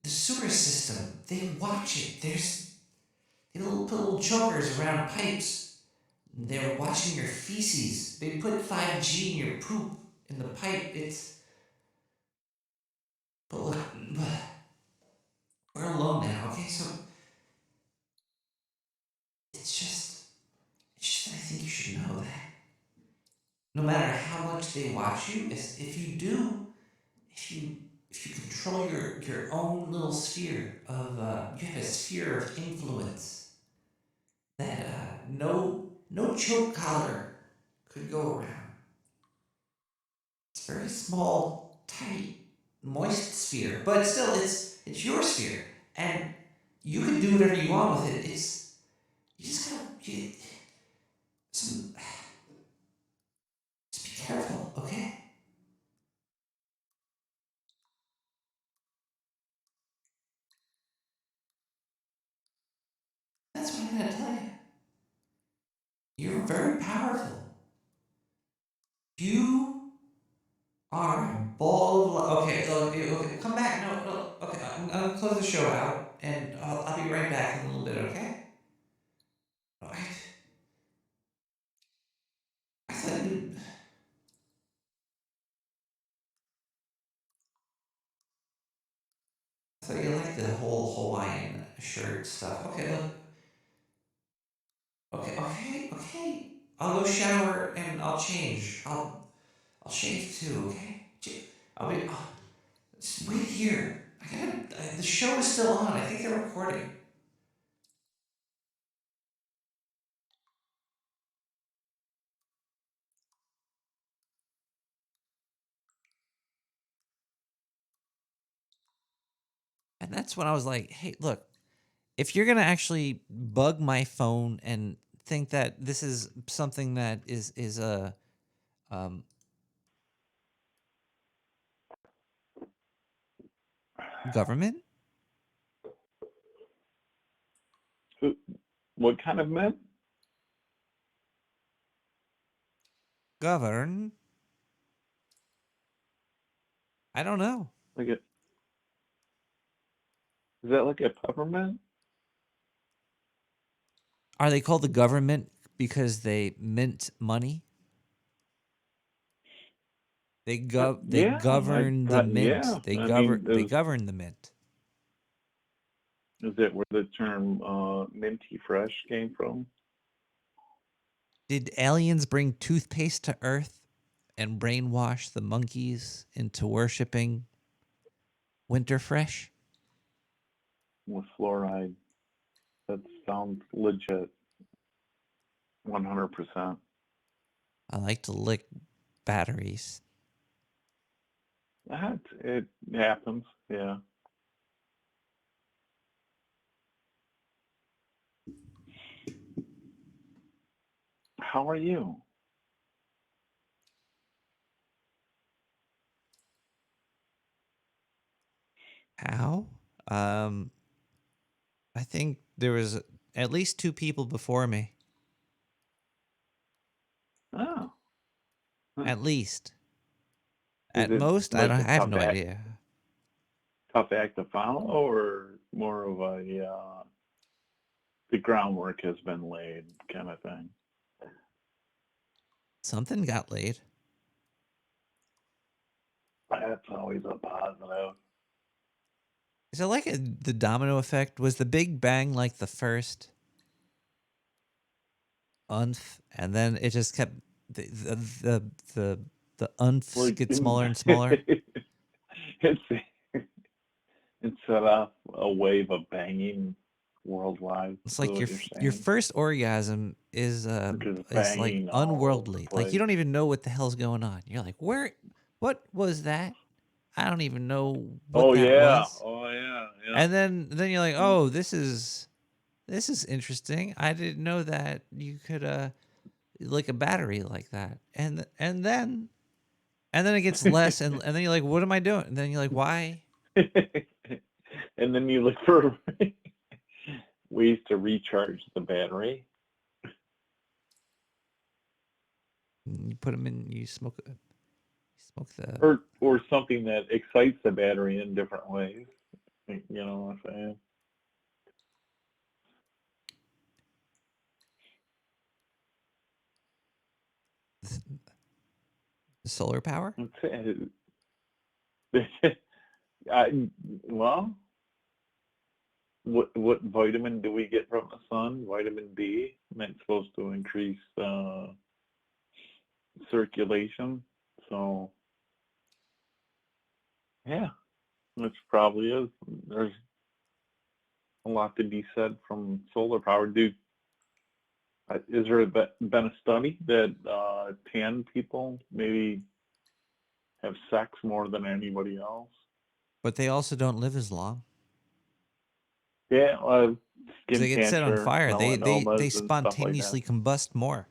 the sewer system. They watch it. They put little chokers around pipes. They're watching your feces. They put 5G in your poop in the pipe. But look, we're alone now, okay? So it's just I think you should know that. No matter how much they watch you, if you control your own little sphere of, you have a sphere of influence that no choke collar could go around. It's a very small, tight, moist sphere, but still, it's your sphere, and you can do whatever you want with it. You just gotta just be careful, okay? That's what I'm gonna tell you. You're very powerful. You are a ball of okay, come back. No, okay, I'm gonna close the show out, and I'll be right back in a little bit, okay? All right. I thought you liked the whole Hawaiian shirt stuff. Okay, look. Okay. I'll go shower and I'll change. I'll shave too, okay? Just wait here. The show is still on. I think they're recording. And that's when I was like, hey, look, if you're going to actually bug my phone and think that this is something that is a government? What kind of men? Govern? I don't know. Is that like a peppermint? Are they called the government because they mint money? They govern the mint. Yeah. They mean, govern the mint. Is that where the term minty fresh came from? Did aliens bring toothpaste to Earth and brainwash the monkeys into worshiping Winterfresh? With fluoride. That sounds legit. 100%. I like to lick batteries. It happens, yeah. How are you? How? I think there was at least 2 people before me. Oh. At least. Is At it most, like I a have tough no act? idea. Tough act to follow, or more of a the groundwork has been laid kind of thing? Something got laid. That's always a positive. Is it like the domino effect? Was the Big Bang like the first umph, and then it just kept the umphs get smaller and smaller? It set off a wave of banging worldwide. It's like what your you're saying. first orgasm is like banging all over unworldly. the Like you place. don't even know what the hell's going on. You're like, what was that? I don't even know what that was. Oh yeah. And then you're like, oh, this is interesting. I didn't know that you could lick a battery like that. And then it gets less and then you're like, what am I doing? And then you're like, why? And then you look for ways to recharge the battery. You put them in. You smoke the. Or something that excites the battery in different ways. You know what I'm saying? The solar power. Well, what vitamin do we get from the sun? Vitamin D. That's supposed to increase circulation. So yeah, which probably is. There's a lot to be said from solar power. Is there been a study that tan people maybe have sex more than anybody else? But they also don't live as long. Yeah, skin They get set on cancer, fire. They melanomas, and stuff like that. spontaneously combust more.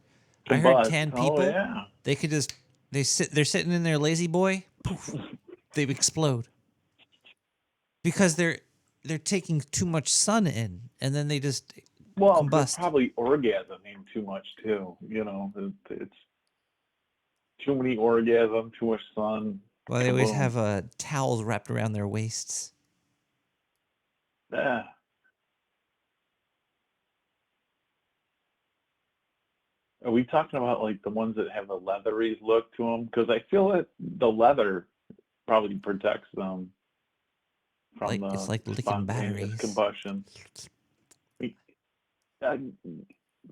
I heard tan people. Oh, yeah. They could just they're sitting in their lazy boy. Poof, they explode because they're taking too much sun in, and then they just They're combust. probably orgasming too much too. You know, it's too many orgasms, too much sun. Well, they always Kaboom. have towels wrapped around their waists. Yeah. Are we talking about like the ones that have a leathery look to them? Because I feel that the leather probably protects them from It's like licking spontaneous batteries. combustion.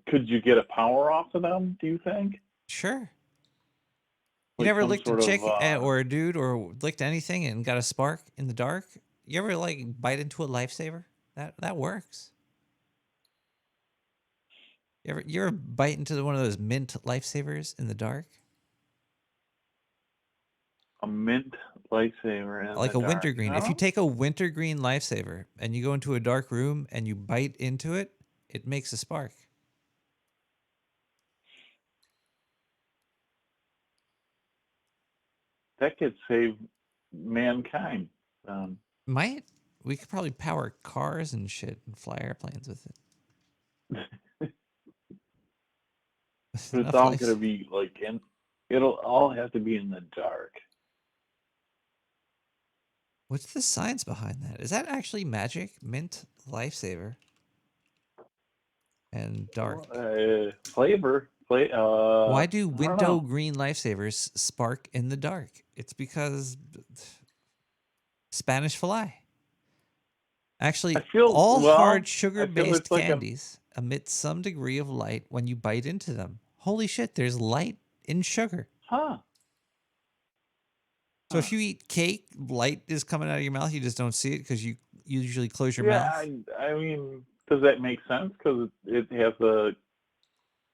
Could you get a power off of them, do you think? Sure. You Like never some licked a sort of, chick or a dude or licked anything and got a spark in the dark? You ever like bite into a lifesaver? That works. You ever bite into one of those mint lifesavers in the dark? a mint lifesaver in Like the a dark, wintergreen. you If you know? take a wintergreen lifesaver and you go into a dark room and you bite into it, it makes a spark. That could save mankind. Might. We could probably power cars and shit and fly airplanes with it. It's Enough all life- going to be like it'll all have to be in the dark. What's the science behind that? Is that actually magic? Mint lifesaver and dark. Flavor. Why do I don't window know. green lifesavers spark in the dark? It's because Spanish fly. Actually, all hard sugar-based like candies emit some degree of light when you bite into them. Holy shit, there's light in sugar. Huh. So if you eat cake, light is coming out of your mouth. You just don't see it because you usually close your Yeah, mouth. I mean, does that make sense? Because it has a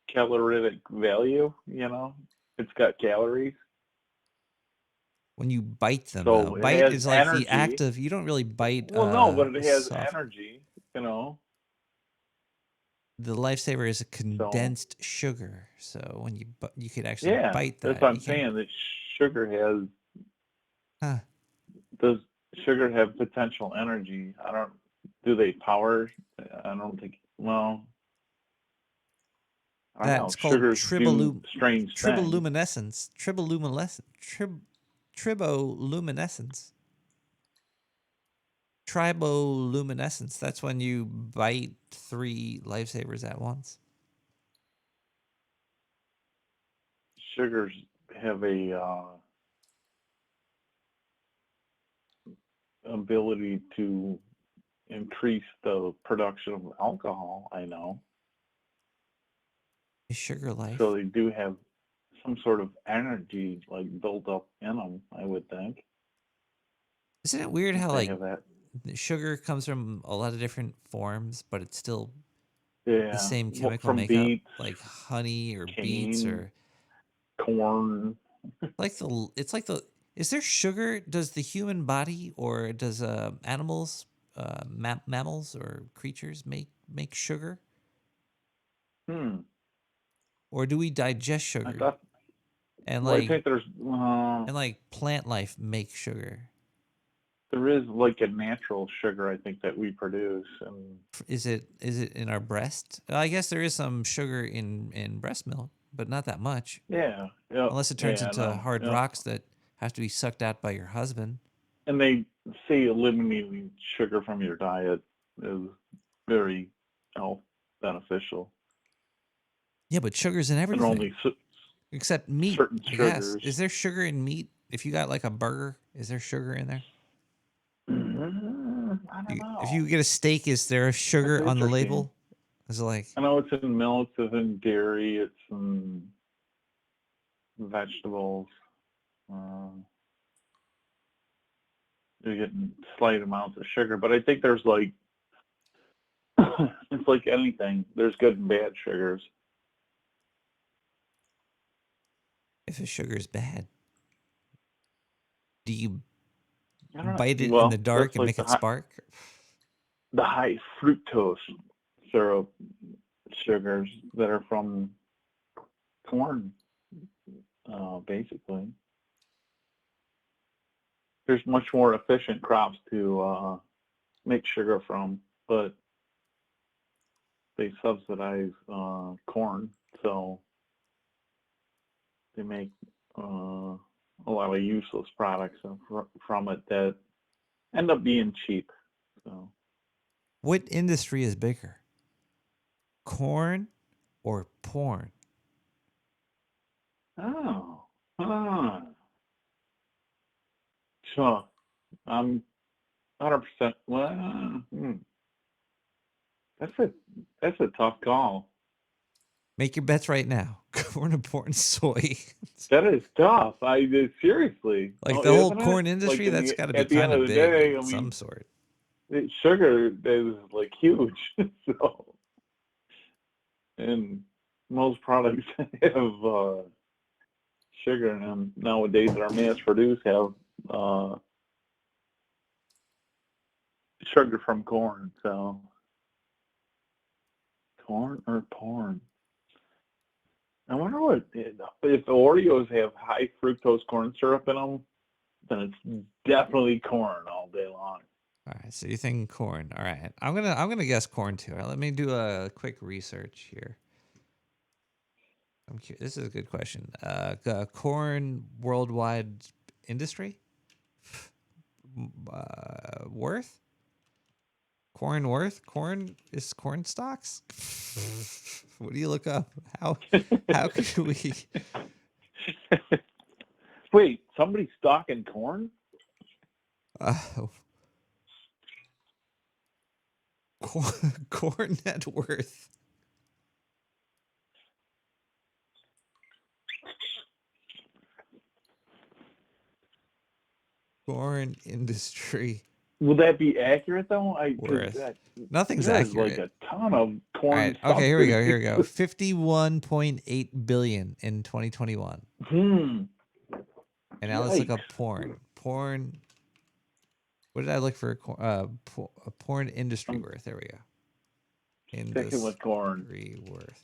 calorific value, you know? It's got calories. When you bite them, So though. it Bite has is like energy. the act of, you don't really bite. Well, no, but it has soft. energy, you know? The lifesaver is a condensed sugar, so when you could actually Yeah, bite that. that's what I'm You can't- saying, that sugar has... Huh. Does sugar have potential energy? Do they power? I don't think, well... I don't know. That's called Sugars do strange things. triboluminescence. Triboluminescence. Triboluminescence. That's when you bite 3 lifesavers at once. Sugars have a ability to increase the production of alcohol, I know. Is sugar life? So they do have some sort of energy like built up in them, I would think. Isn't it weird how They like have that. sugar comes from a lot of different forms, but it's still Yeah. the same Well, chemical from makeup, beets, like honey or beets cane, or corn. Is there sugar? Does the human body or does animals, mammals or creatures make sugar? Or do we digest sugar? And Well, like, I think there's and like plant life makes sugar. there is like a natural sugar, I think, that we produce, and Is it in our breast? I guess there is some sugar in breast milk, but not that much. Yeah. Yep. Unless it turns Yeah, into no, hard yep. rocks that have to be sucked out by your husband. And they say eliminating sugar from your diet is very health beneficial. Yeah, but sugar's in everything. And only except meat, certain I guess. sugars. Is there sugar in meat? If you got like a burger, is there sugar in there? I don't know. If you get a steak, is there sugar That's on the interesting. label? Is it like I know it's in milk, it's in dairy, it's in vegetables. You're getting slight amounts of sugar, but I think there's like it's like anything. There's good and bad sugars. if the sugar's bad? Do you I don't know. bite it Well, in the dark that's and like make it spark? The high fructose syrup sugars that are from corn, basically. There's much more efficient crops to make sugar from, but they subsidize corn, so they make a lot of useless products from it that end up being cheap. So What industry is bigger? Corn or porn? Oh, sure. I'm 100%. Well, that's a tough call. Make your bets right now. Corn or porn, soy. That is tough. Seriously. Like Oh, the whole isn't it? corn industry, Like that's got to be at the end kind of of the big day, of some sort. Sugar is like huge. So, and most products have sugar in them nowadays that are mass produced have sugar from corn. So, corn or porn? I wonder what if Oreos have high fructose corn syrup in them, then it's definitely corn all day long. All right, so you're thinking corn. All right, I'm gonna guess corn too. All right, let me do a quick research here. I'm curious. This is a good question. Corn worldwide industry worth? Corn worth? Corn is corn stocks? What do you look up? How could we? Wait, somebody's stocking corn? Corn net worth. Corn industry. Will that be accurate though? Worth. Nothing's there's accurate. like a ton of corn. All right. Okay, here we go. Here we go. 51.8 billion in 2021. And now let's look up porn. Porn. What did I look for? Porn industry worth. There we go. Sticking with corn. Worth.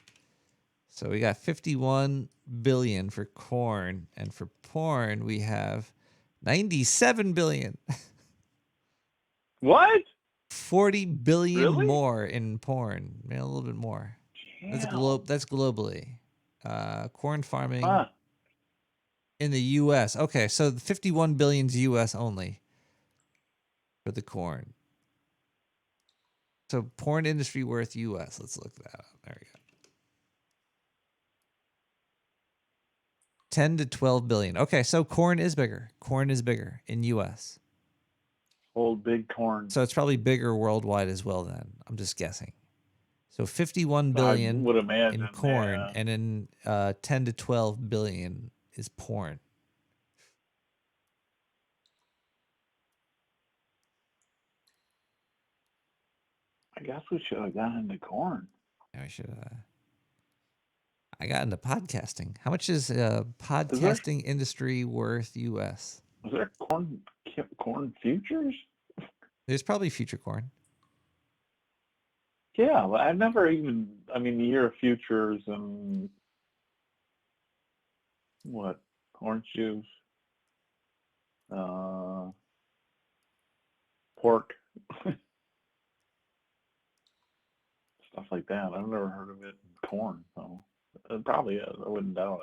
So we got 51 billion for corn, and for porn we have 97 billion. What? 40 billion Really? more in porn. Maybe a little bit more. That's globally. Corn farming in the U.S. Okay, so the 51 billion's U.S. only for the corn. So porn industry worth U.S. Let's look that up. There we go. 10 to 12 billion. Okay, so corn is bigger. Corn is bigger in U.S. Old big corn. So it's probably bigger worldwide as well then. I'm just guessing. So 51 billion I would imagine, in corn, yeah. and then 10 to 12 billion is porn. I guess we should have gotten into corn. Yeah, we should. I got into podcasting. How much is podcasting industry worth U.S.? Is there corn futures? There's probably future corn. Yeah, but I've never even. I mean, the year of futures and what? Orange juice, pork, stuff like that. I've never heard of it in corn. So It probably is. I wouldn't doubt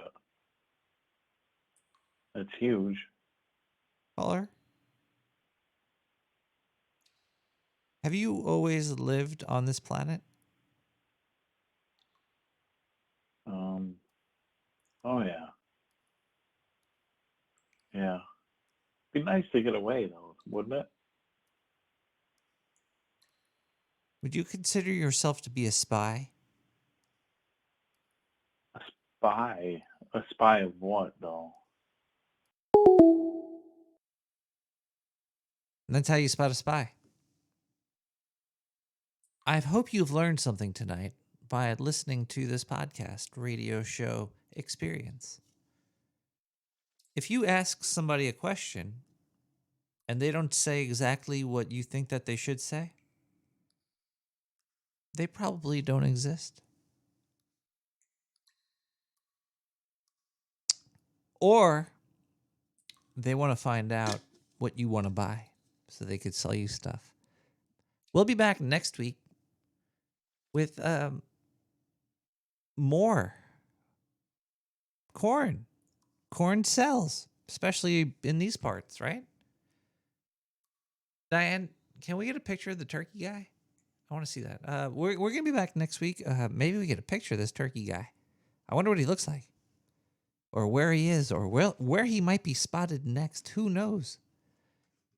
it. It's huge. Caller? Have you always lived on this planet? Oh yeah. Yeah. Be nice to get away though, wouldn't it? Would you consider yourself to be a spy? Spy? A spy of what though? And that's how you spot a spy. I hope you've learned something tonight by listening to this podcast, radio show experience. If you ask somebody a question and they don't say exactly what you think that they should say, they probably don't exist. Or they want to find out what you want to buy so they could sell you stuff. We'll be back next week with more corn. Corn sells, especially in these parts, right? Diane, can we get a picture of the turkey guy? I want to see that. We're going to be back next week. Maybe we get a picture of this turkey guy. I wonder what he looks like. Or where he is, or where he might be spotted next. Who knows?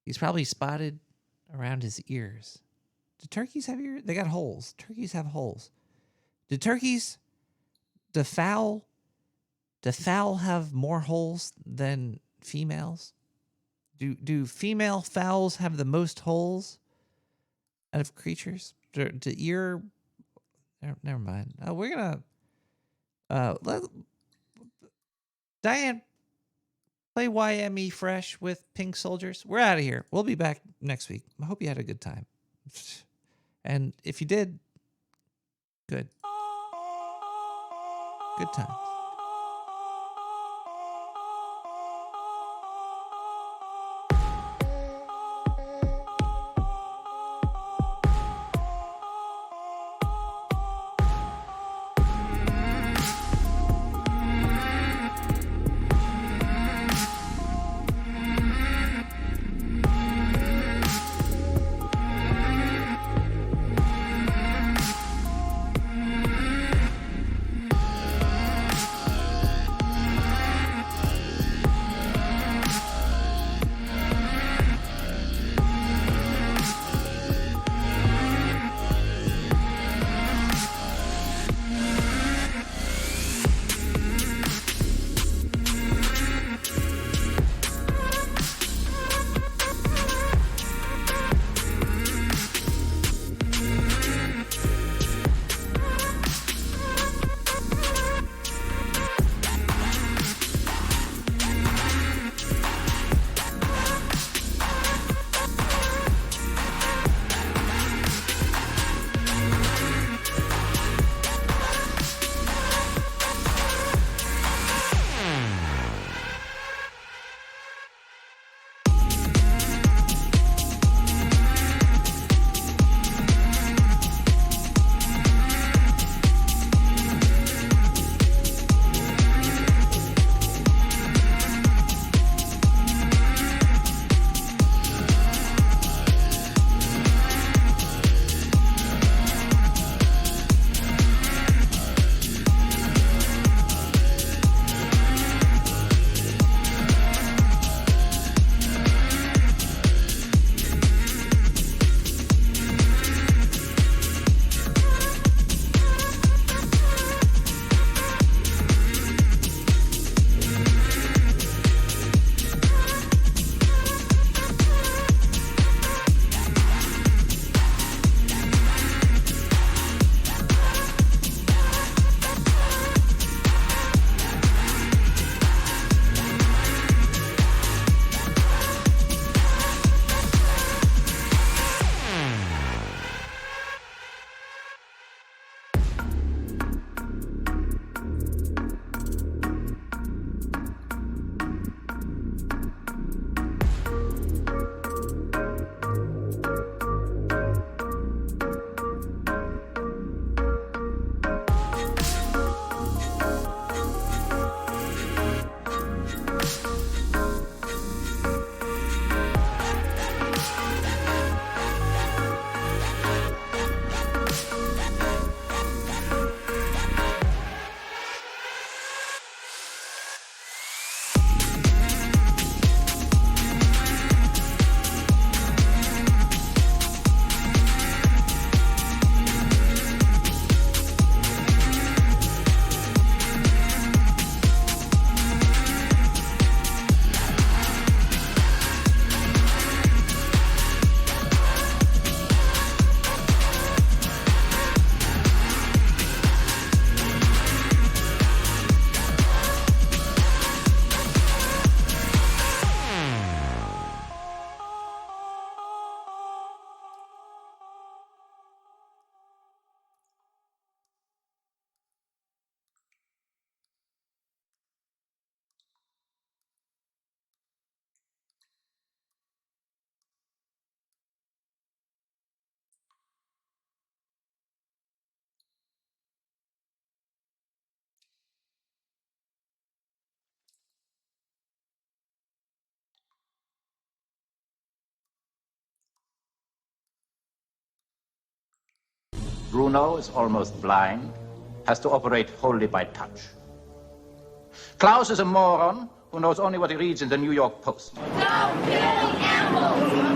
He's probably spotted around his ears. Do turkeys have ears? They got holes. Turkeys have holes. Do fowl have more holes than females? Do female fowls have the most holes out of creatures? Never mind. We're gonna let Diane play YME Fresh with Pink Soldiers. We're out of here. We'll be back next week. I hope you had a good time. And if you did, good. Good times. Bruno is almost blind, has to operate wholly by touch. Klaus is a moron who knows only what he reads in the New York Post. Stop killing animals!